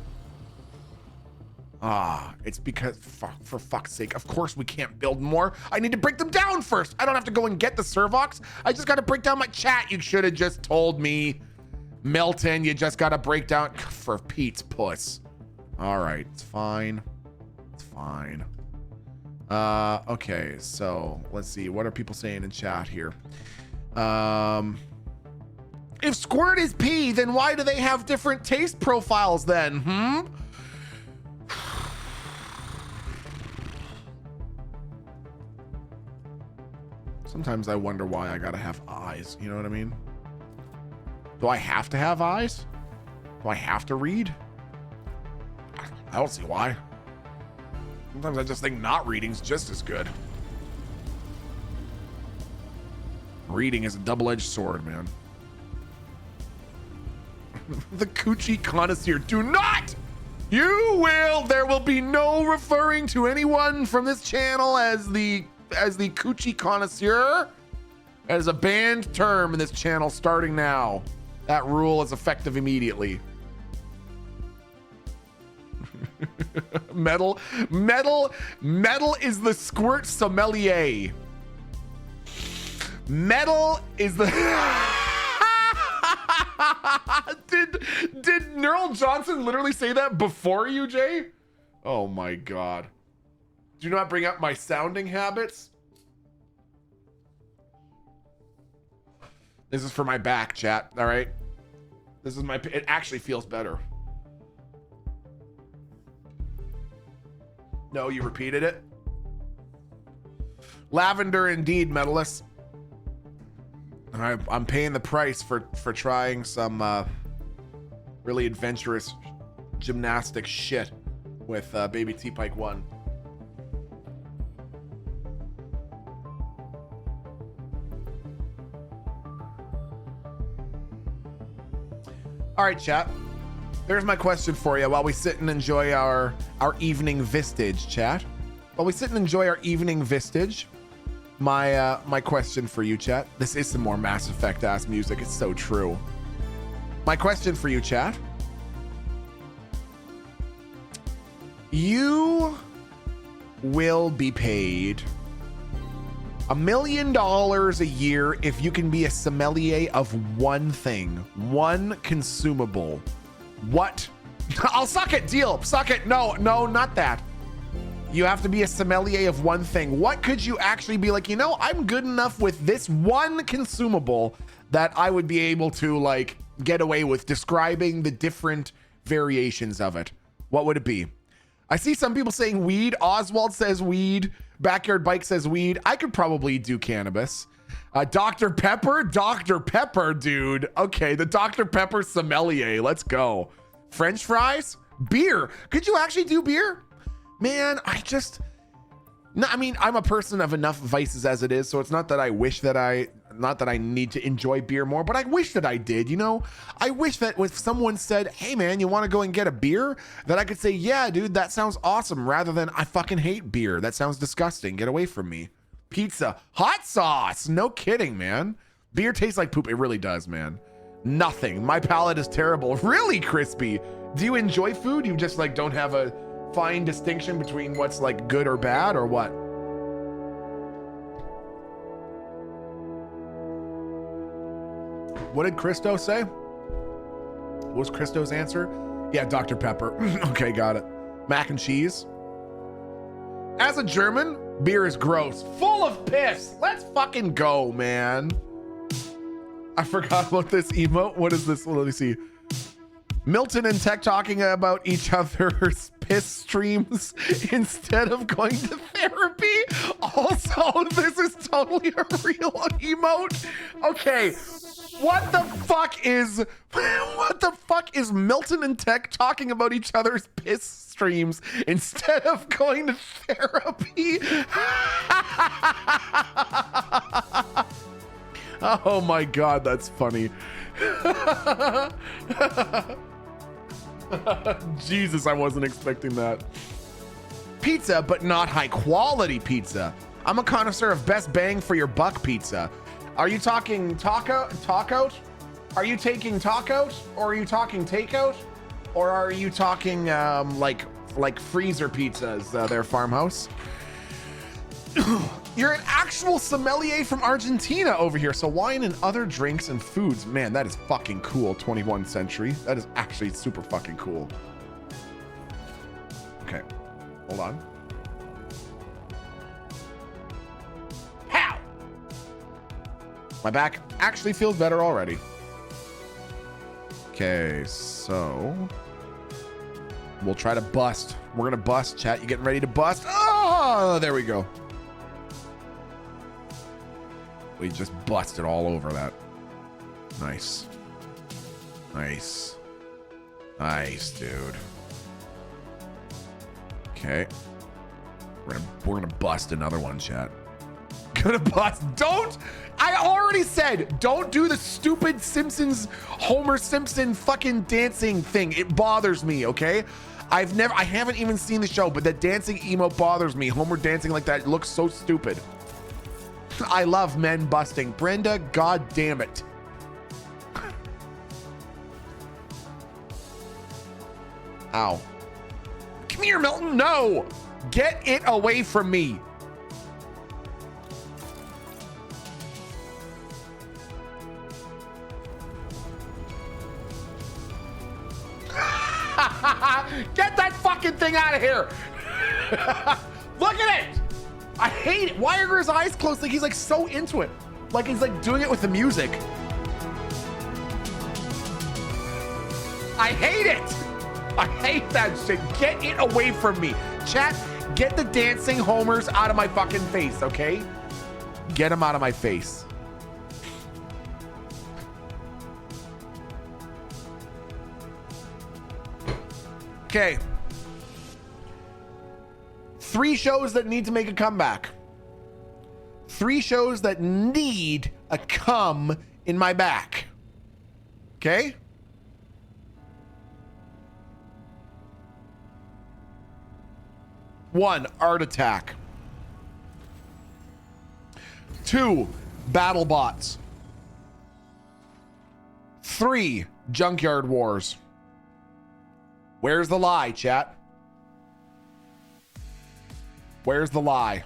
It's because, for fuck's sake, of course we can't build more. I need to break them down first. I don't have to go and get the servox. I just gotta break down my chat. You should have just told me, Milton, you just gotta break down, for Pete's puss. All right, it's fine. It's fine. Okay, so let's see. What are people saying in chat here? If squirt is pee, then why do they have different taste profiles then? Sometimes I wonder why I gotta have eyes. You know what I mean? Do I have to have eyes? Do I have to read? I don't see why. Sometimes I just think not reading's just as good. Reading is a double-edged sword, man. The coochie connoisseur. Do not! There will be no referring to anyone from this channel as the coochie connoisseur. That is a banned term in this channel starting now. That rule is effective immediately. Metal is the squirt sommelier. Metal is the Did Neural Johnson literally say that before you, Jay? Oh my god. Do not bring up my sounding habits. This is for my back, chat. All right. This is it actually feels better. No, you repeated it. Lavender indeed, Metalist. I'm paying the price for trying some really adventurous gymnastic shit with Baby T-Pike 1. All right, chat. There's my question for you while we sit and enjoy our evening vistage, chat. While we sit and enjoy our evening vistage, my question for you, chat. This is some more Mass Effect ass music. It's so true. My question for you, chat. will be paid $1 million a year if you can be a sommelier of one thing, one consumable. What? I'll suck it. Deal. Suck it. No, not that. You have to be a sommelier of one thing. What could you actually be like, you know, I'm good enough with this one consumable that I would be able to like get away with describing the different variations of it. What would it be? I see some people saying weed. Oswald says weed. Backyard Bike says weed. I could probably do cannabis. Dr. Pepper? Dr. Pepper, dude. Okay, the Dr. Pepper sommelier. Let's go. French fries? Beer. Could you actually do beer? Man, I mean, I'm a person of enough vices as it is, so it's not that I wish that not that I need to enjoy beer more, but I wish that I did, you know? I wish that if someone said, hey man, you want to go and get a beer? That I could say, yeah, dude, that sounds awesome, rather than I fucking hate beer. That sounds disgusting. Get away from me. Pizza. Hot sauce. No kidding, man. Beer tastes like poop. It really does, man. Nothing. My palate is terrible. Really, Crispy? Do you enjoy food? You just like don't have a fine distinction between what's like good or bad, or what? What did Christo say? What was Christo's answer? Yeah, Dr. Pepper. Okay, got it. Mac and cheese. As a German, beer is gross. Full of piss. Let's fucking go, man. I forgot about this emote. What is this? Well, let me see. Milton and Tech talking about each other's piss streams instead of going to therapy. Also, this is totally a real emote. Okay. What the fuck is Milton and Tech talking about each other's piss streams instead of going to therapy? Oh my God, that's funny. Jesus, I wasn't expecting that. Pizza, but not high quality pizza. I'm a connoisseur of best bang for your buck pizza. Are you talking takeout? Are you taking takeout? Or are you talking takeout? Or are you talking like freezer pizzas, their farmhouse? You're an actual sommelier from Argentina over here. So wine and other drinks and foods. Man, that is fucking cool. 21st century. That is actually super fucking cool. Okay, hold on. How? My back actually feels better already. Okay, so we'll try to bust. We're gonna bust, chat. You getting ready to bust? Oh, there we go. We just busted all over that. Nice. Nice. Nice, dude. Okay. We're gonna bust another one, chat. Gonna bust. Don't! I already said, don't do the stupid Simpsons, Homer Simpson fucking dancing thing. It bothers me, okay? I haven't even seen the show, but that dancing emote bothers me. Homer dancing like that looks so stupid. I love men busting. Brenda, god damn it. Ow. Come here, Milton. No. Get it away from me. Get that fucking thing out of here. Look at it. I hate it. Why are his eyes closed? Like he's like so into it. Like he's like doing it with the music. I hate it. I hate that shit. Get it away from me. Chat, get the dancing Homers out of my fucking face, okay? Get them out of my face. Okay. 3 shows that need to make a comeback. 3 shows that need a come in my back. Okay? One, Art Attack. 2, Battle Bots. 3, Junkyard Wars. Where's the lie, chat? Where's the lie?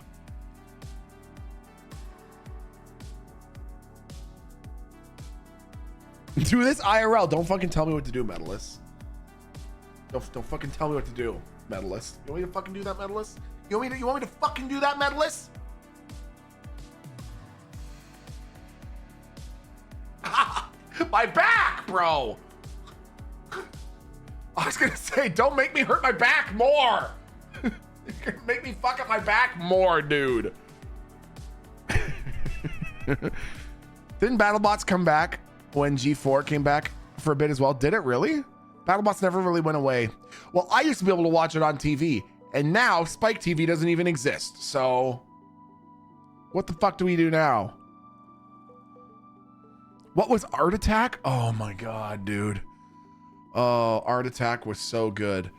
Do this IRL. Don't fucking tell me what to do, Medalist. Don't fucking tell me what to do, Medalist. You want me to fucking do that, Medalist? You want me to fucking do that, Medalist? My back, bro. I was gonna say, don't make me hurt my back more. You're gonna make me fuck up my back more, dude. Didn't BattleBots come back when G4 came back for a bit as well? Did it really? BattleBots never really went away. Well, I used to be able to watch it on TV, and now Spike TV doesn't even exist. So what the fuck do we do now? What was Art Attack? Oh my God, dude. Oh, Art Attack was so good.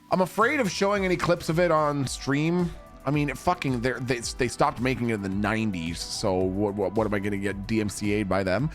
I'm afraid of showing any clips of it on stream. I mean, fucking, they stopped making it in the 90s. So what am I gonna get DMCA'd by them?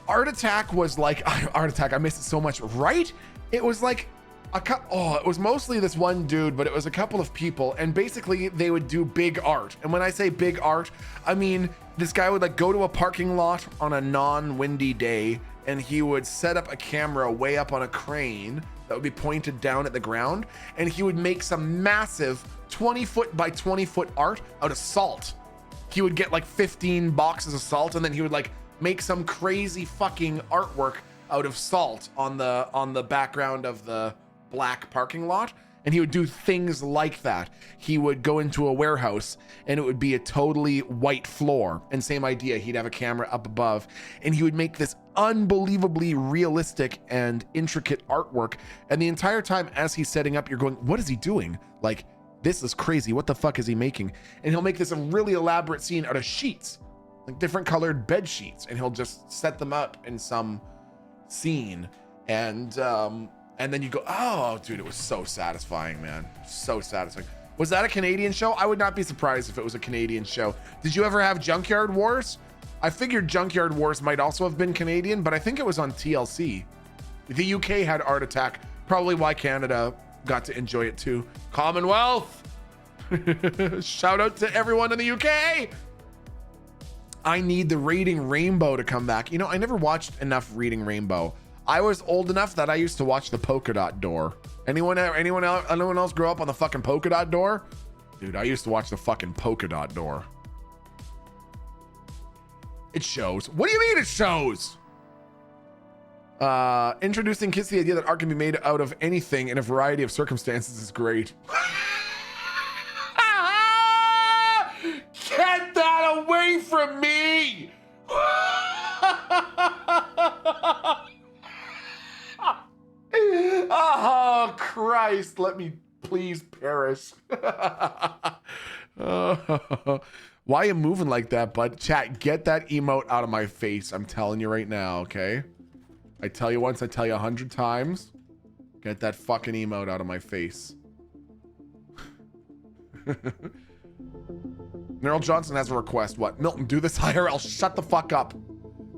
Art Attack was like, Art Attack, I miss it so much, right? It was like, it was mostly this one dude, but it was a couple of people, and basically they would do big art. And when I say big art, I mean, this guy would like go to a parking lot on a non-windy day, and he would set up a camera way up on a crane that would be pointed down at the ground, and he would make some massive 20-foot by 20-foot art out of salt. He would get like 15 boxes of salt, and then he would like make some crazy fucking artwork out of salt on the background of the black parking lot. And he would do things like that. He would go into a warehouse and it would be a totally white floor, and same idea, he'd have a camera up above, and he would make this unbelievably realistic and intricate artwork. And the entire time as he's setting up, you're going, what is he doing? Like, this is crazy. What the fuck is he making? And he'll make this a really elaborate scene out of sheets, like different colored bed sheets, and he'll just set them up in some scene. And then you go, oh, dude, it was so satisfying, man. So satisfying. Was that a Canadian show? I would not be surprised if it was a Canadian show. Did you ever have Junkyard Wars? I figured Junkyard Wars might also have been Canadian, but I think it was on TLC. The UK had Art Attack, probably why Canada got to enjoy it too. Commonwealth! Shout out to everyone in the UK! I need the Reading Rainbow to come back. You know, I never watched enough Reading Rainbow. I was old enough that I used to watch the Polka Dot Door. Anyone else grow up on the fucking Polka Dot Door? Dude, I used to watch the fucking Polka Dot Door. It shows. What do you mean it shows? Introducing kids to the idea that art can be made out of anything in a variety of circumstances is great. Get that away from me! Oh, Christ, let me please perish. Why are you moving like that, bud? Chat, get that emote out of my face. I'm telling you right now, okay? I tell you once, I tell you 100 times. Get that fucking emote out of my face. Neural Johnson has a request. What? Milton, do this IRL. Shut the fuck up.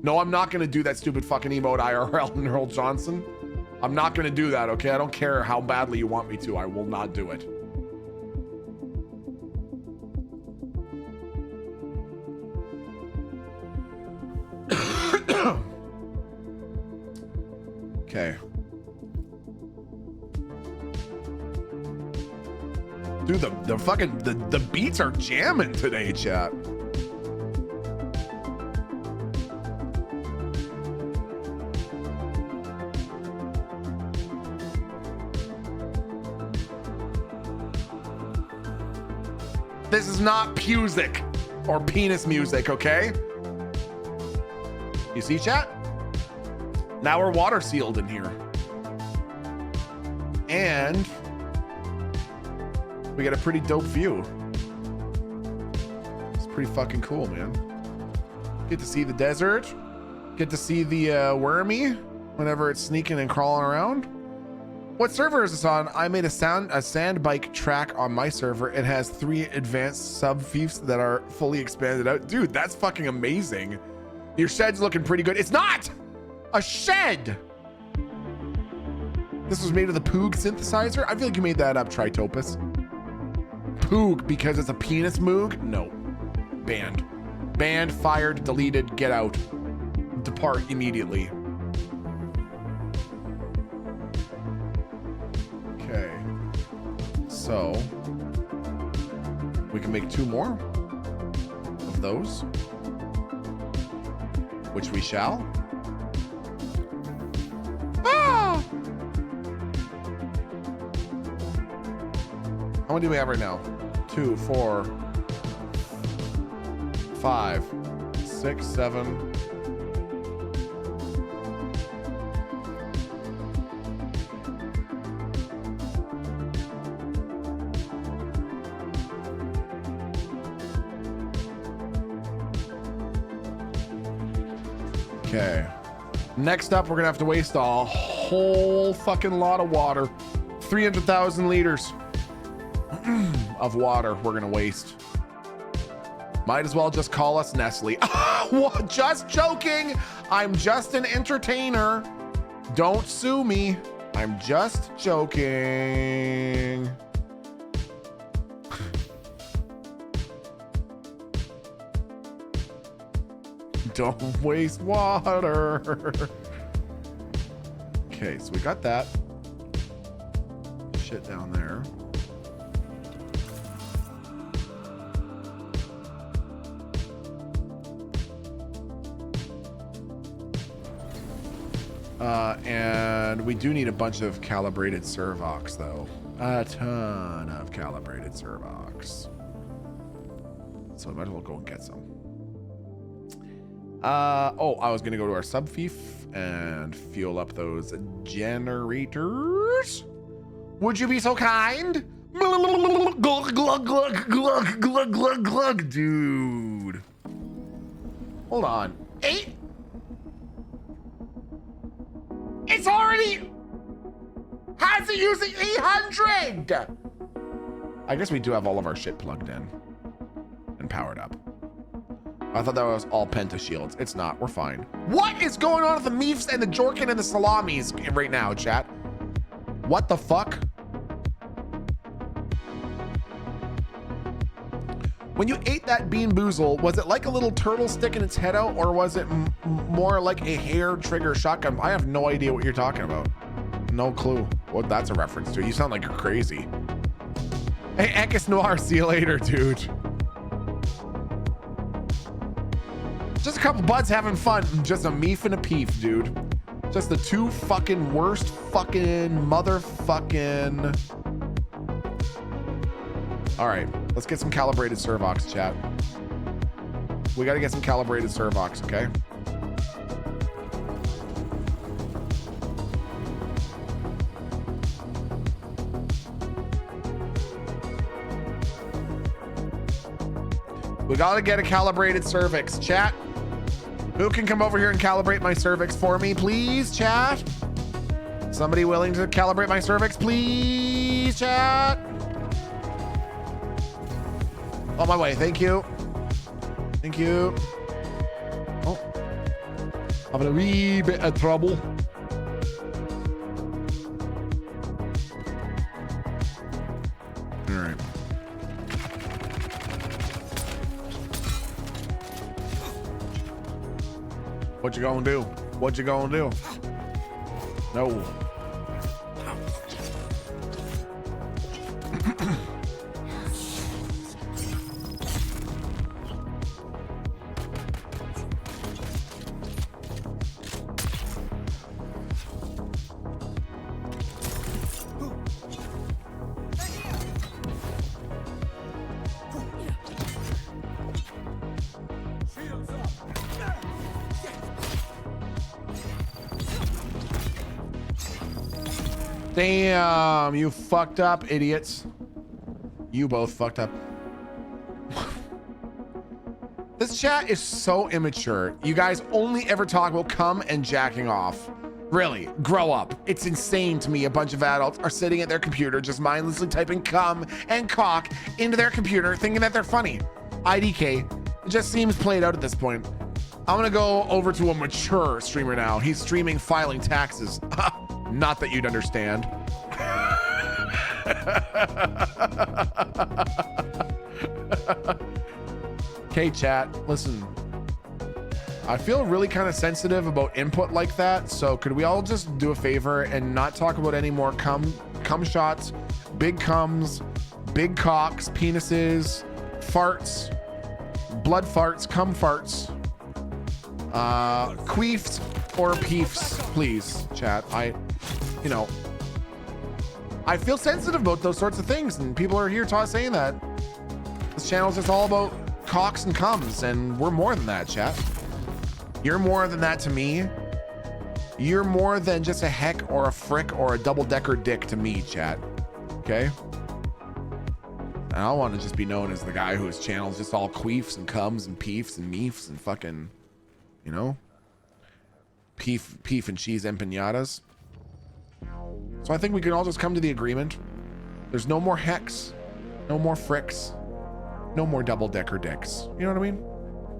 No, I'm not going to do that stupid fucking emote IRL, Neural Johnson. I'm not going to do that, okay? I don't care how badly you want me to. I will not do it. Okay. Dude, the fucking the beats are jamming today, chat. This is not Pusic or penis music, okay? You see, chat? Now we're water sealed in here. And we got a pretty dope view. It's pretty fucking cool, man. Get to see the desert. Get to see the wormy whenever it's sneaking and crawling around. What server is this on? I made a sand bike track on my server. It has 3 advanced sub fiefs that are fully expanded out. Dude, that's fucking amazing. Your shed's looking pretty good. It's not a shed. This was made of the Poog synthesizer. I feel like you made that up, Tritopus. kook because it's a penis moog? No. Banned. Banned, fired, deleted, get out. Depart immediately. Okay. So we can make 2 more of those, which we shall. Ah! How many do we have right now? 2, 4, 5, 6, 7. Okay. Next up, we're gonna have to waste a whole fucking lot of water. 300,000 liters of water we're gonna waste. Might as well just call us Nestle. What? Just joking. I'm just an entertainer. Don't sue me. I'm just joking. Don't waste water. Okay, so we got that shit down there. And we do need a bunch of calibrated Servox, though. A ton of calibrated Servox. So I might as well go and get some. Oh, I was gonna go to our subfief and fuel up those generators. Would you be so kind? Glug, glug, glug, glug, glug, glug, glug, dude. Hold on. 8? It's already... How's it using 800? I guess we do have all of our shit plugged in and powered up. I thought that was all penta shields. It's not. We're fine. What is going on with the meefs and the jorkin and the salamis right now, chat? What the fuck? When you ate that bean boozle, was it like a little turtle sticking its head out, or was it more like a hair trigger shotgun? I have no idea what you're talking about. No clue what that's a reference to. You sound like you're crazy. Hey, Ekis Noir, see you later, dude. Just a couple buds having fun. Just a meef and a peef, dude. Just the 2 fucking worst fucking motherfucking... All right, let's get some calibrated Servox, chat. We got to get some calibrated Servox, okay? We got to get a calibrated cervix, chat. Who can come over here and calibrate my cervix for me, please, chat? Somebody willing to calibrate my cervix, please, chat? On my way, thank you. Thank you. Oh, having a wee bit of trouble. All right. What you gonna do? What you gonna do? No. Damn, you fucked up, idiots. You both fucked up. This chat is so immature. You guys only ever talk about cum and jacking off. Really, grow up. It's insane to me a bunch of adults are sitting at their computer just mindlessly typing cum and cock into their computer thinking that they're funny. IDK, it just seems played out at this point. I'm gonna go over to a mature streamer now. He's streaming filing taxes. Not that you'd understand. Okay, chat, listen. I feel really kind of sensitive about input like that, so could we all just do a favor and not talk about any more cum shots, big cums, big cocks, penises, farts, blood farts, cum farts, queefs or peefs, please, chat. I feel sensitive about those sorts of things, and people are here saying that. This channel's just all about cocks and cums, and we're more than that, chat. You're more than that to me. You're more than just a heck or a frick or a double-decker dick to me, chat. Okay? I don't want to just be known as the guy whose channel's just all queefs and cums and peefs and meefs and fucking, you know, peef and cheese empanadas. So I think we can all just come to the agreement. There's no more hecks, no more fricks, no more double-decker dicks. You know what I mean?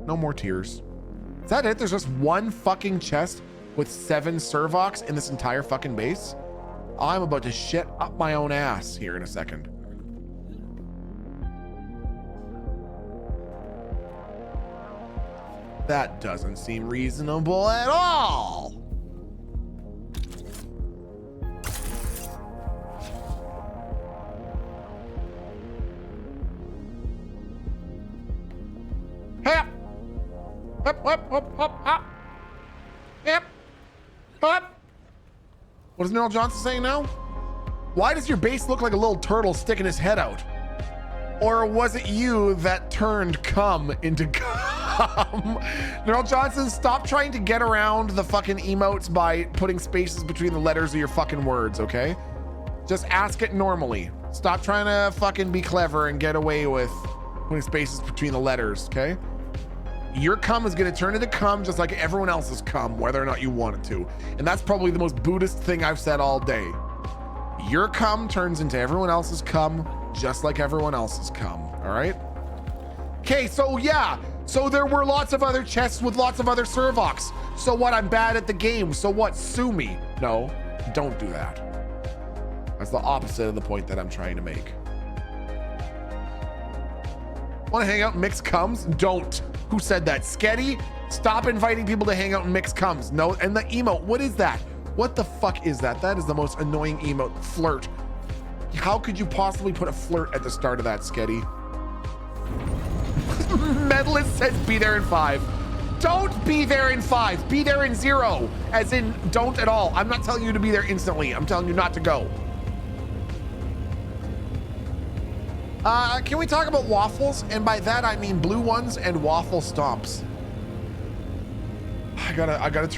No more tears. Is that it? There's just one fucking chest with 7 Servox in this entire fucking base? I'm about to shit up my own ass here in a second. That doesn't seem reasonable at all. Hey! Up, up, up, up, up. Yep. Up. What is Neil Johnson saying now? Why does your base look like a little turtle sticking his head out? Or was it you that turned cum into cum? Neil Johnson, stop trying to get around the fucking emotes by putting spaces between the letters of your fucking words, okay? Just ask it normally. Stop trying to fucking be clever and get away with putting spaces between the letters, okay? Your cum is gonna turn into cum just like everyone else's cum, whether or not you want it to. And that's probably the most Buddhist thing I've said all day. Your cum turns into everyone else's cum, just like everyone else's cum, all right? Okay, so yeah, so there were lots of other chests with lots of other Servox. So what, I'm bad at the game, so what, sue me? No, don't do that. That's the opposite of the point that I'm trying to make. Want to hang out and mix cums? Don't. Who said that? Sketty? Stop inviting people to hang out and mix cums. No, and the emote, what is that? What the fuck is that? That is the most annoying emote. Flirt. How could you possibly put a flirt at the start of that, Sketty? Medalist says be there in 5. Don't be there in 5. Be there in 0. As in, don't at all. I'm not telling you to be there instantly. I'm telling you not to go. Can we talk about waffles? And by that I mean blue ones and waffle stomps. I gotta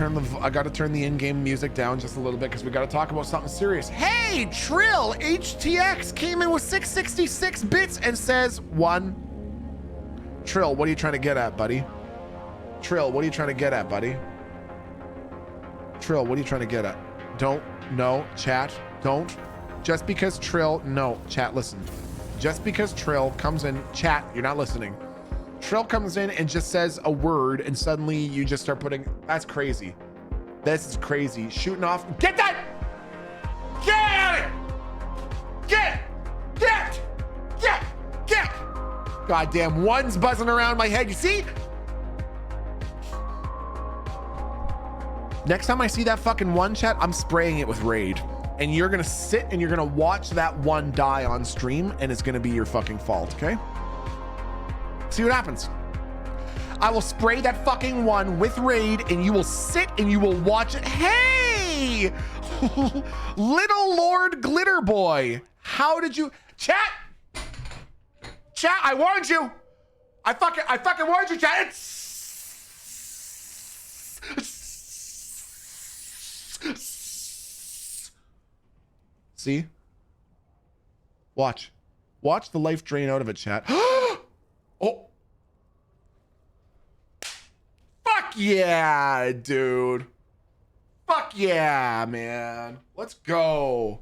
turn the in-game music down just a little bit because we gotta talk about something serious. Hey, Trill HTX came in with 666 bits and says 1. Trill, what are you trying to get at, buddy? Trill, what are you trying to get at, buddy? Trill, what are you trying to get at? Don't, no, chat, don't. Just because Trill, no, chat, listen. Just because Trill comes in, chat, you're not listening. Trill comes in and just says a word and suddenly you just start putting, that's crazy. This is crazy. Shooting off, get that! Get out of here! Get! Goddamn, one's buzzing around my head, you see? Next time I see that fucking one, chat, I'm spraying it with Raid. And you're gonna sit and you're gonna watch that one die on stream and it's gonna be your fucking fault, okay? See what happens. I will spray that fucking one with Raid and you will sit and you will watch it. Hey! Little Lord Glitter Boy. How did you... Chat, I warned you. I fucking warned you, chat. See? Watch the life drain out of it, chat. Oh. Fuck yeah, dude. Fuck yeah, man. Let's go.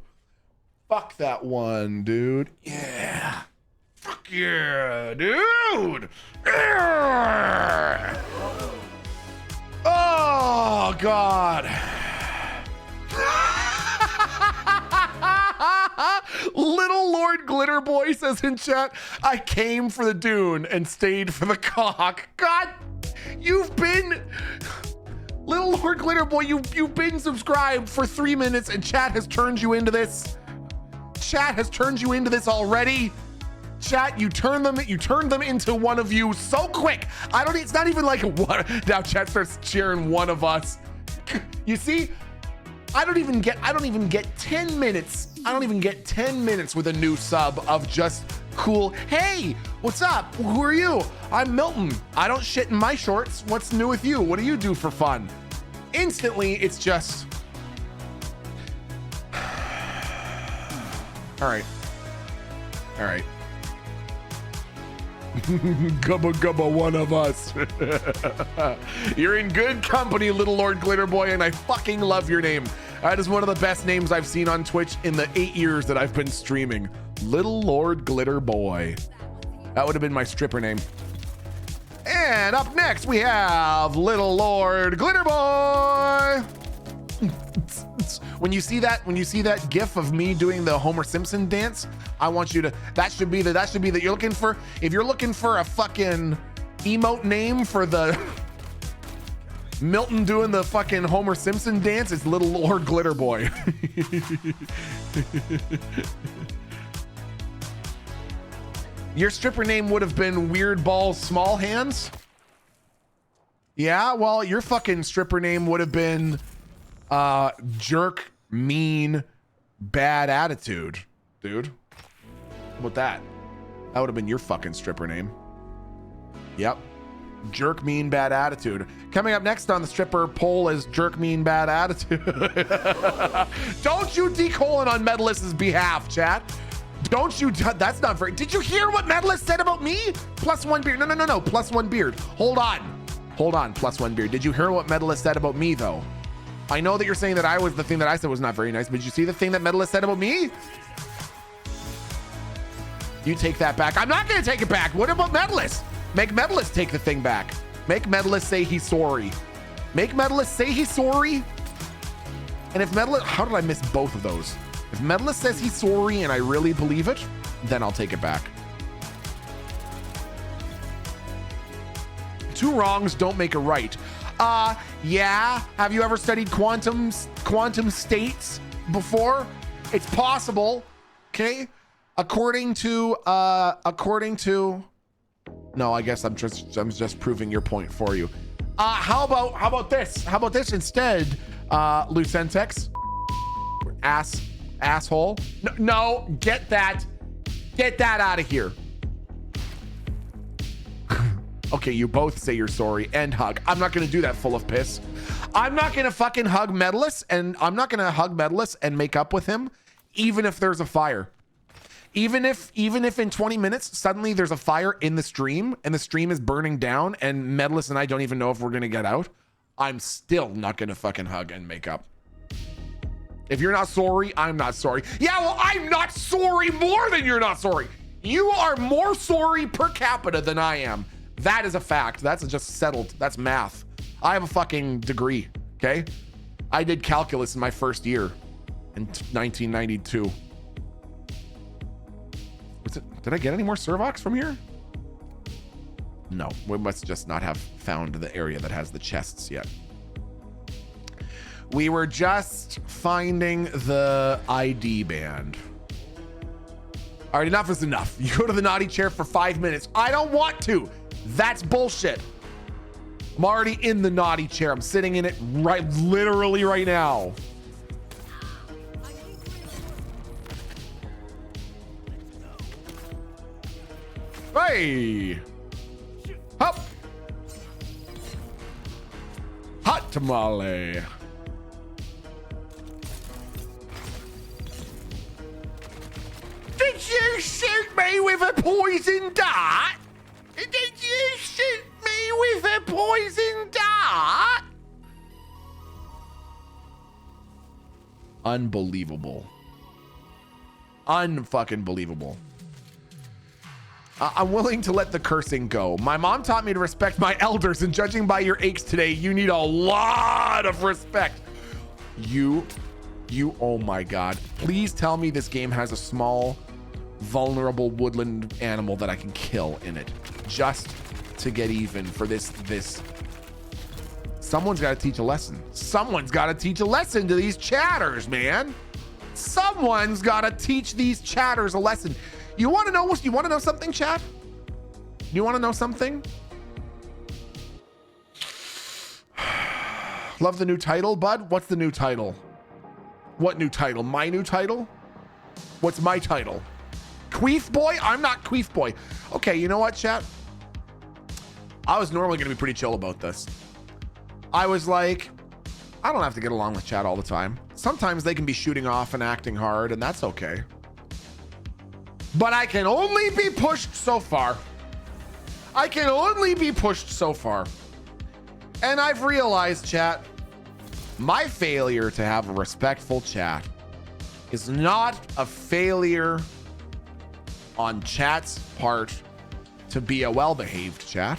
Fuck that one, dude. Yeah. Fuck yeah, dude. Yeah. Oh, God. Little Lord Glitter Boy says in chat, I came for the dune and stayed for the cock. God, you've been... Little Lord Glitter Boy, you've been subscribed for 3 minutes and chat has turned you into this. Chat has turned you into this already. Chat, you turned them into one of you so quick. It's not even like one. Now chat starts cheering one of us. You see, I don't even get 10 minutes. I don't even get 10 minutes with a new sub of just cool. Hey, what's up? Who are you? I'm Milton. I don't shit in my shorts. What's new with you? What do you do for fun? Instantly, it's just, all right. Gubba gubba one of us. You're in good company, Little Lord Glitter Boy, and I fucking love your name. That is one of the best names I've seen on Twitch in the 8 years that I've been streaming. Little Lord Glitter Boy. That would have been my stripper name. And up next we have Little Lord Glitter Boy. When you see that gif of me doing the Homer Simpson dance, I want you to, that should be that you're looking for, if you're looking for a fucking emote name for the Milton doing the fucking Homer Simpson dance, it's Little Lord Glitter Boy. Your stripper name would have been Weird Balls Small Hands. Yeah, well, your fucking stripper name would have been Jerk Mean Bad Attitude, dude. How about that? That would have been your fucking stripper name. Yep. Jerk Mean Bad Attitude. Coming up next on the stripper poll is Jerk Mean Bad Attitude. Don't you decolon on Medalist's behalf, chat. Don't you, that's not very, did you hear what Medalist said about me? +1 beard, no, +1 beard. Hold on, +1 beard. Did you hear what Medalist said about me though? I know that you're saying that the thing that I said was not very nice, but did you see the thing that Medalist said about me? You take that back. I'm not gonna take it back. What about Medalist? Make Medalist take the thing back. Make Medalist say he's sorry. Make Medalist say he's sorry. And if Medalist, how did I miss both of those? If Medalist says he's sorry and I really believe it, then I'll take it back. 2 wrongs don't make a right. Yeah. Have you ever studied quantum states before? It's possible. Okay. According to, no, I guess I'm just proving your point for you. How about this? How about this instead? Lucentex, asshole. No, get that out of here. Okay, you both say you're sorry and hug. I'm not gonna do that full of piss. I'm not gonna fucking hug Medalist, and I'm not gonna hug Medalist and make up with him, even if there's a fire. Even if in 20 minutes suddenly there's a fire in the stream and the stream is burning down and Medalist and I don't even know if we're gonna get out, I'm still not gonna fucking hug and make up. If you're not sorry, I'm not sorry. Yeah, well, I'm not sorry more than you're not sorry. You are more sorry per capita than I am. That is a fact. That's just settled. That's math. I have a fucking degree, okay? I did calculus in my first year in 1992. Did I get any more Servox from here? No, we must just not have found the area that has the chests yet. We were just finding the ID band. All right, enough is enough. You go to the naughty chair for 5 minutes. I don't want to. That's bullshit. I'm already in the naughty chair. I'm sitting in it literally right now. Hey! Hop! Hot tamale. Did you shoot me with a poison dart? Did you shoot me with a poison dart? Unbelievable. Unfucking believable. I'm willing to let the cursing go. My mom taught me to respect my elders, and judging by your aches today, you need a lot of respect. You, oh my God. Please tell me this game has a small vulnerable woodland animal that I can kill in it, just to get even for this. Someone's got to teach a lesson. Someone's got to teach a lesson to these chatters, man. Someone's got to teach these chatters a lesson. You want to know? You want to know something, chat? You want to know something? Love the new title, bud. What's the new title? What new title? My new title? What's my title? Queef boy? I'm not Queef boy. Okay, you know what, chat? I was normally going to be pretty chill about this. I was like, I don't have to get along with chat all the time. Sometimes they can be shooting off and acting hard, and that's okay. But I can only be pushed so far. I can only be pushed so far. And I've realized, chat, my failure to have a respectful chat is not a failure on chat's part to be a well-behaved chat.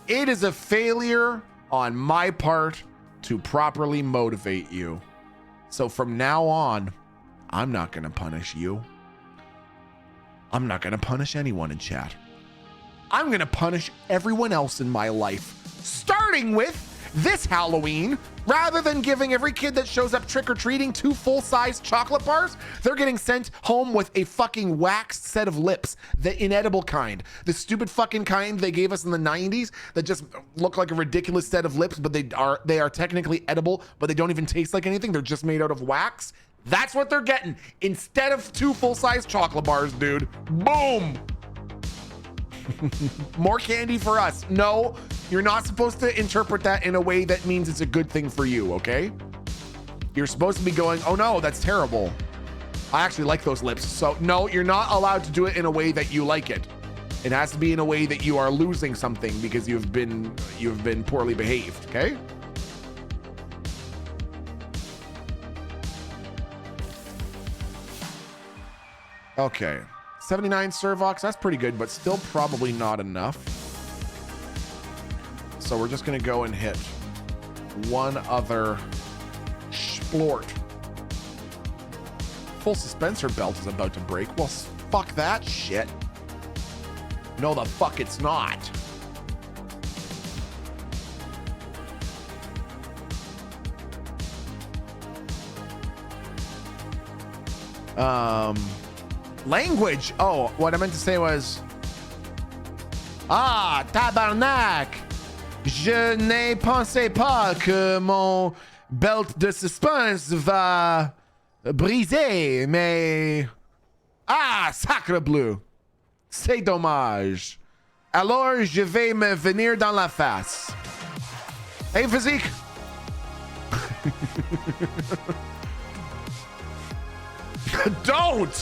It is a failure on my part to properly motivate you. So from now on, I'm not going to punish you. I'm not going to punish anyone in chat. I'm going to punish everyone else in my life, starting with this Halloween. Rather than giving every kid that shows up trick-or-treating 2 full-size chocolate bars, they're getting sent home with a fucking waxed set of lips, the inedible kind, the stupid fucking kind they gave us in the 90s that just look like a ridiculous set of lips, but they are technically edible, but they don't even taste like anything. They're just made out of wax. That's what they're getting instead of 2 full-size chocolate bars, dude. Boom. More candy for us. No, you're not supposed to interpret that in a way that means it's a good thing for you, okay? You're supposed to be going, oh no, that's terrible. I actually like those lips. So no, you're not allowed to do it in a way that you like it. It has to be in a way that you are losing something because you've been poorly behaved, okay? Okay. 79 Servox, that's pretty good, but still probably not enough. So we're just gonna go and hit one other splort. Full suspensor belt is about to break. Well, fuck that shit. No, the fuck it's not. Language. Oh, what I meant to say was, tabarnak. Je ne pensais pas que mon belt de suspense va briser, mais sacre bleu. C'est dommage. Alors, je vais me venir dans la face. Hey, physique. Don't!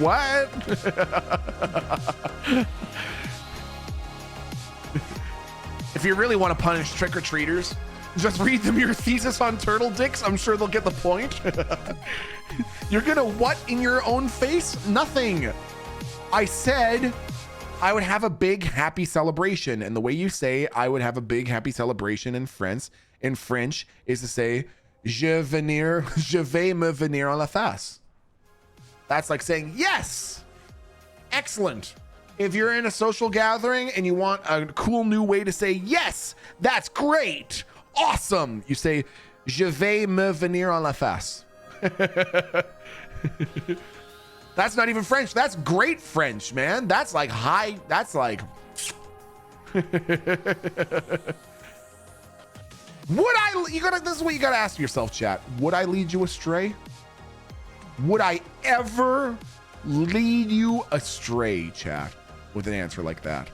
What? If you really want to punish trick-or-treaters, just read them your thesis on turtle dicks. I'm sure they'll get the point. You're gonna what in your own face? Nothing. I said I would have a big happy celebration. And the way you say I would have a big happy celebration in French is to say, je vais me venir en la face. That's like saying, yes, excellent. If you're in a social gathering and you want a cool new way to say, yes, that's great, awesome, you say, je vais me venir en la face. That's not even French. That's great French, man. That's like high. That's like. This is what you gotta ask yourself, chat. Would I lead you astray? Would I ever lead you astray, chat, with an answer like that?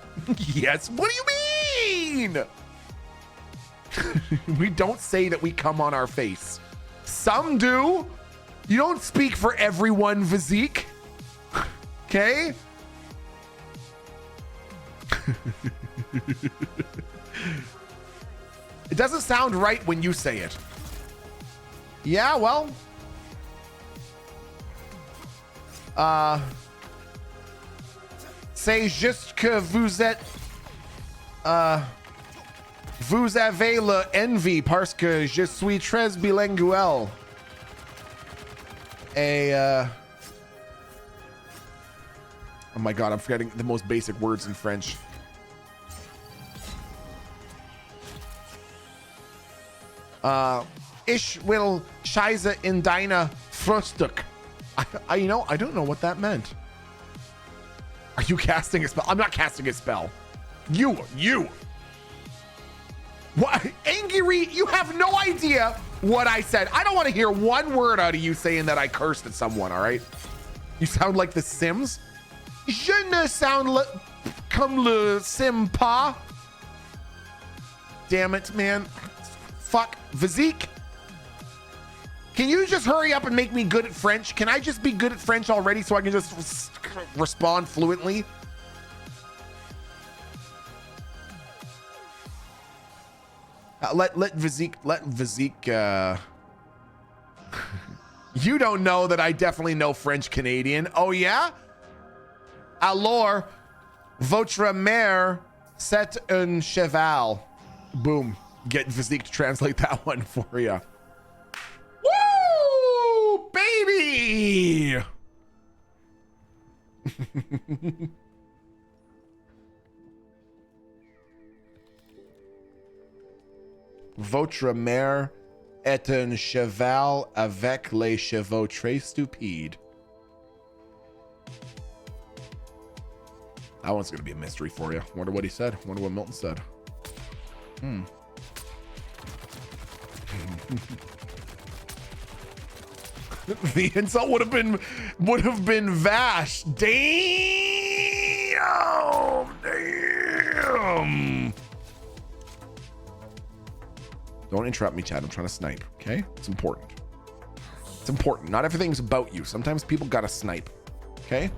Yes. What do you mean? We don't say that we come on our face. Some do. You don't speak for everyone, Physique. Okay? It doesn't sound right when you say it. Yeah, well. C'est juste que vous êtes vous avez le envie parce que je suis très bilingual. Oh my God, I'm forgetting the most basic words in French. Ich will Scheiße in deine Frühstück. I don't know what that meant. Are you casting a spell? I'm not casting a spell. You. What? Angry, you have no idea what I said. I don't want to hear one word out of you saying that I cursed at someone, all right? You sound like the Sims. Je ne sound comme le Sim pas. Damn it, man. Fuck. Vizik. Can you just hurry up and make me good at French? Can I just be good at French already so I can just respond fluently? Let Vizik, you don't know that I definitely know French Canadian. Oh yeah? Alors, votre mère, c'est un cheval. Boom. Get Vizik to translate that one for you. Woo! Baby! Votre mère est un cheval avec les chevaux très stupides. That one's gonna be a mystery for you. Wonder what he said. Wonder what Milton said. The insult would have been Vash. Damn. Don't interrupt me, Chad. I'm trying to snipe. Okay, it's important. It's important. Not everything's about you. Sometimes people gotta snipe. Okay.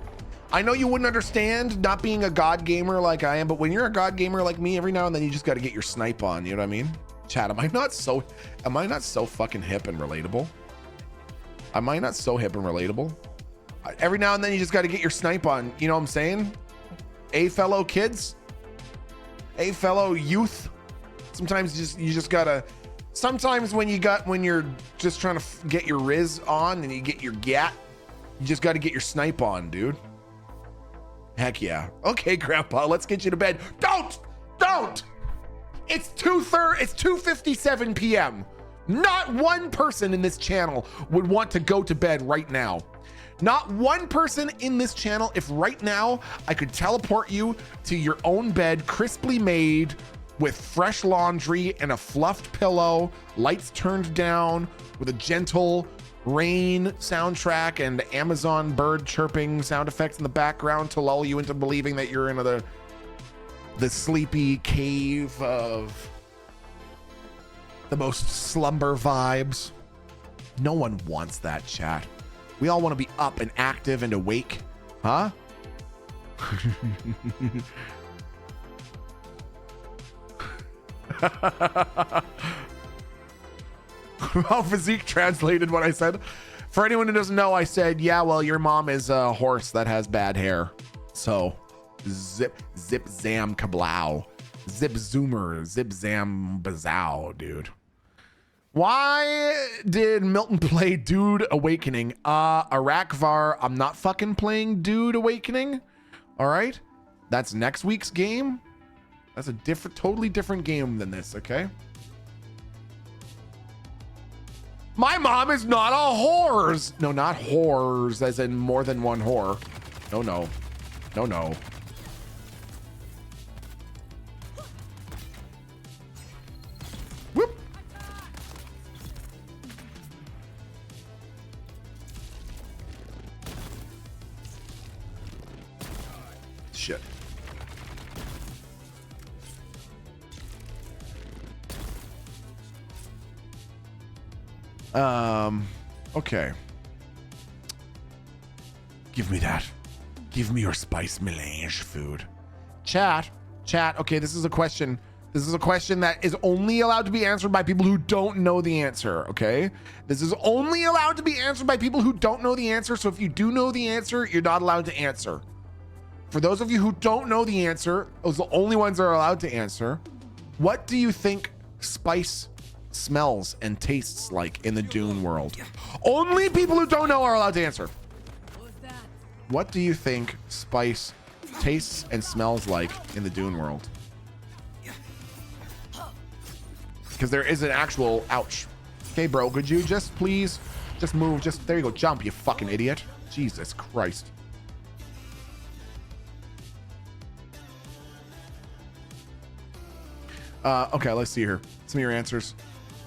I know you wouldn't understand not being a god gamer like I am, but when you're a god gamer like me, every now and then you just got to get your snipe on. You know what I mean? Chad, am I not so fucking hip and relatable? Am I not so hip and relatable? Every now and then you just got to get your snipe on. You know what I'm saying? A fellow kids, a fellow youth. Sometimes you just gotta. Sometimes when you're just trying to get your riz on and you get your gat, you just got to get your snipe on, dude. Heck yeah. Okay, Grandpa, let's get you to bed. Don't! It's 2:57 p.m. Not one person in this channel would want to go to bed right now. Not one person in this channel, if right now I could teleport you to your own bed, crisply made, with fresh laundry and a fluffed pillow, lights turned down, with a gentle rain soundtrack and Amazon bird chirping sound effects in the background to lull you into believing that you're in the sleepy cave of the most slumber vibes. No one wants that, chat. We all want to be up and active and awake, huh? How Physique translated what I said. For anyone who doesn't know, I said, yeah, well, your mom is a horse that has bad hair. So zip zam kablow, zip zoomer, zip zam bazow, dude. Why did Milton play Dude Awakening? Arakvar, I'm not fucking playing Dude Awakening. All right, that's next week's game. That's a totally different game than this, okay? My mom is not a whore. No, not whores, as in more than one whore. No. Whoop. Shit. Okay. Give me that. Give me your spice melange food. Chat. Okay, this is a question. This is a question that is only allowed to be answered by people who don't know the answer, okay? This is only allowed to be answered by people who don't know the answer, so if you do know the answer, you're not allowed to answer. For those of you who don't know the answer, those are the only ones that are allowed to answer. What do you think spice smells and tastes like in the Dune world? Only people who don't know are allowed to answer. what do you think spice tastes and smells like in the Dune world? Because there is an actual, ouch. Okay, bro, could you just please just move? Just there you go. Jump, you fucking idiot. Jesus Christ. Okay, let's see here. Some of your answers.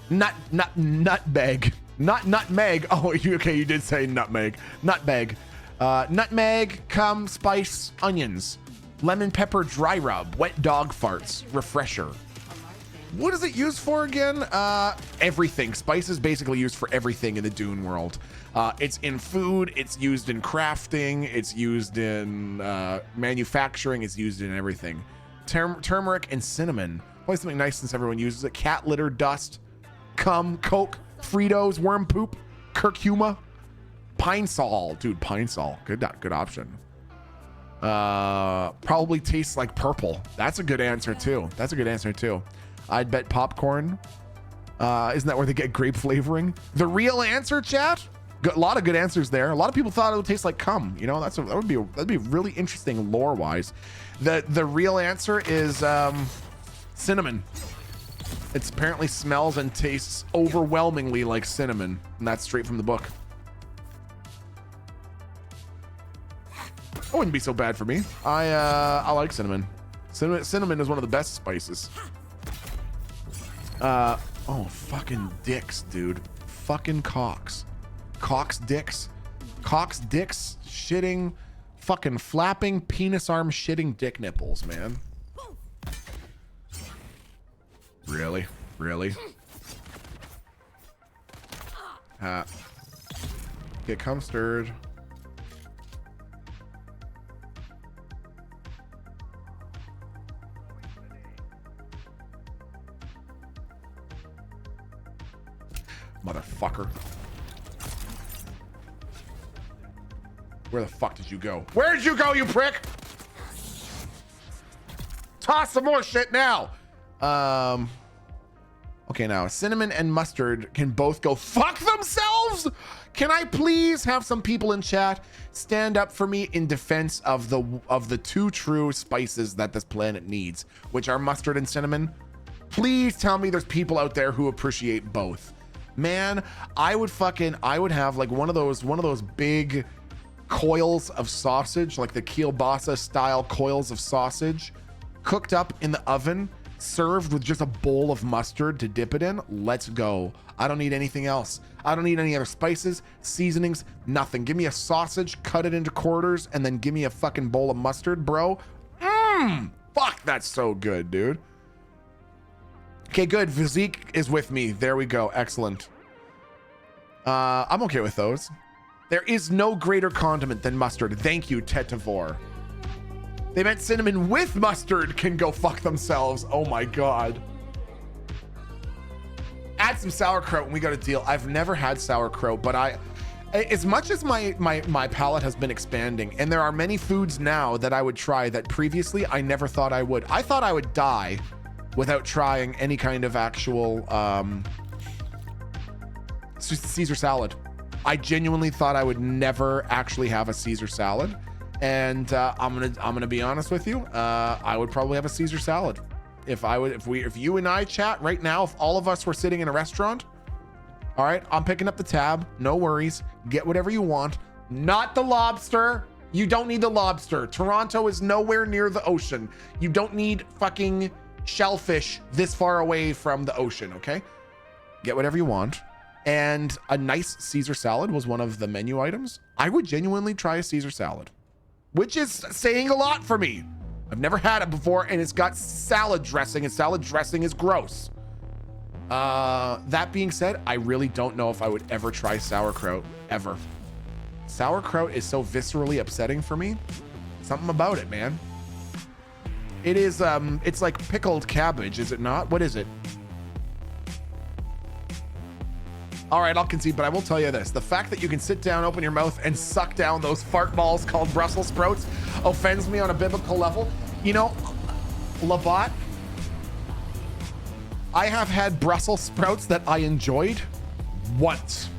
Nutmeg. Not nutmeg. Oh, okay, you did say nutmeg. Nutmeg. Nutmeg, cum, spice, onions. Lemon pepper dry rub. Wet dog farts. Refresher. What is it used for again? Everything. Spice is basically used for everything in the Dune world. It's in food, it's used in crafting, it's used in manufacturing, it's used in everything. Turmeric and cinnamon. Probably something nice since everyone uses it. Cat litter, dust, cum, Coke, Fritos, worm poop, curcuma, pine sol. Dude, pine sol. Good option. Probably tastes like purple. That's a good answer too. I'd bet popcorn. Isn't that where they get grape flavoring? The real answer, chat? A lot of good answers there. A lot of people thought it would taste like cum. You know, that'd be really interesting lore wise. The real answer is cinnamon. It apparently smells and tastes overwhelmingly like cinnamon, and that's straight from the book. It wouldn't be so bad for me. I like cinnamon. Cinnamon is one of the best spices. Oh, fucking dicks, dude. Fucking cocks. Cocks dicks. Cocks dicks shitting, fucking flapping penis arm shitting dick nipples, man. Really? Get cum stirred. Motherfucker. Where the fuck did you go? Where did you go, you prick? Toss some more shit now. Okay, now cinnamon and mustard can both go fuck themselves. Can I please have some people in chat stand up for me in defense of the two true spices that this planet needs, which are mustard and cinnamon? Please tell me there's people out there who appreciate both. Man, I would have like one of those big coils of sausage, like the kielbasa style coils of sausage, cooked up in the oven, served with just a bowl of mustard to dip it in. Let's go. I don't need anything else. I don't need any other spices, seasonings, nothing. Give me a sausage, cut it into quarters, and then give me a fucking bowl of mustard, bro. Fuck, that's so good, dude. Okay, good. Physique is with me. There we go. Excellent. I'm okay with those. There is no greater condiment than mustard. Thank you, Tetavor. They meant cinnamon with mustard can go fuck themselves. Oh my God. Add some sauerkraut and we got a deal. I've never had sauerkraut, but as much as my palate has been expanding, and there are many foods now that I would try that previously I never thought I would. I thought I would die without trying any kind of actual Caesar salad. I genuinely thought I would never actually have a Caesar salad. And I'm gonna be honest with you. I would probably have a Caesar salad if you and I chat right now. If all of us were sitting in a restaurant, all right, I'm picking up the tab. No worries. Get whatever you want. Not the lobster. You don't need the lobster. Toronto is nowhere near the ocean. You don't need fucking shellfish this far away from the ocean. Okay, get whatever you want. And a nice Caesar salad was one of the menu items. I would genuinely try a Caesar salad, which is saying a lot for me. I've never had it before, and it's got salad dressing, and salad dressing is gross. That being said, I really don't know if I would ever try sauerkraut, ever. Sauerkraut is so viscerally upsetting for me. Something about it, man. It is, it's like pickled cabbage, is it not? What is it? All right, I'll concede, but I will tell you this. The fact that you can sit down, open your mouth, and suck down those fart balls called Brussels sprouts offends me on a biblical level. You know, Labat, I have had Brussels sprouts that I enjoyed once.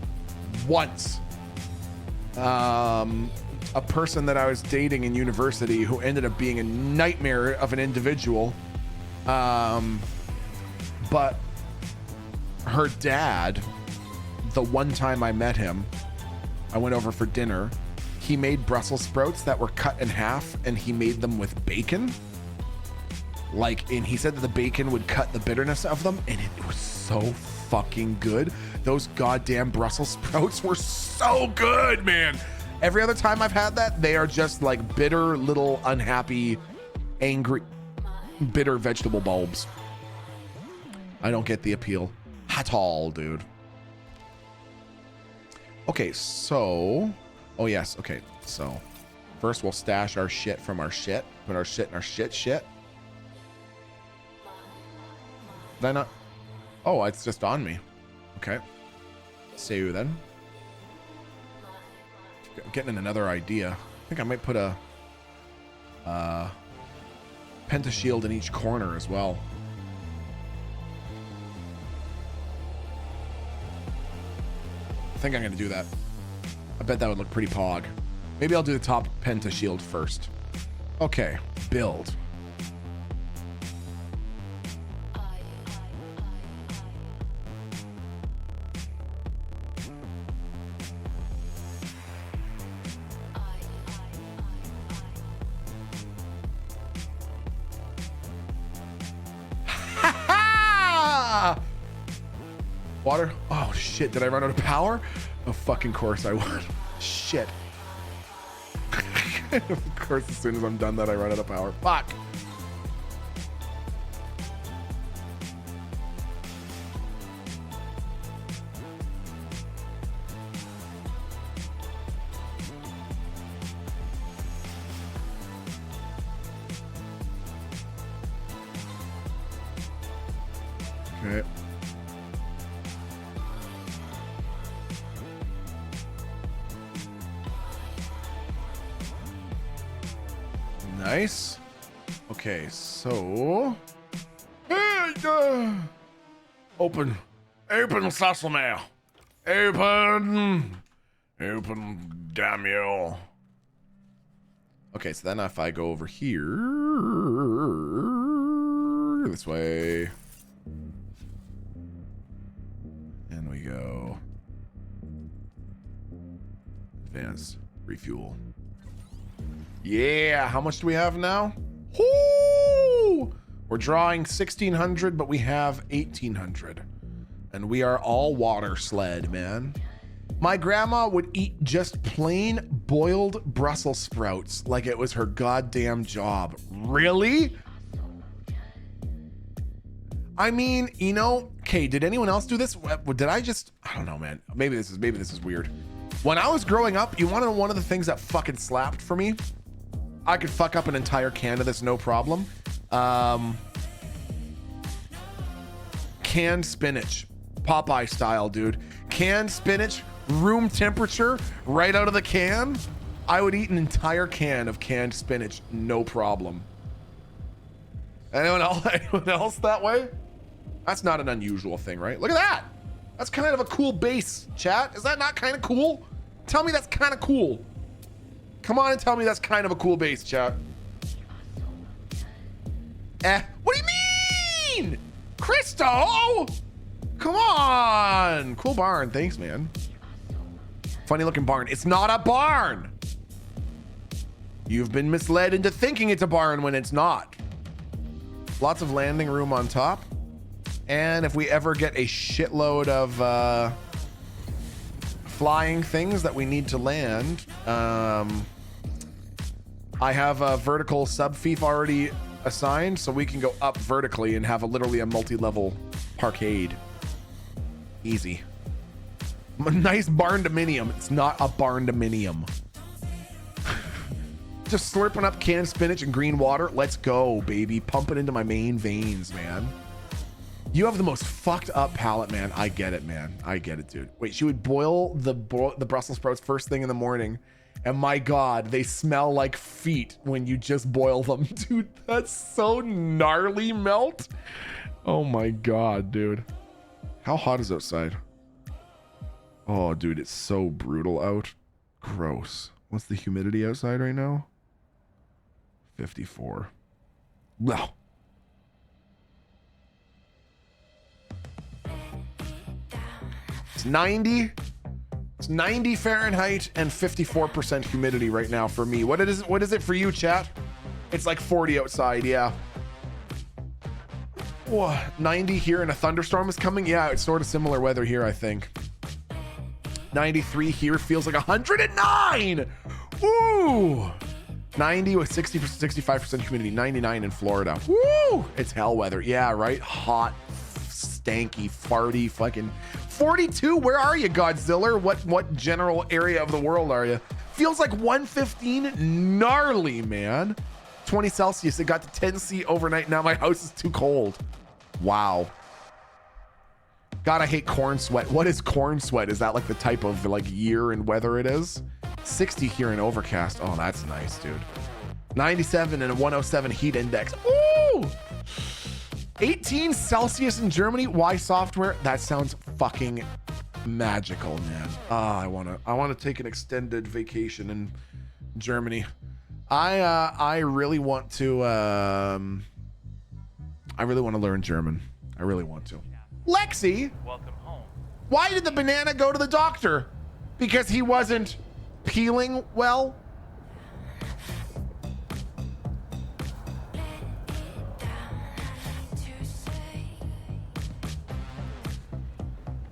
a person that I was dating in university who ended up being a nightmare of an individual. But her dad, the one time I met him, I went over for dinner. He made Brussels sprouts that were cut in half, and he made them with bacon. And he said that the bacon would cut the bitterness of them, and it was so fucking good. Those goddamn Brussels sprouts were so good, man. Every other time I've had that, they are just like bitter, little, unhappy, angry, bitter vegetable bulbs. I don't get the appeal at all, dude. Okay, so... Oh, yes. Okay, so... First, we'll stash our shit from our shit. Put our shit in our shit. Did I not... Oh, it's just on me. Okay. Save then. I'm getting another idea. I think I might put a... pentashield in each corner as well. I think I'm gonna do that. I bet that would look pretty pog. Maybe I'll do the top pentashield first. Okay, build. Water? Oh shit, did I run out of power? Oh fucking course I would. Shit. Of course, as soon as I'm done that, I run out of power. Fuck. Okay. Nice. Okay, so... Open sesame. Open, damn you. Okay, so then if I go over here... This way. And we go... Advanced. Refuel. Yeah, how much do we have now? Woo! We're drawing 1,600, but we have 1,800. And we are all water sled, man. My grandma would eat just plain boiled Brussels sprouts like it was her goddamn job. Really? I mean, you know, okay, did anyone else do this? Did I just, I don't know, man. Maybe this is weird. When I was growing up, you want to know one of the things that fucking slapped for me? I could fuck up an entire can of this, no problem. Canned spinach. Popeye style, dude. Canned spinach, room temperature, right out of the can. I would eat an entire can of canned spinach, no problem. Anyone else that way? That's not an unusual thing, right? Look at that. That's kind of a cool base, chat. Is that not kind of cool? Tell me that's kind of cool. Come on and tell me that's kind of a cool base, chat. What do you mean? Christo? Come on. Cool barn. Thanks, man. Funny looking barn. It's not a barn. You've been misled into thinking it's a barn when it's not. Lots of landing room on top. And if we ever get a shitload of flying things that we need to land, I have a vertical sub-fief already assigned, so we can go up vertically and have literally a multi-level parkade. Easy. A nice barn-dominium. It's not a barn-dominium. Just slurping up canned spinach and green water. Let's go, baby. Pump it into my main veins, man. You have the most fucked up palate, man. I get it, man. I get it, dude. Wait, she would boil the Brussels sprouts first thing in the morning. And my God, they smell like feet when you just boil them. Dude, that's so gnarly melt. Oh my God, dude. How hot is outside? Oh, dude, it's so brutal out. Gross. What's the humidity outside right now? 54. Well. It's 90. It's 90 Fahrenheit and 54% humidity right now for me. What is it for you, chat? It's like 40 outside, yeah. Whoa, 90 here and a thunderstorm is coming? Yeah, it's sort of similar weather here, I think. 93 here feels like 109! Woo! 90 with 60%, 65% humidity. 99 in Florida. Woo! It's hell weather. Yeah, right? Hot, stanky, farty, fucking... 42, where are you, Godzilla? What general area of the world are you? Feels like 115, gnarly, man. 20 Celsius, it got to 10 C overnight. Now my house is too cold. Wow. God, I hate corn sweat. What is corn sweat? Is that like the type of like year and weather it is? 60 here in overcast. Oh, that's nice, dude. 97 and a 107 heat index. Ooh! 18 Celsius in Germany. Why software? That sounds fucking magical, man. I wanna take an extended vacation in Germany. I really want to learn German. I really want to. Lexi, Welcome home. why did the banana go to the doctor? Because he wasn't peeling well?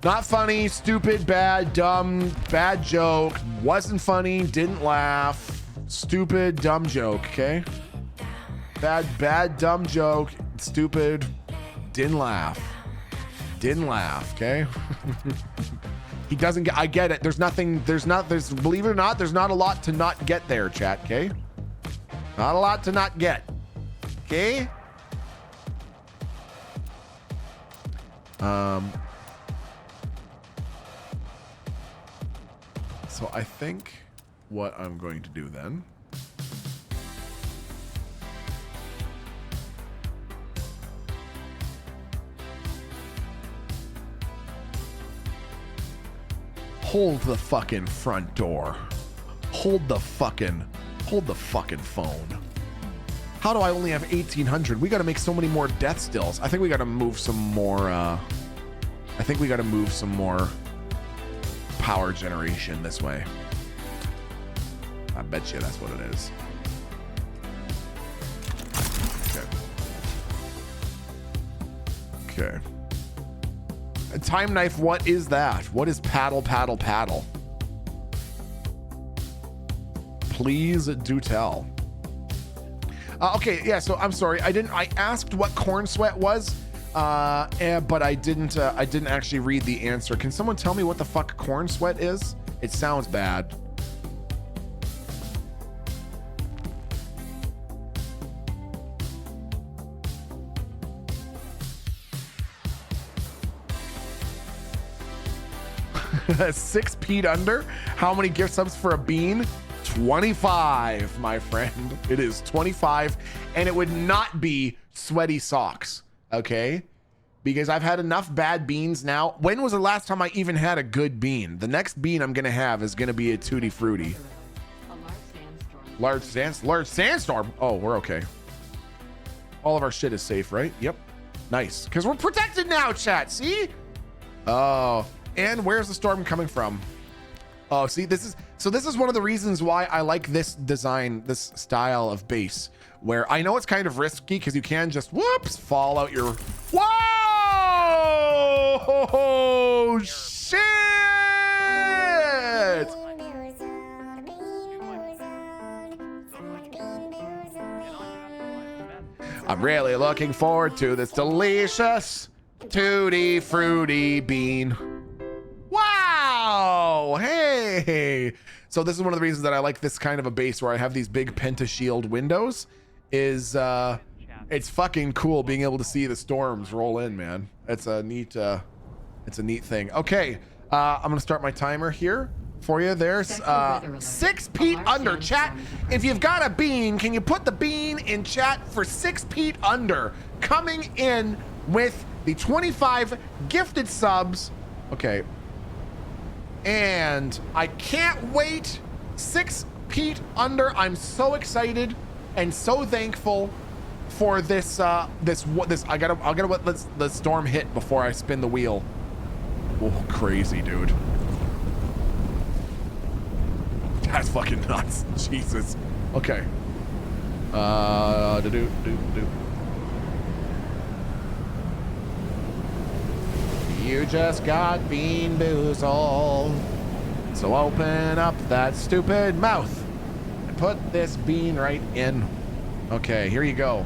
Not funny, stupid, bad, dumb, bad joke. Wasn't funny, didn't laugh. Stupid, dumb joke, okay? Bad, dumb joke. Stupid, didn't laugh. Didn't laugh, okay? He doesn't get, I get it. There's, believe it or not, there's not a lot to not get there, chat, okay? Not a lot to not get, okay? So I think what I'm going to do then hold the fucking front door. Hold the fucking phone. How do I only have 1,800? We got to make so many more death stills. I think we got to move some more, power generation this way. I bet you that's what it is. Okay. A time knife, what is that? What is paddle? Please do tell. Okay, yeah, so I'm sorry. I asked what corn sweat was, but I didn't actually read the answer. Can someone tell me what the fuck corn sweat is? It sounds bad. Six feet under? How many gift subs for a bean? 25, my friend. It is 25, and it would not be sweaty socks, okay? Because I've had enough bad beans now. When was the last time I even had a good bean? The next bean I'm gonna have is gonna be a Tutti Frutti. Large sandstorm. Oh, we're okay. All of our shit is safe, right? Yep. Nice. Because we're protected now, chat. See? Oh. And where's the storm coming from? Oh, see, this is one of the reasons why I like this design, this style of base, where I know it's kind of risky because you can just whoops fall out your. Whoa! Shit! I'm really looking forward to this delicious Tutti Frutti bean. Wow! Hey! So this is one of the reasons that I like this kind of a base where I have these big pentashield windows. Is it's fucking cool being able to see the storms roll in, man. It's a neat thing. Okay, I'm gonna start my timer here for you. There's 6 feet under, chat. If you've got a bean, can you put the bean in chat for 6 feet under? Coming in with the 25 gifted subs. Okay. And I can't wait. 6 Pete under. I'm so excited and so thankful for this. I gotta let the storm hit before I spin the wheel. Oh, crazy, dude. That's fucking nuts. Jesus. Okay. You just got bean boozled. So open up that stupid mouth and put this bean right in. Okay, here you go.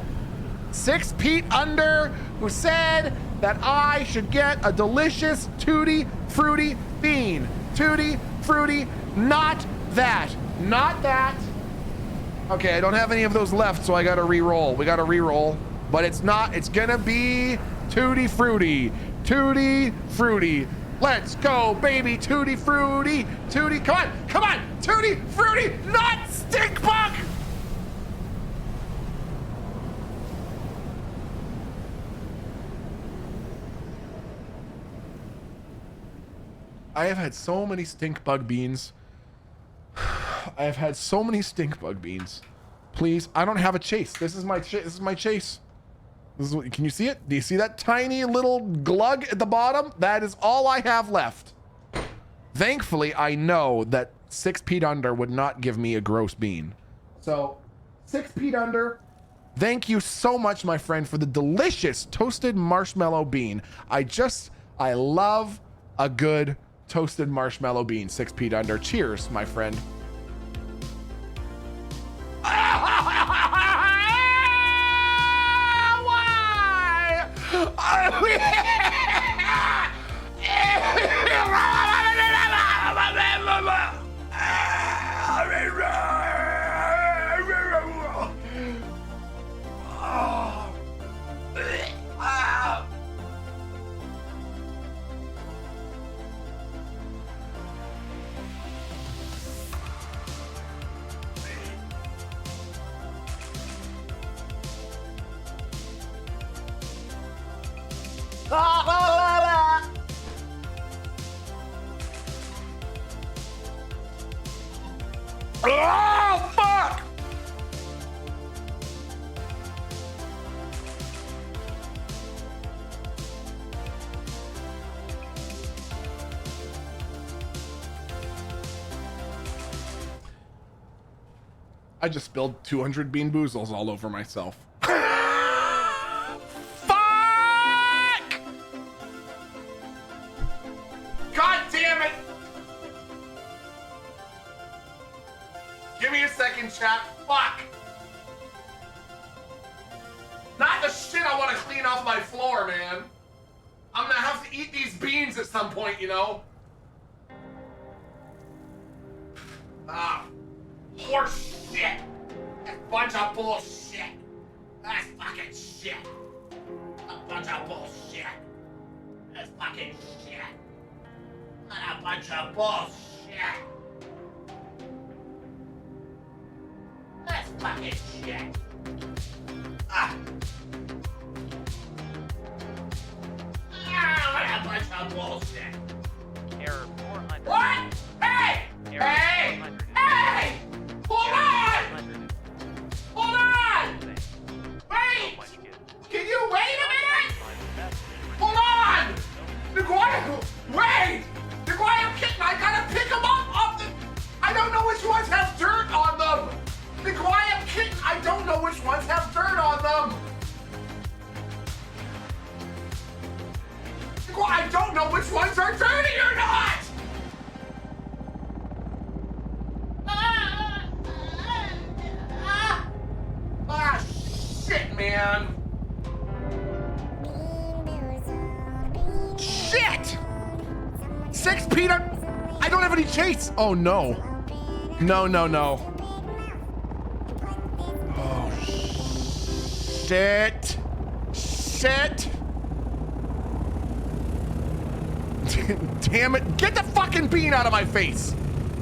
6 Pete under, who said that I should get a delicious tutti fruity bean. Tutti fruity, not that. Not that. Okay, I don't have any of those left, so I gotta re-roll. We gotta re-roll, but it's not, it's gonna be tutti fruity. Tutti fruity. Let's go, baby. Tutti fruity. Tutti, come on, tutti fruity, not stink bug. I have had so many stink bug beans. I have had so many stink bug beans. Please, I don't have a chase. This is my chase. Can you see it? Do you see that tiny little glug at the bottom? That is all I have left. Thankfully, I know that 6 Pete under would not give me a gross bean. So 6 Pete under, thank you so much, my friend, for the delicious toasted marshmallow bean. I love a good toasted marshmallow bean. 6 Pete under. Cheers, my friend. Oh, fuck! I just spilled 200 bean boozles all over myself. Fuck! God damn it! Give me a second, chat. Fuck! Not the shit I want to clean off my floor, man. I'm gonna have to eat these beans at some point, you know? Ah. Horse shit. That's a bunch of bullshit. That's fucking shit. A bunch of bullshit. That's fucking shit. What a bunch of bullshit. That's fucking shit. Ah. Ah, what a bunch of bullshit. Error 400. What? Hey! Error Hey! 400. Hey! Hold on! 400. Hold on! So much Wait! good. Can you wait a minute? Find the best. Hold on! Wait! The Guayam kitten, I gotta pick them up off the... I don't know which ones have dirt on them! The Guayam kitten, I don't know which ones have dirt on them! I don't know which ones are dirty or not! Ah, shit, man! Shit! 6 Pete, I don't have any chase! Oh, no. No. Oh, shit. Shit. Damn it. Get the fucking bean out of my face.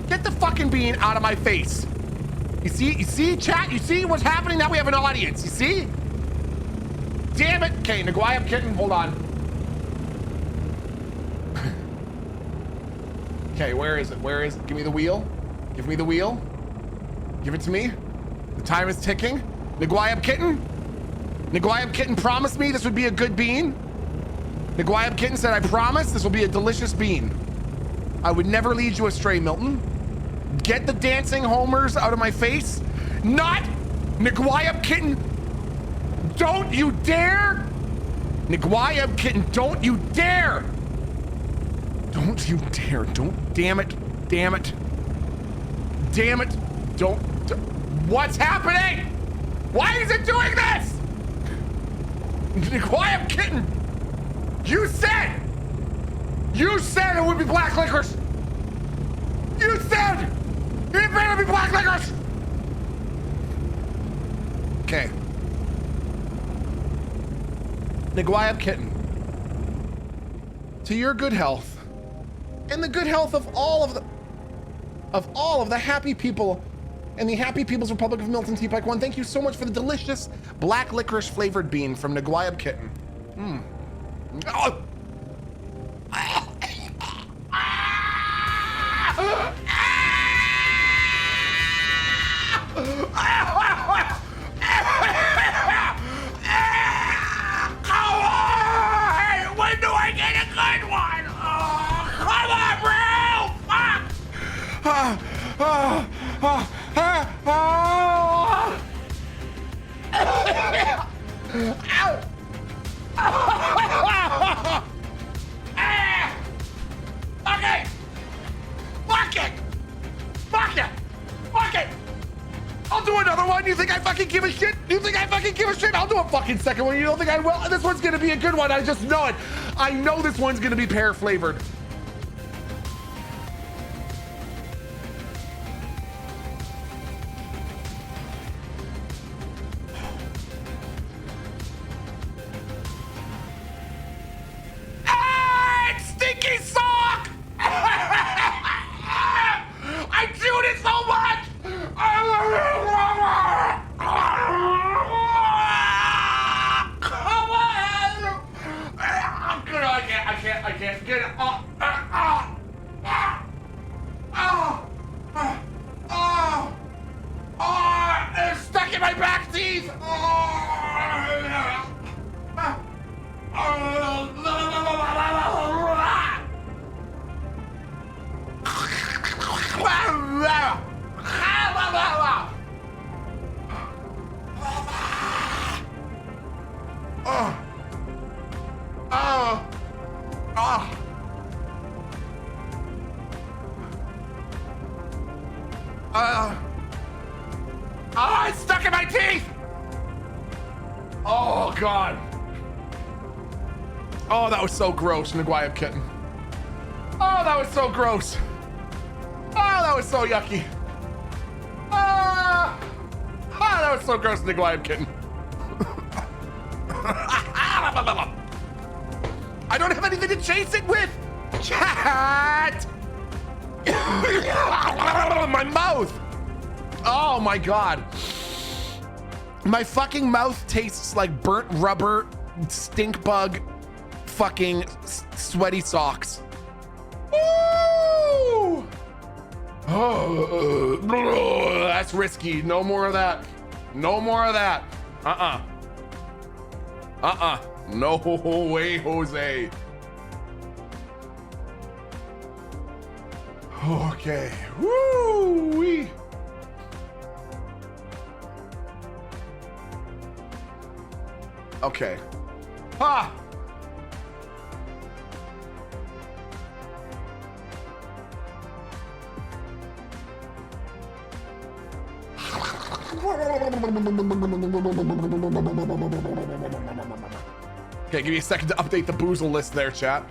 Get the fucking bean out of my face. You see, chat? You see what's happening? Now we have an audience. You see? Damn it. Okay, Naguayam kitten, hold on. Okay, where is it? Where is it? Give me the wheel. Give me the wheel. Give it to me. The time is ticking. Niguayab Kitten? Niguayab Kitten promised me this would be a good bean. Niguayab Kitten said, I promise this will be a delicious bean. I would never lead you astray, Milton. Get the dancing homers out of my face. Not Niguayab Kitten. Don't you dare. Niguayab Kitten, don't you dare. Don't you dare. Don't, damn it. Damn it. Damn it. Don't. What's happening? Why is it doing this? Niguayab Kitten. You said it would be black licorice. You said it better be black licorice. Okay. Niguayab Kitten. To your good health and the good health of all of the happy people in the Happy People's Republic of Milton Tea Pike 1. Thank you so much for the delicious black licorice flavored bean from Niguayab Kitten. Mmm. Oh. When do I get a good one? Oh, come on, Okay. Fuck it. I'll do another one. You think I fucking give a shit? I'll do a fucking second one. You don't think I will? This one's gonna be a good one. I just know it. I know this one's gonna be pear flavored. Stinky sock! I chewed it so much! Come on! I can't get it. It's stuck in my back teeth! It's stuck in my teeth! Oh, God. Oh, that was so gross, Niguayab Kitten. Oh, that was so gross. Oh, that was so yucky. That was so gross, Niguayab Kitten. I don't have anything to chase it with. Chat. My mouth. Oh my God. My fucking mouth tastes like burnt rubber, stink bug, fucking sweaty socks. Woo! Oh, that's risky. No more of that. No more of that. No way, Jose. Okay. Woo-wee. Okay. Ha! Okay, give me a second to update the boozle list there, chat.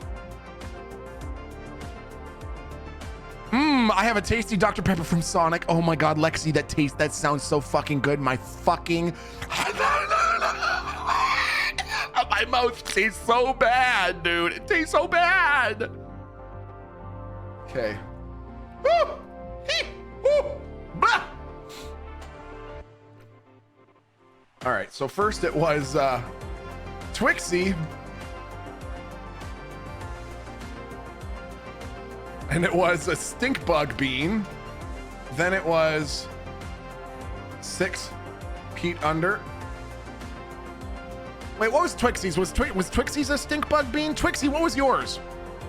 I have a tasty Dr. Pepper from Sonic. Oh my God, Lexi, that sounds so fucking good. My fucking... My mouth tastes so bad, dude. It tastes so bad. Okay. Woo! Hee! Woo! Blah! All right, so first it was Twixie. And it was a stink bug bean. Then it was 6 Pete under. Wait, what was Twixie's? Was Twixie's a stink bug bean? Twixie, what was yours?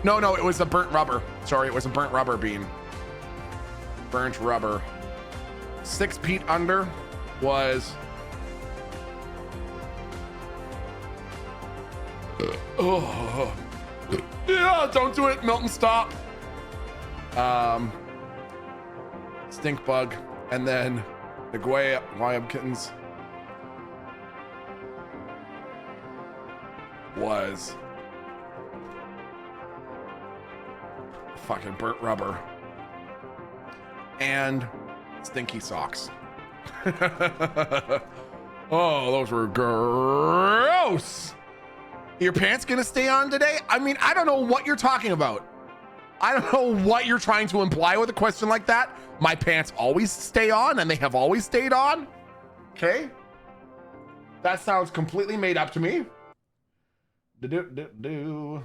No, it was a burnt rubber. Sorry, it was a burnt rubber bean. Burnt rubber. 6 Pete under was... Oh. Yeah, don't do it, Milton, stop. Stink bug, and then the Guayab kittens was fucking burnt rubber and stinky socks. Oh, those were gross. Your pants gonna stay on today? I mean, I don't know what you're talking about. I don't know what you're trying to imply with a question like that. My pants always stay on and they have always stayed on. Okay. That sounds completely made up to me. Do.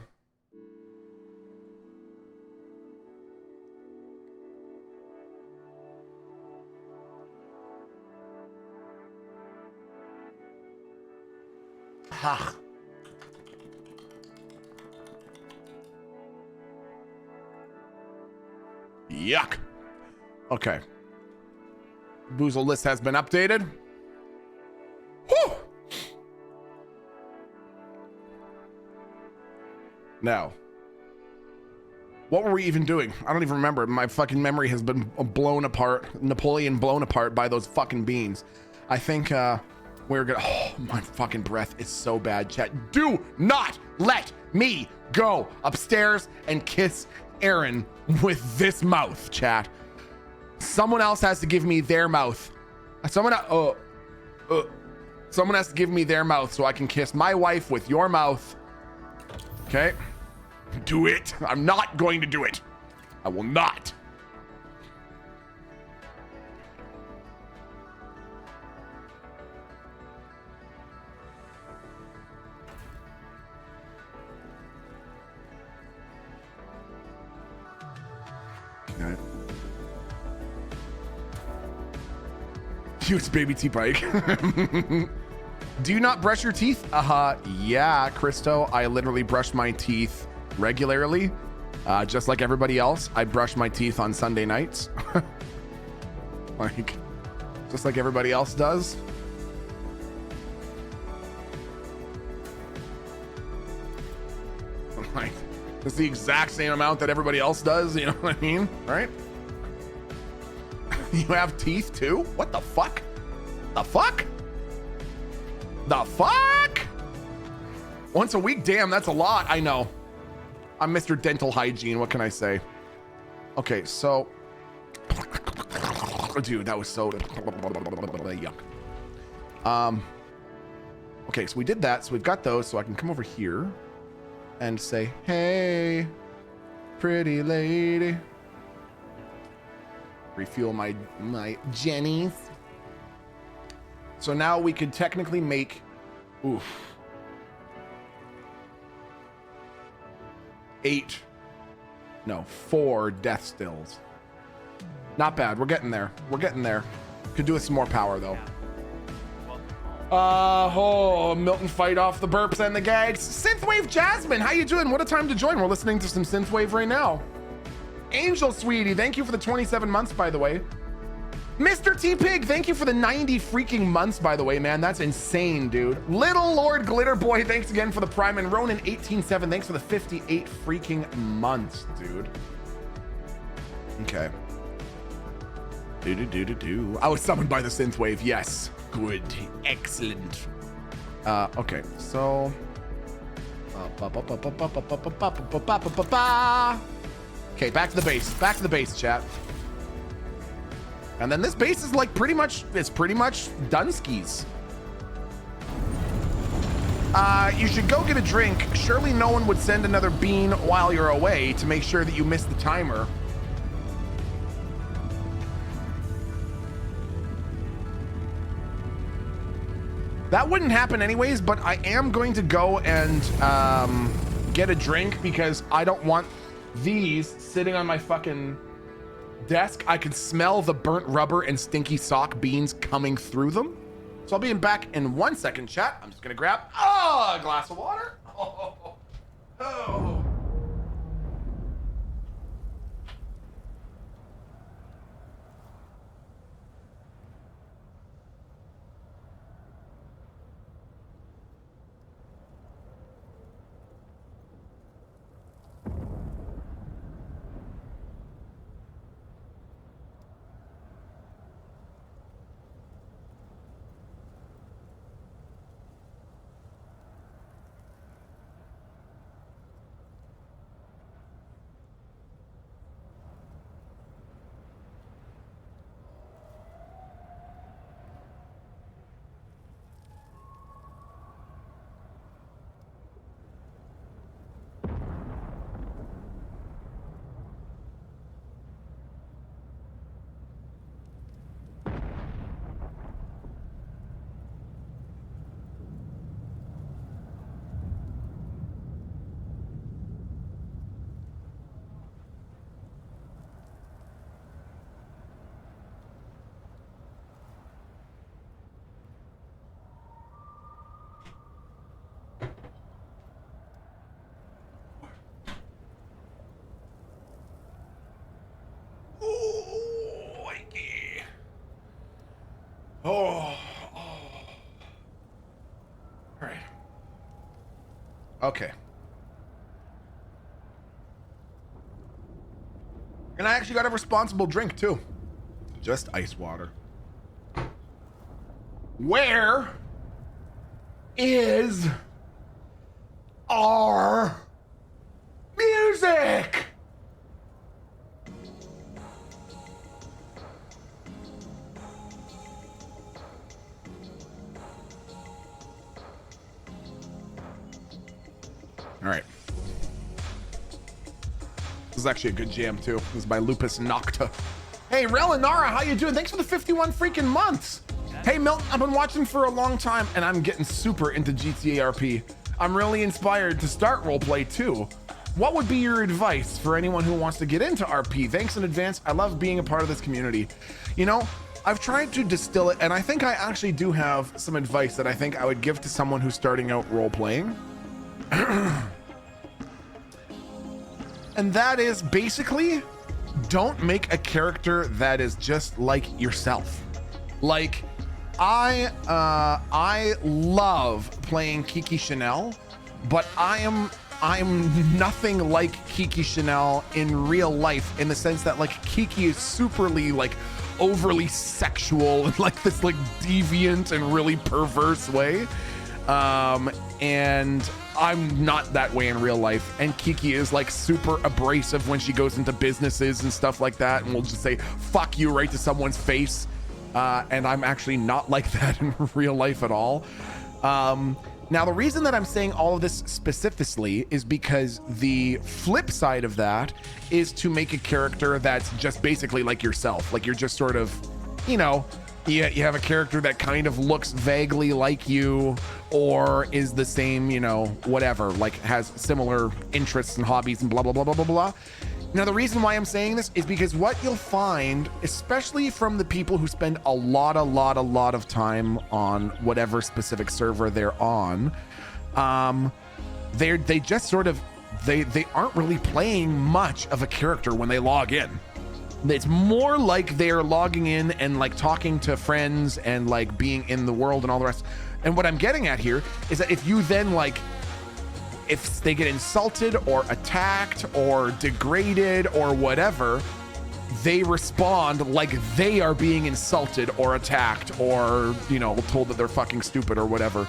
Ha. Yuck. Okay. Boozle list has been updated. Whew. Now, what were we even doing? I don't even remember. My fucking memory has been blown apart. Napoleon blown apart by those fucking beans. I think we're gonna... Oh, my fucking breath is so bad, chat. Do not let me go upstairs and kiss Aaron with this mouth, chat. Someone else has to give me their mouth. Someone has to give me their mouth so I can kiss my wife with your mouth. Okay? Do it. I'm not going to do it. I will not. Okay. Use baby tea bike. Do you not brush your teeth? Yeah, Christo. I literally brush my teeth regularly. Just like everybody else, I brush my teeth on Sunday nights. Like, just like everybody else does. Like, it's the exact same amount that everybody else does, you know what I mean? Right? You have teeth too? What the fuck? The fuck? The fuck? Once a week? Damn, that's a lot. I know. I'm Mr. Dental Hygiene. What can I say? Okay, so... Dude, that was so... Yuck. Okay, so we did that. So we've got those. So I can come over here and say, hey, pretty lady. Refuel my Jennies. So now we could technically make... Oof. 4 death stills. Not bad. We're getting there. We're getting there. Could do with some more power though. Milton fight off the burps and the gags. Synthwave Jasmine, how you doing? What a time to join. We're listening to some synthwave right now. Angel Sweetie, thank you for the 27 months, by the way. Mr. T-Pig, thank you for the 90 freaking months, by the way, man. That's insane, dude. Little Lord Glitter Boy, thanks again for the Prime. And Ronan 187, thanks for the 58 freaking months, dude. Okay. I was summoned by the synthwave, yes. Good, excellent. Okay, so... Okay, back to the base. Back to the base, chat. And then this base is like pretty much done skis. You should go get a drink. Surely no one would send another bean while you're away to make sure that you miss the timer. That wouldn't happen anyways, but I am going to go and get a drink because I don't want these sitting on my fucking desk, I can smell the burnt rubber and stinky sock beans coming through them. So I'll be back in 1 second, chat. I'm just gonna grab a glass of water. Oh. All right. Okay. And I actually got a responsible drink too. Just ice water. Where is our music? All right. This is actually a good jam too. This is by Lupus Nocta. Hey, Rel and Nara, how you doing? Thanks for the 51 freaking months. Hey, Milton, I've been watching for a long time and I'm getting super into GTA RP. I'm really inspired to start roleplay too. What would be your advice for anyone who wants to get into RP? Thanks in advance. I love being a part of this community. You know, I've tried to distill it, and I think I actually do have some advice that I think I would give to someone who's starting out role-playing. And that is basically, don't make a character that is just like yourself. Like, I love playing Kiki Chanel, but I'm nothing like Kiki Chanel in real life, in the sense that like Kiki is superly like overly sexual and like this like deviant and really perverse way. And I'm not that way in real life. And Kiki is like super abrasive when she goes into businesses and stuff like that, and will just say fuck you right to someone's face. And I'm actually not like that in real life at all. Now, the reason that I'm saying all of this specifically is because the flip side of that is to make a character that's just basically like yourself. Like you're just sort of, you know, you have a character that kind of looks vaguely like you, or is the same, you know, whatever, like has similar interests and hobbies and blah, blah, blah, blah, blah, blah. Now, the reason why I'm saying this is because what you'll find, especially from the people who spend a lot of time on whatever specific server they're on, they just sort of, they aren't really playing much of a character when they log in. It's more like they're logging in and like talking to friends and like being in the world and all the rest. And what I'm getting at here is that if you then like, if they get insulted or attacked or degraded or whatever, they respond like they are being insulted or attacked or, you know, told that they're fucking stupid or whatever.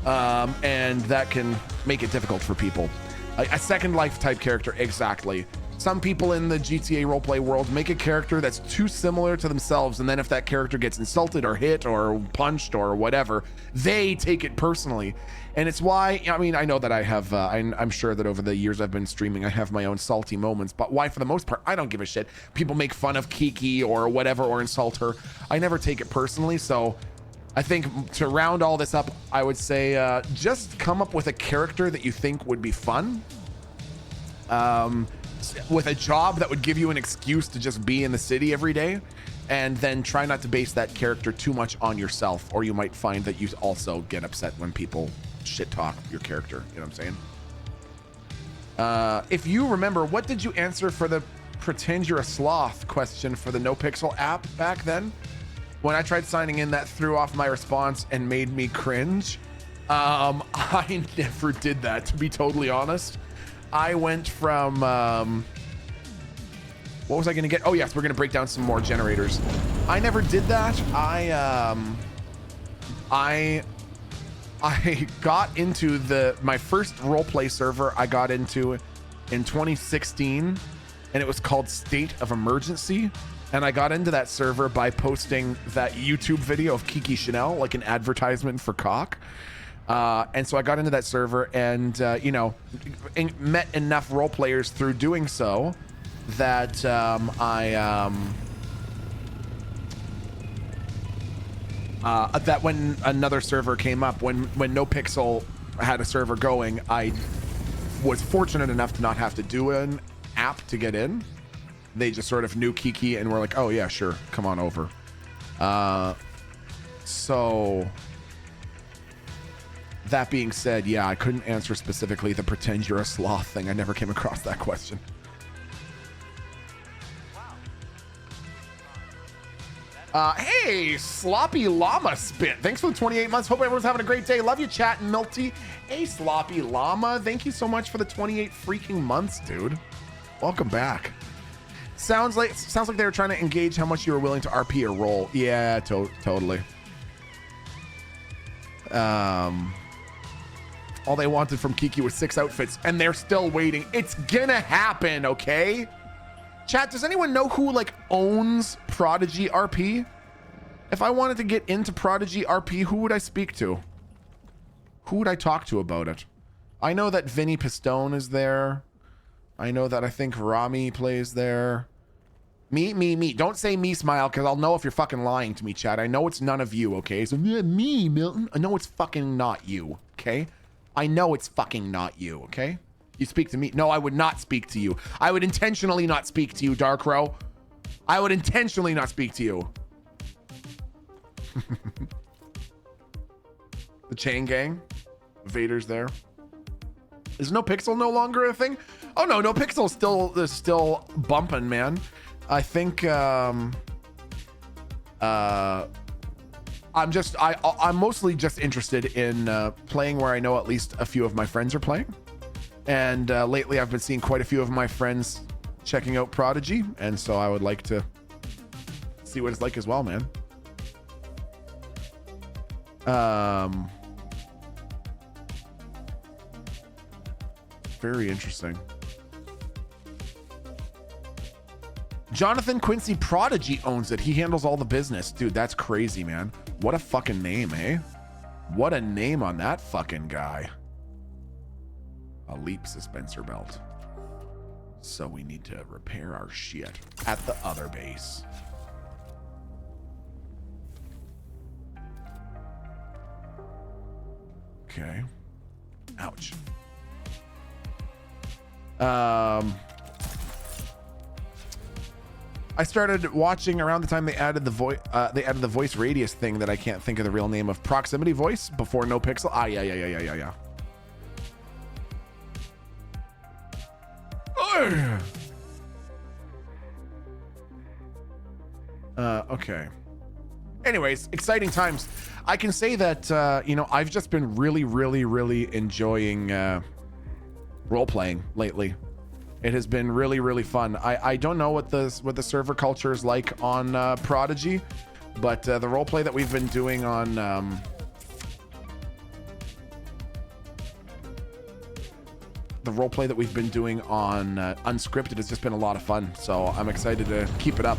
And that can make it difficult for people. A Second Life type character, exactly. Some people in the GTA roleplay world make a character that's too similar to themselves, and then if that character gets insulted or hit or punched or whatever, they take it personally. And it's why, I mean, I know that I have, I'm sure that over the years I've been streaming, I have my own salty moments, but why, for the most part, I don't give a shit. People make fun of Kiki or whatever, or insult her. I never take it personally. So I think to round all this up, I would say just come up with a character that you think would be fun. with a job that would give you an excuse to just be in the city every day, and then try not to base that character too much on yourself, or you might find that you also get upset when people shit talk your character. You know what I'm saying? If you remember, what did you answer for the pretend you're a sloth question for the NoPixel app back then? When I tried signing in, that threw off my response and made me cringe. I never did that, to be totally honest. I went from, what was I gonna get? Oh yes, we're gonna break down some more generators. I never did that. I got into my first roleplay server I got into in 2016, and it was called State of Emergency. And I got into that server by posting that YouTube video of Kiki Chanel, like an advertisement for cock. And so I got into that server and, you know, met enough role players through doing so that that when another server came up, when NoPixel had a server going, I was fortunate enough to not have to do an app to get in. They just sort of knew Kiki and were like, oh yeah, sure, come on over. So that being said, yeah, I couldn't answer specifically the pretend you're a sloth thing. I never came across that question. Hey, Sloppy Llama Spit. Thanks for the 28 months. Hope everyone's having a great day. Love you, chat and Milty. Hey, Sloppy Llama. Thank you so much for the 28 freaking months, dude. Welcome back. Sounds like they were trying to engage how much you were willing to RP or roll. Yeah, totally. All they wanted from Kiki was 6 outfits, and they're still waiting. It's gonna happen, okay? Chat, does anyone know who like owns Prodigy RP? If I wanted to get into Prodigy RP, who would I speak to? Who would I talk to about it? I know that Vinny Pistone is there. I know that I think Rami plays there. Me. Don't say me, Smile, because I'll know if you're fucking lying to me, chat. I know it's none of you, okay? So, yeah, me, Milton. I know it's fucking not you, okay? I know it's fucking not you, okay? You speak to me. No, I would not speak to you. I would intentionally not speak to you, Darkrow. I would intentionally not speak to you. The Chain Gang. Vader's there. Is NoPixel no longer a thing? Oh no, NoPixel is still bumping, man. I think I'm mostly just interested in playing where I know at least a few of my friends are playing. And lately I've been seeing quite a few of my friends checking out Prodigy, and so I would like to see what it's like as well, man. Very interesting. Jonathan Quincy Prodigy owns it. He handles all the business. Dude, that's crazy, man. What a fucking name, eh? What a name on that fucking guy. A leap suspensor belt. So we need to repair our shit at the other base. Okay. Ouch. I started watching around the time they added the voice radius thing that I can't think of the real name of. Proximity voice before NoPixel. Ah, yeah. Okay. Anyways, exciting times. I can say that you know, I've just been really enjoying role playing lately. It has been really fun. I don't know what the server culture is like on Prodigy, but the role play that we've been doing on Unscripted has just been a lot of fun. So I'm excited to keep it up.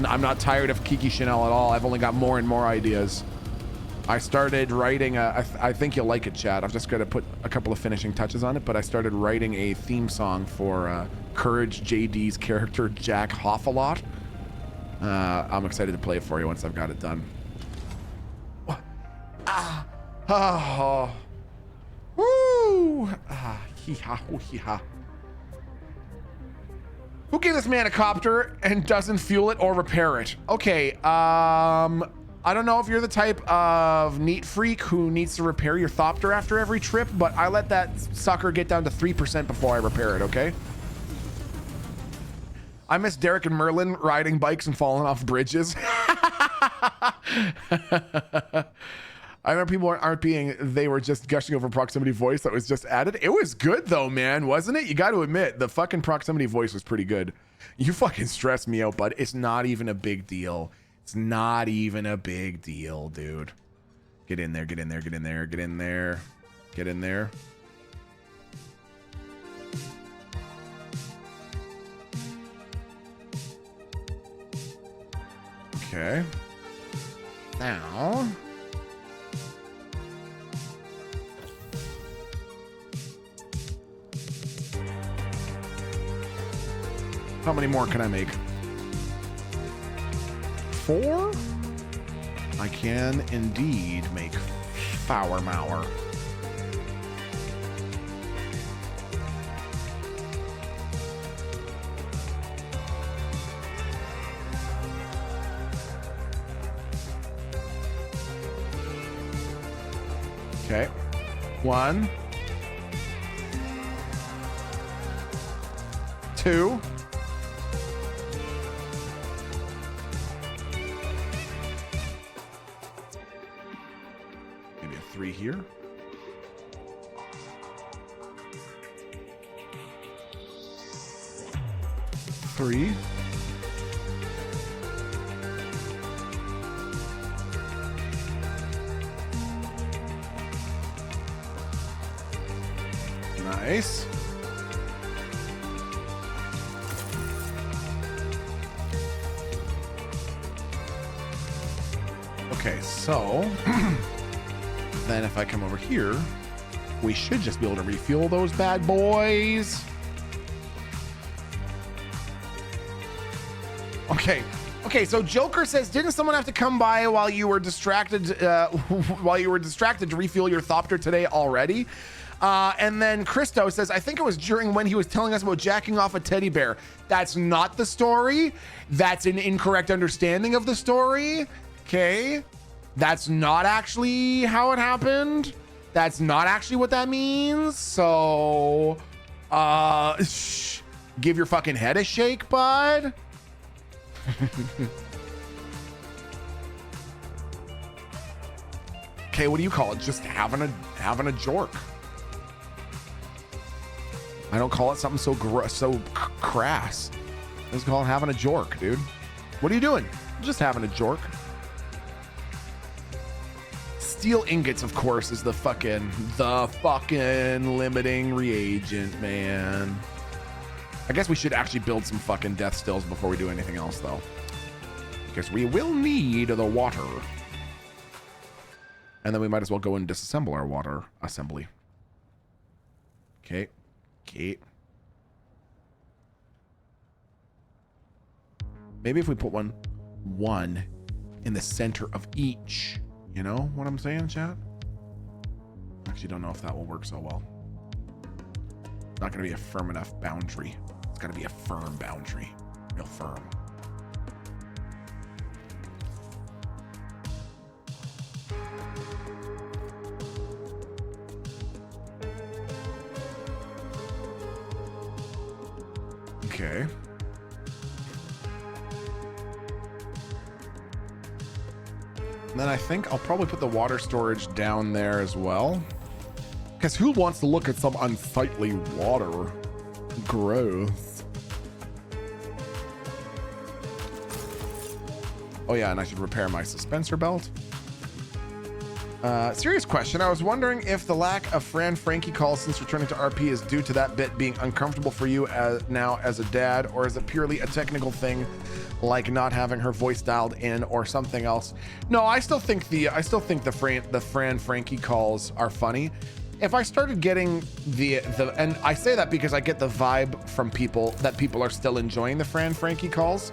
I'm not tired of Kiki Chanel at all. I've only got more and more ideas. I started writing I think you'll like it, Chad. I've just got to put a couple of finishing touches on it, but I started writing a theme song for Courage JD's character Jack Hoffalot. I'm excited to play it for you once I've got it done. Woo! Hee-ha, hee-ha. Who gave this man a copter and doesn't fuel it or repair it? Okay, I don't know if you're the type of neat freak who needs to repair your thopter after every trip, but I let that sucker get down to 3% before I repair it, okay? I miss Derek and Merlin riding bikes and falling off bridges. I remember people weren't RPing, they were just gushing over proximity voice that was just added. It was good though, man, wasn't it? You got to admit, the fucking proximity voice was pretty good. You fucking stressed me out, bud. It's not even a big deal. It's not even a big deal, dude. Get in there, get in there, get in there, get in there, get in there. Okay. Now. How many more can I make? 4? I can indeed make Fower Mower. Okay. 1, 2. Maybe a 3 here. 3. Nice. Okay, so then if I come over here, we should just be able to refuel those bad boys. Okay, so Joker says, didn't someone have to come by while you were distracted to refuel your thopter today already? And then Christo says, I think it was during when he was telling us about jacking off a teddy bear. That's not the story. That's an incorrect understanding of the story. Okay. That's not actually how it happened. That's not actually what that means. So, give your fucking head a shake, bud. Okay, what do you call it? Just having a jork. I don't call it something so crass. I just call it having a jork, dude. What are you doing? Just having a jork. Steel ingots, of course, is the fucking limiting reagent, man. I guess we should actually build some fucking death stills before we do anything else, though. Because we will need the water. And then we might as well go and disassemble our water assembly. Okay. Okay. Maybe if we put one in the center of each. You know what I'm saying, chat? Actually, don't know if that will work so well. Not going to be a firm enough boundary. It's got to be a firm boundary. Real firm. Okay. And then I think I'll probably put the water storage down there as well. Because who wants to look at some unsightly water? Gross. Oh yeah, and I should repair my suspensor belt. Serious question. I was wondering if the lack of Fran Frankie calls since returning to RP is due to that bit being uncomfortable for you now as a dad, or is it purely a technical thing like not having her voice dialed in or something else? No, I still think the Fran Frankie calls are funny. If I started getting and I say that because I get the vibe from people that people are still enjoying the Fran Frankie calls.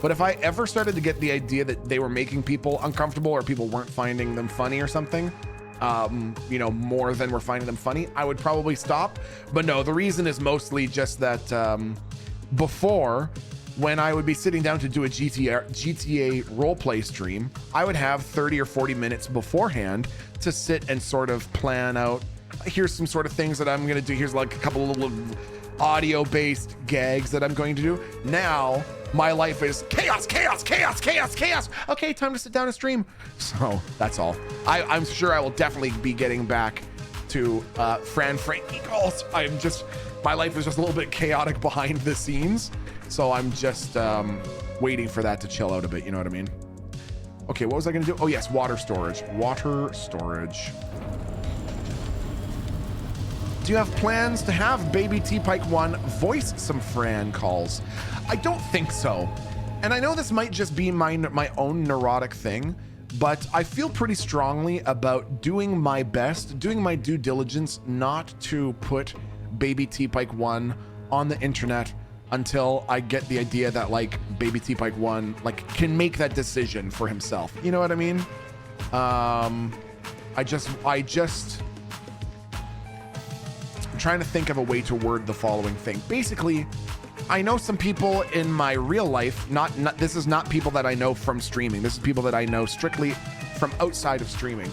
But if I ever started to get the idea that they were making people uncomfortable or people weren't finding them funny or something, more than we're finding them funny, I would probably stop. But no, the reason is mostly just that before, when I would be sitting down to do a GTA roleplay stream, I would have 30 or 40 minutes beforehand to sit and sort of plan out, here's some sort of things that I'm going to do. Here's like a couple of little audio-based gags that I'm going to do. Now, my life is chaos, chaos, chaos, chaos, chaos. Okay, time to sit down and stream. So that's all. I'm sure I will definitely be getting back to Frankie calls. My life is just a little bit chaotic behind the scenes. So I'm just waiting for that to chill out a bit. You know what I mean? Okay, what was I going to do? Oh yes, water storage. Water storage. Do you have plans to have Baby T-Pike 1 voice some Fran calls? I don't think so. And I know this might just be my own neurotic thing, but I feel pretty strongly about doing my best, doing my due diligence not to put Baby T-Pike 1 on the internet until I get the idea that like Baby T-Pike 1 like can make that decision for himself. You know what I mean? I'm trying to think of a way to word the following thing. Basically, I know some people in my real life, this is not people that I know from streaming. This is people that I know strictly from outside of streaming.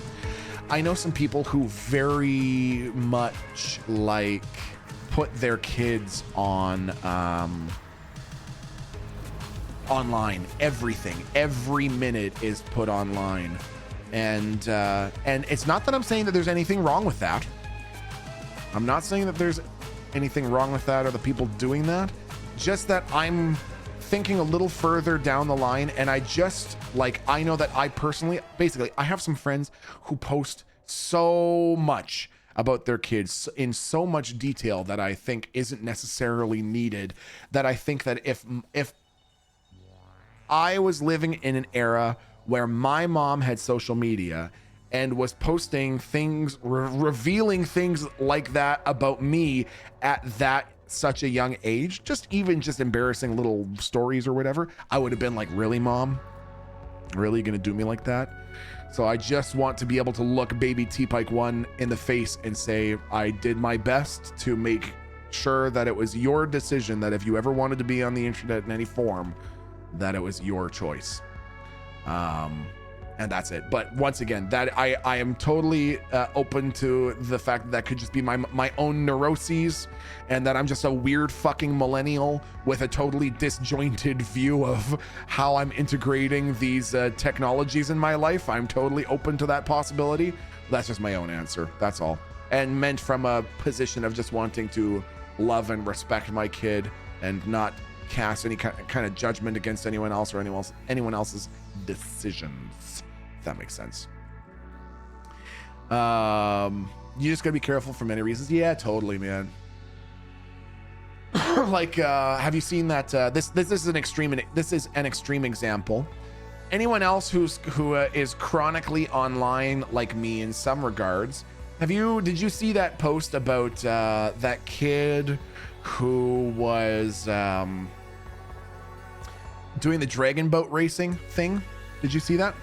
I know some people who very much like put their kids on online. Everything, every minute is put online. And it's not that I'm saying that there's anything wrong with that. I'm not saying that there's anything wrong with that or the people doing that. Just that I'm thinking a little further down the line, and I know that I personally, basically, I have some friends who post so much about their kids in so much detail that I think isn't necessarily needed, that I think that if I was living in an era where my mom had social media and was posting things, revealing things like that about me at that such a young age, just embarrassing little stories or whatever, I would have been like, really, mom? Really gonna do me like that? So I just want to be able to look Baby T-Pike 1 in the face and say, I did my best to make sure that it was your decision, that if you ever wanted to be on the internet in any form, that it was your choice. And that's it. But once again, that I am totally open to the fact that could just be my own neuroses, and that I'm just a weird fucking millennial with a totally disjointed view of how I'm integrating these technologies in my life. I'm totally open to that possibility. That's just my own answer. That's all. And meant from a position of just wanting to love and respect my kid and not cast any kind of judgment against anyone else or anyone else's decisions. That makes sense. You just gotta be careful for many reasons. Yeah, totally, man. Like, have you seen that? This is an extreme example. Anyone else who is chronically online like me in some regards, did you see that post about that kid who was doing the dragon boat racing thing? Did you see that?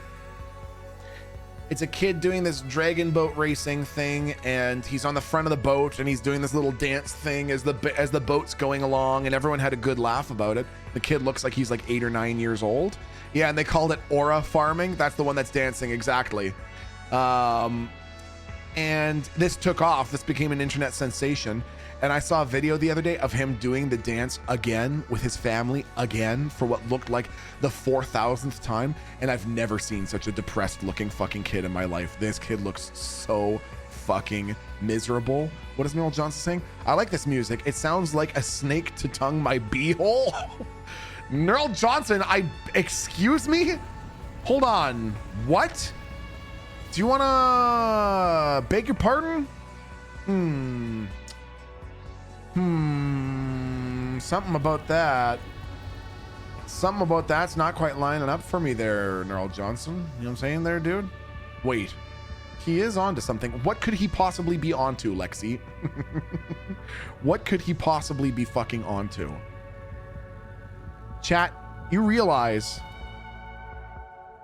It's a kid doing this dragon boat racing thing, and he's on the front of the boat, and he's doing this little dance thing as the boat's going along, and everyone had a good laugh about it. The kid looks like he's like 8 or 9 years old. Yeah, and they called it aura farming. That's the one that's dancing, exactly. And this took off. This became an internet sensation. And I saw a video the other day of him doing the dance again with his family again for what looked like the 4,000th time. And I've never seen such a depressed looking fucking kid in my life. This kid looks so fucking miserable. What is Meryl Johnson saying? I like this music. It sounds like a snake to tongue my beehole. Meryl Johnson, excuse me? Hold on. What? Do you wanna beg your pardon? Something about that's not quite lining up for me there, Neural Johnson. You know what I'm saying there, dude? Wait, he is onto something. What could he possibly be onto, Lexi? What could he possibly be fucking onto? Chat, you realize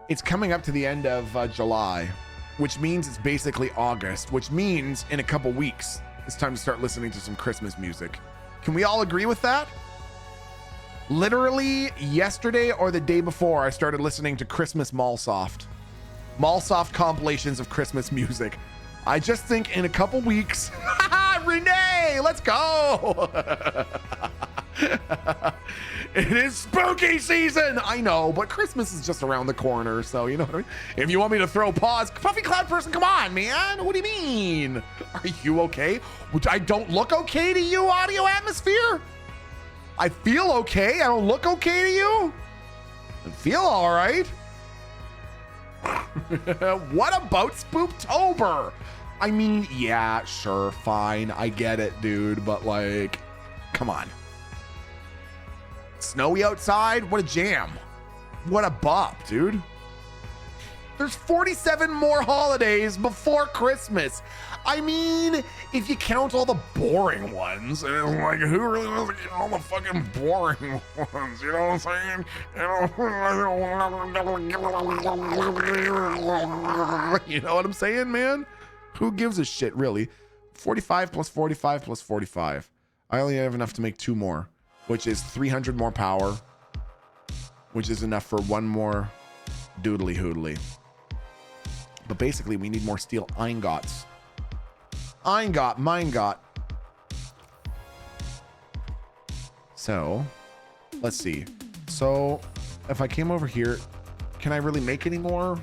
it's coming up to the end of July, which means it's basically August, which means in a couple weeks, it's time to start listening to some Christmas music. Can we all agree with that? Literally yesterday or the day before, I started listening to Christmas Mallsoft compilations of Christmas music. I just think in a couple weeks, Renee, let's go. It is spooky season. I know, but Christmas is just around the corner. So, you know what I mean? If you want me to throw pause, Puffy Cloud Person, come on, man. What do you mean? Are you okay? Which I don't look okay to you, Audio Atmosphere? I feel okay. I don't look okay to you? I feel all right. What about Spooktober? I mean, yeah, sure, fine. I get it, dude. But like, come on. Snowy outside? What a jam. What a bop, dude. There's 47 more holidays before Christmas. I mean, if you count all the boring ones, and it's like, who really wants to get all the fucking boring ones? You know what I'm saying? You know what I'm saying, man? Who gives a shit, really? 45 plus 45 plus 45. I only have enough to make 2 more, which is 300 more power, which is enough for 1 more doodly hoodly. But basically, we need more steel ingots. Mine got. So, let's see. So, if I came over here, can I really make any more?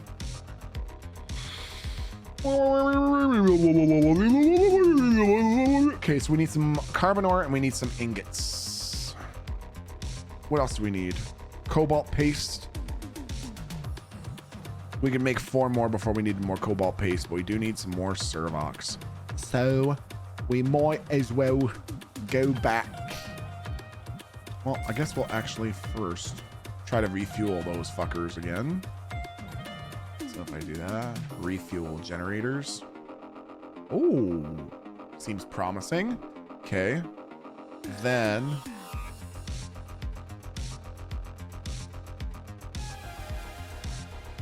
Okay, so we need some carbon ore and we need some ingots. What else do we need? Cobalt paste. We can make 4 more before we need more cobalt paste, but we do need some more Servox. So we might as well go back. Well, I guess we'll actually first try to refuel those fuckers again. So if I do that, refuel generators. Oh, seems promising. Okay. Then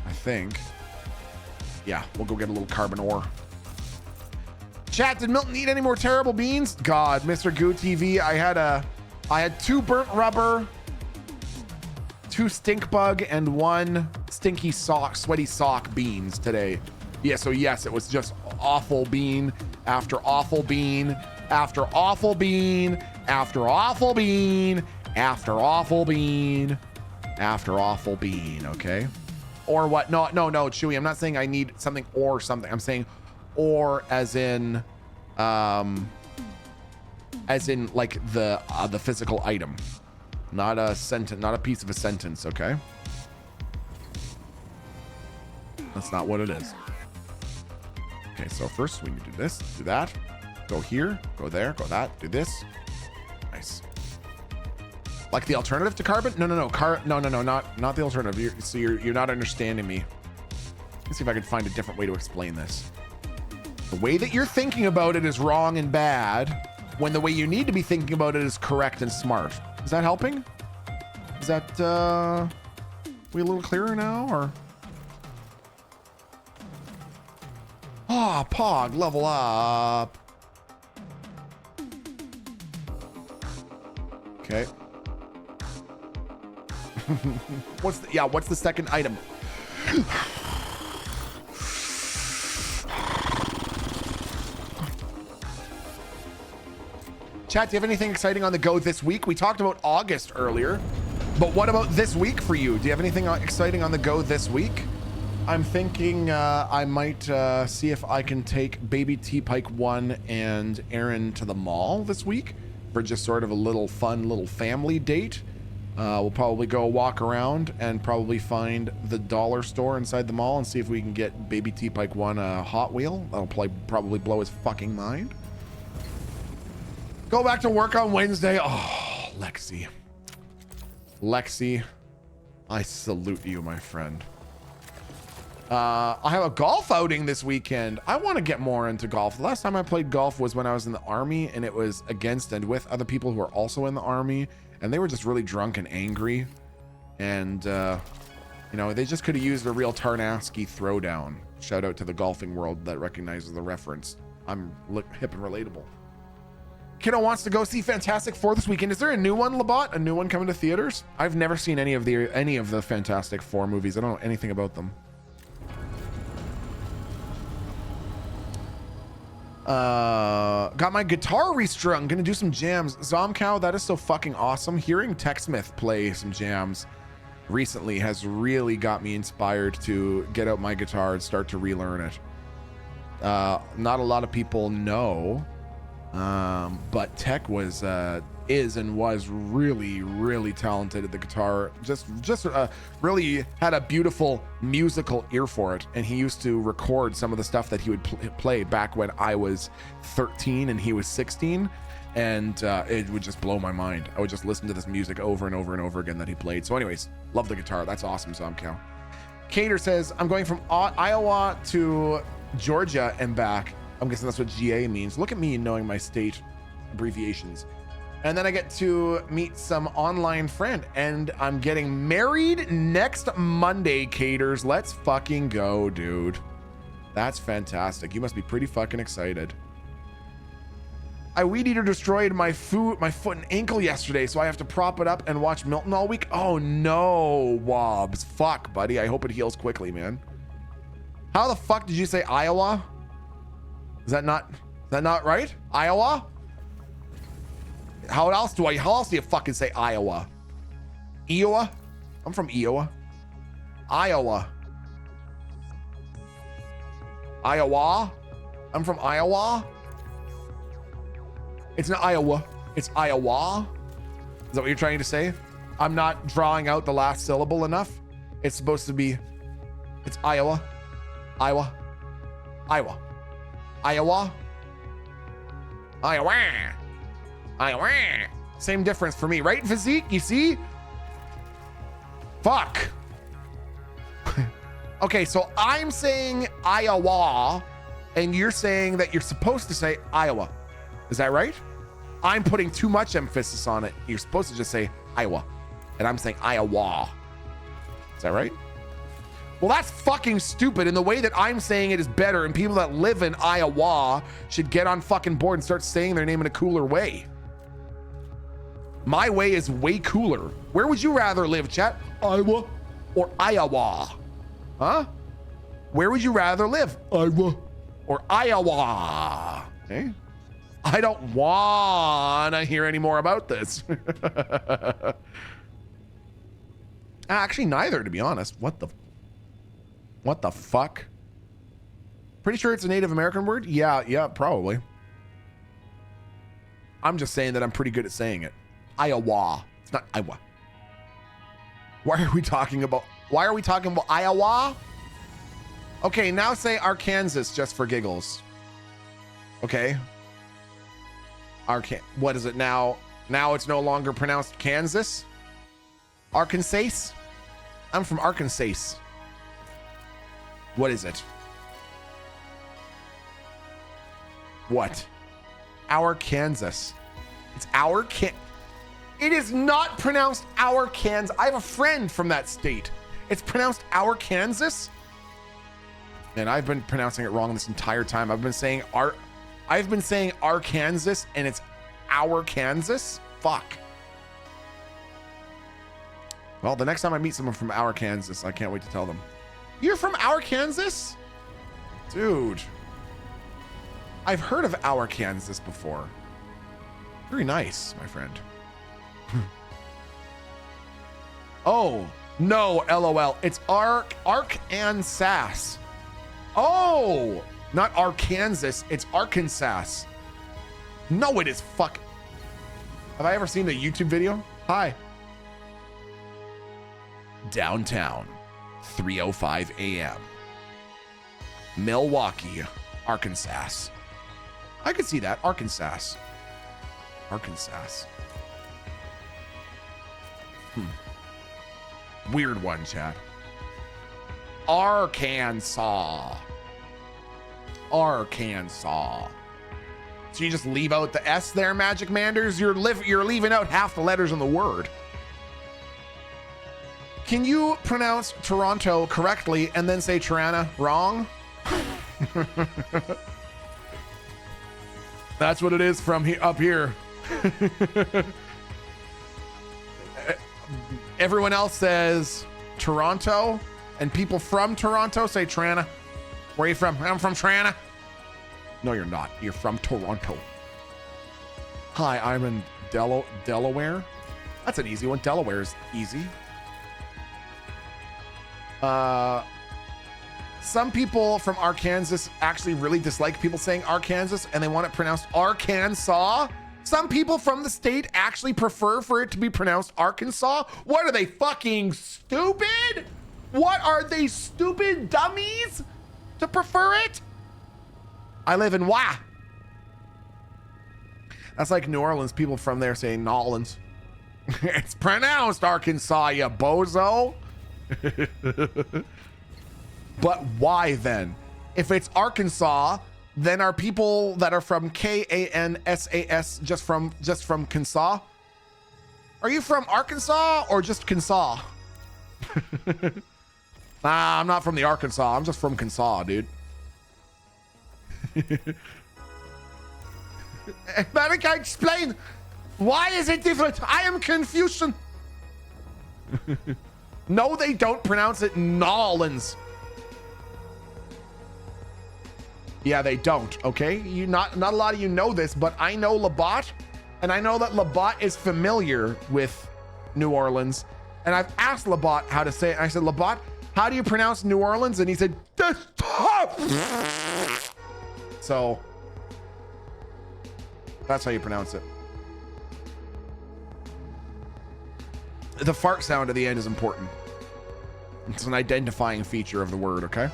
I think, yeah, we'll go get a little carbon ore. Chat, did Milton eat any more terrible beans? God, Mr. Goo TV, I had 2 burnt rubber, 2 stink bug, and 1 stinky sock, sweaty sock beans today. Yeah, so yes, it was just awful bean after awful bean after awful bean after awful bean after awful bean after awful bean, okay? Or what? No, Chewy, I'm not saying I need something or something. I'm saying or as in like the physical item, not a sentence, not a piece of a sentence, okay? That's not what it is. Okay, so first we need to do this, do that, go here, go there, go that, do this. Nice. Like the alternative to carbon? No, not the alternative. You're not understanding me. Let's see if I can find a different way to explain this. The way that you're thinking about it is wrong and bad, when the way you need to be thinking about it is correct and smart. Is that helping? Is that we a little clearer now, or? Ah, Pog, level up. Okay. What's the second item? Chat, do you have anything exciting on the go this week? We talked about August earlier, but what about this week for you? Do you have anything exciting on the go this week? I'm thinking I might see if I can take Baby T-Pike 1 and Aaron to the mall this week for just sort of a little fun little family date. We'll probably go walk around and probably find the dollar store inside the mall and see if we can get Baby T-Pike 1 a Hot Wheel. That'll probably blow his fucking mind. Go back to work on Wednesday. Oh, Lexi, I salute you, my friend. I have a golf outing this weekend. I want to get more into golf. The last time I played golf was when I was in the army, and it was against and with other people who are also in the army, and they were just really drunk and angry, and you know, they just could have used a real Tarnasky throwdown. Shout out to the golfing world that recognizes the reference. I'm hip and relatable. Kiddo wants to go see Fantastic Four this weekend. Is there a new one, Labat? A new one coming to theaters? I've never seen any of the Fantastic Four movies. I don't know anything about them. Got my guitar restrung. Gonna do some jams. Zomcow, that is so fucking awesome. Hearing TechSmith play some jams recently has really got me inspired to get out my guitar and start to relearn it. Not a lot of people know, but Tech is and was really talented at the guitar. Just really had a beautiful musical ear for it, and he used to record some of the stuff that he would play back when I was 13 and he was 16, and it would just blow my mind. I would just listen to this music over and over and over again that he played. So anyways, love the guitar. That's awesome, Zomcow. Cater says, I'm going from Iowa to Georgia and back. I'm guessing that's what GA means. Look at me knowing my state abbreviations. And then I get to meet some online friend, and I'm getting married next Monday, Caters. Let's fucking go, dude. That's fantastic. You must be pretty fucking excited. I weed eater destroyed my foot and ankle yesterday, so I have to prop it up and watch Milton all week. Oh no, Wobbs. Fuck, buddy. I hope it heals quickly, man. How the fuck did you say Iowa? Is that not right? Iowa? How else do you fucking say Iowa? Iowa? I'm from Iowa. Iowa. Iowa? I'm from Iowa. It's not Iowa. It's Iowa. Is that what you're trying to say? I'm not drawing out the last syllable enough. It's supposed to be, it's Iowa. Iowa. Iowa. Iowa. Iowa. Iowa. Same difference for me, right, Physique? You see? Fuck. Okay, so I'm saying Iowa, and you're saying that you're supposed to say Iowa. Is that right? I'm putting too much emphasis on it. You're supposed to just say Iowa, and I'm saying Iowa. Is that right? Well, that's fucking stupid, and the way that I'm saying it is better, and people that live in Iowa should get on fucking board and start saying their name in a cooler way. My way is way cooler. Where would you rather live, chat? Iowa or Iowa? Huh? Where would you rather live? Iowa or Iowa? Okay. I don't wanna hear any more about this. Actually, neither, to be honest. What the fuck? Pretty sure it's a Native American word? Yeah, probably. I'm just saying that I'm pretty good at saying it. Iowa. It's not Iowa. Why are we talking about Iowa? Okay, now say Arkansas just for giggles. Okay. What is it now? Now it's no longer pronounced Kansas? Arkansas? I'm from Arkansas. What is it? What? Our Kansas. It's our It is not pronounced our Kansas. I have a friend from that state. It's pronounced our Kansas. And I've been pronouncing it wrong this entire time. I've been saying Arkansas, and it's our Kansas. Fuck. Well, the next time I meet someone from our Kansas, I can't wait to tell them. You're from our Kansas? Dude. I've heard of our Kansas before. Very nice, my friend. Oh, no, LOL. It's Arkansas. Oh, not Arkansas. It's Arkansas. No, it is fuck. Have I ever seen the YouTube video? Hi. Downtown, 3:05 a.m. Milwaukee, Arkansas. I could see that. Arkansas. Weird one, chat. Arkansas. So you just leave out the S there, Magic Manders? You're leaving out half the letters in the word. Can you pronounce Toronto correctly and then say Tirana wrong? That's what it is from up here. Everyone else says Toronto, and people from Toronto say Trana. Where are you from? I'm from Trana. No, you're not. You're from Toronto. Hi, I'm in Delaware. That's an easy one. Delaware is easy. Some people from Arkansas actually really dislike people saying Arkansas, and they want it pronounced Arkansas. Some people from the state actually prefer for it to be pronounced Arkansas. What are they, fucking stupid? What are they, stupid dummies to prefer it? I live in Wah. That's like New Orleans, people from there saying Nolans. It's pronounced Arkansas, you bozo. But why then? If it's Arkansas, then are people that are from Kansas just from Kansas? Are you from Arkansas or just Kansas? Nah, I'm not from the Arkansas. I'm just from Kansas, dude. America, explain. Why is it different? I am Confucian. No, they don't pronounce it Nolans. Yeah, they don't. Okay, you not a lot of you know this, but I know Labatt, and I know that Labatt is familiar with New Orleans, and I've asked Labatt how to say it. I said, Labatt, how do you pronounce New Orleans? And he said, so that's how you pronounce it. The fart sound at the end is important. It's an identifying feature of the word, okay?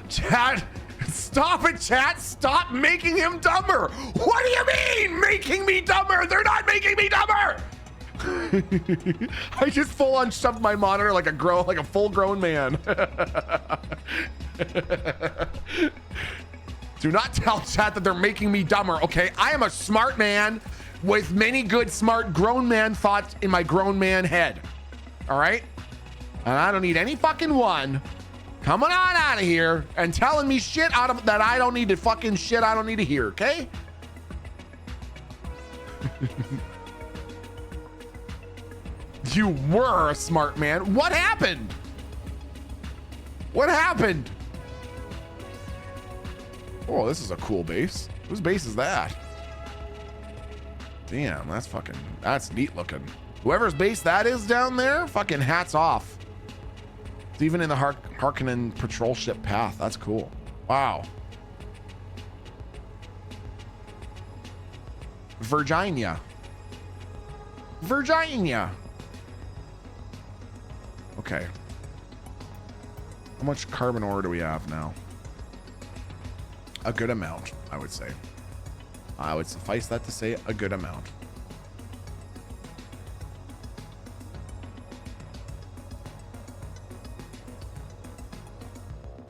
Chat, stop it, chat. Stop making him dumber. What do you mean making me dumber? They're not making me dumber. I just full on shoved my monitor like a full grown man. Do not tell chat that they're making me dumber, okay? I am a smart man with many good smart grown man thoughts in my grown man head. All right? And I don't need any fucking one coming on out of here and telling me shit out of that I don't need to fucking shit I don't need to hear, okay? You were a smart man. What happened? What happened? Oh, this is a cool base. Whose base is that? Damn, that's neat looking. Whoever's base that is down there, fucking hats off. It's even in the Harkonnen patrol ship path. That's cool. Wow. Virginia. Okay. How much carbon ore do we have now? A good amount, I would say. I would suffice that to say a good amount.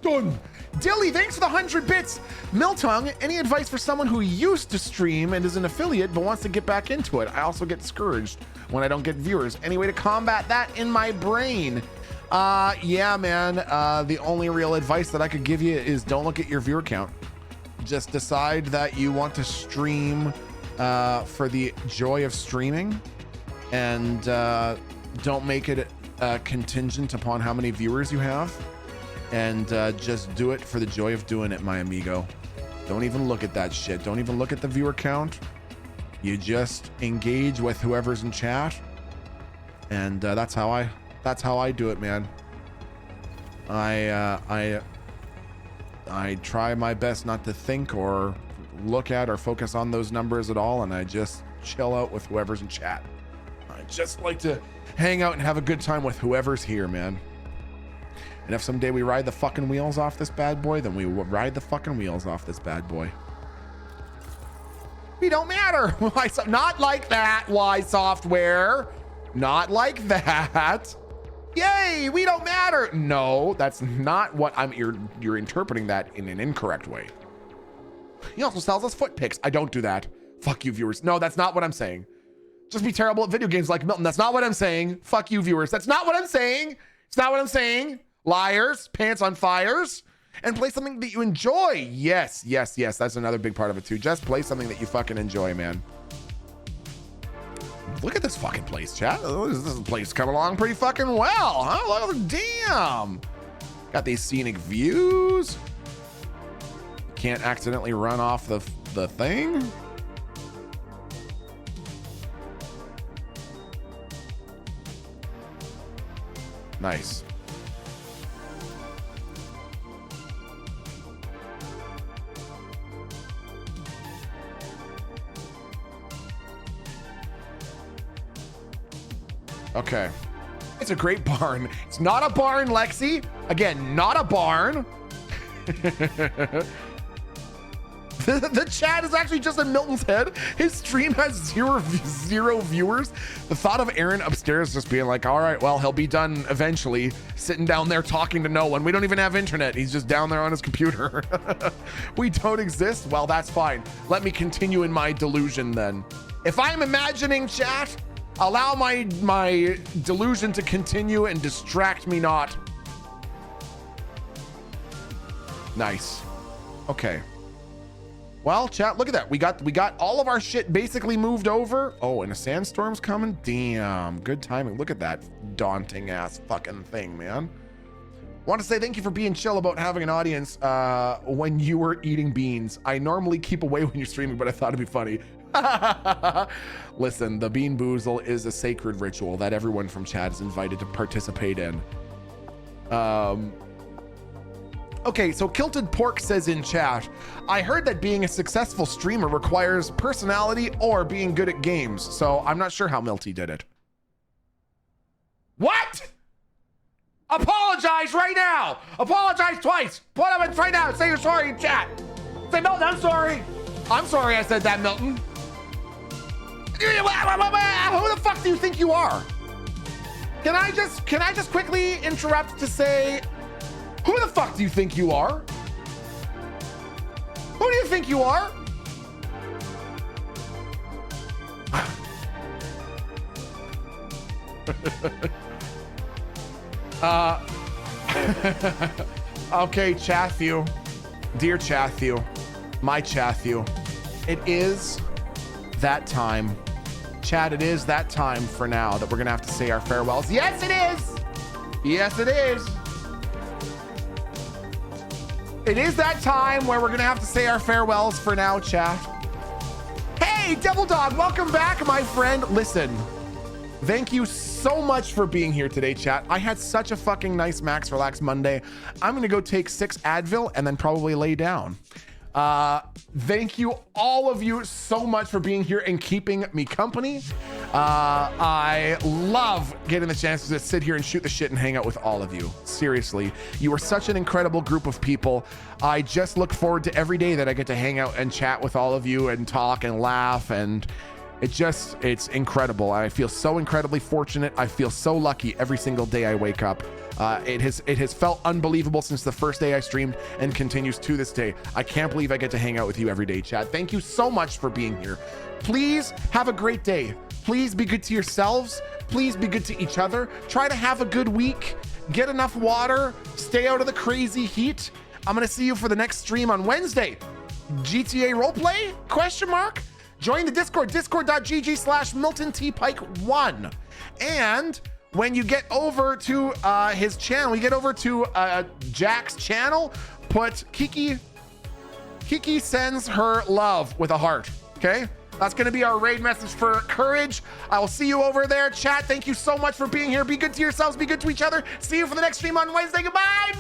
Done. Dilly, thanks for the 100 bits. Miltongue, any advice for someone who used to stream and is an affiliate but wants to get back into it? I also get discouraged when I don't get viewers. Any way to combat that in my brain? Yeah, man. The only real advice that I could give you is don't look at your viewer count. Just decide that you want to stream for the joy of streaming, and don't make it contingent upon how many viewers you have, and just do it for the joy of doing it, my amigo. Don't even look at that shit. Don't even look at the viewer count. You just engage with whoever's in chat, and that's how I do it, man. I try my best not to think or look at or focus on those numbers at all, and I just chill out with whoever's in chat. I just like to hang out and have a good time with whoever's here, man. And if someday we ride the fucking wheels off this bad boy, then we will ride the fucking wheels off this bad boy. We don't matter. Why not like that, why software? Not like that. Yay, we don't matter. No, that's not what you're interpreting that in an incorrect way. He also sells us foot pics. I don't do that. Fuck you, viewers. No, that's not what I'm saying. Just be terrible at video games like Milton. That's not what I'm saying. Fuck you, viewers. That's not what I'm saying. It's not what I'm saying. Liars, pants on fires. and play something that you enjoy. Yes, yes, yes. That's another big part of it too. Just play something that you fucking enjoy, man. Look at this fucking place, chat. This place coming along pretty fucking well, huh? Look, damn. Got these scenic views. Can't accidentally run off the thing. Nice. Okay. It's a great barn. It's not a barn, Lexi. Again, not a barn. The chat is actually just in Milton's head. His stream has zero viewers. The thought of Aaron upstairs just being like, all right, well, he'll be done eventually, sitting down there talking to no one. We don't even have internet. He's just down there on his computer. We don't exist. Well, that's fine. Let me continue in my delusion then. If I'm imagining, chat, allow my delusion to continue and distract me not. Nice. Okay. Well, chat, look at that. We got all of our shit basically moved over. Oh, and a sandstorm's coming. Damn, good timing. Look at that daunting ass fucking thing, man. Want to say thank you for being chill about having an audience when you were eating beans. I normally keep away when you're streaming, but I thought it'd be funny. Listen, the bean boozle is a sacred ritual that everyone from chat is invited to participate in. Okay, so Kilted Pork says in chat, I heard that being a successful streamer requires personality or being good at games, so I'm not sure how Milty did it. What? Apologize right now. Apologize twice. Put up it right now. Say you're sorry in chat. Say, Milton, I'm sorry. I'm sorry I said that, Milton. Who the fuck do you think you are? Can I just quickly interrupt to say, who the fuck do you think you are? Who do you think you are? Okay, Chathew. Dear Chathew, my Chathew, it is that time. Chat, it is that time for now that we're gonna have to say our farewells. Yes, it is. Yes, it is. It is that time where we're gonna have to say our farewells for now, chat. Hey, Devil Dog, welcome back, my friend. Listen, thank you so much for being here today, chat. I had such a fucking nice Max Relax Monday. I'm gonna go take 6 Advil and then probably lay down. Thank you, all of you, so much for being here and keeping me company. I love getting the chance to just sit here and shoot the shit and hang out with all of you. Seriously, you are such an incredible group of people. I just look forward to every day that I get to hang out and chat with all of you and talk and laugh, and it's incredible. I feel so incredibly fortunate. I feel so lucky every single day I wake up. It has felt unbelievable since the first day I streamed and continues to this day. I can't believe I get to hang out with you every day, chat. Thank you so much for being here. Please have a great day. Please be good to yourselves. Please be good to each other. Try to have a good week. Get enough water. Stay out of the crazy heat. I'm gonna see you for the next stream on Wednesday. GTA roleplay? Question mark? Join the Discord, discord.gg/MiltonTPike1. And when you get over to his channel, you get over to Jack's channel, put Kiki sends her love with a heart, okay? That's gonna be our raid message for Courage. I will see you over there, chat. Thank you so much for being here. Be good to yourselves, be good to each other. See you for the next stream on Wednesday. Goodbye.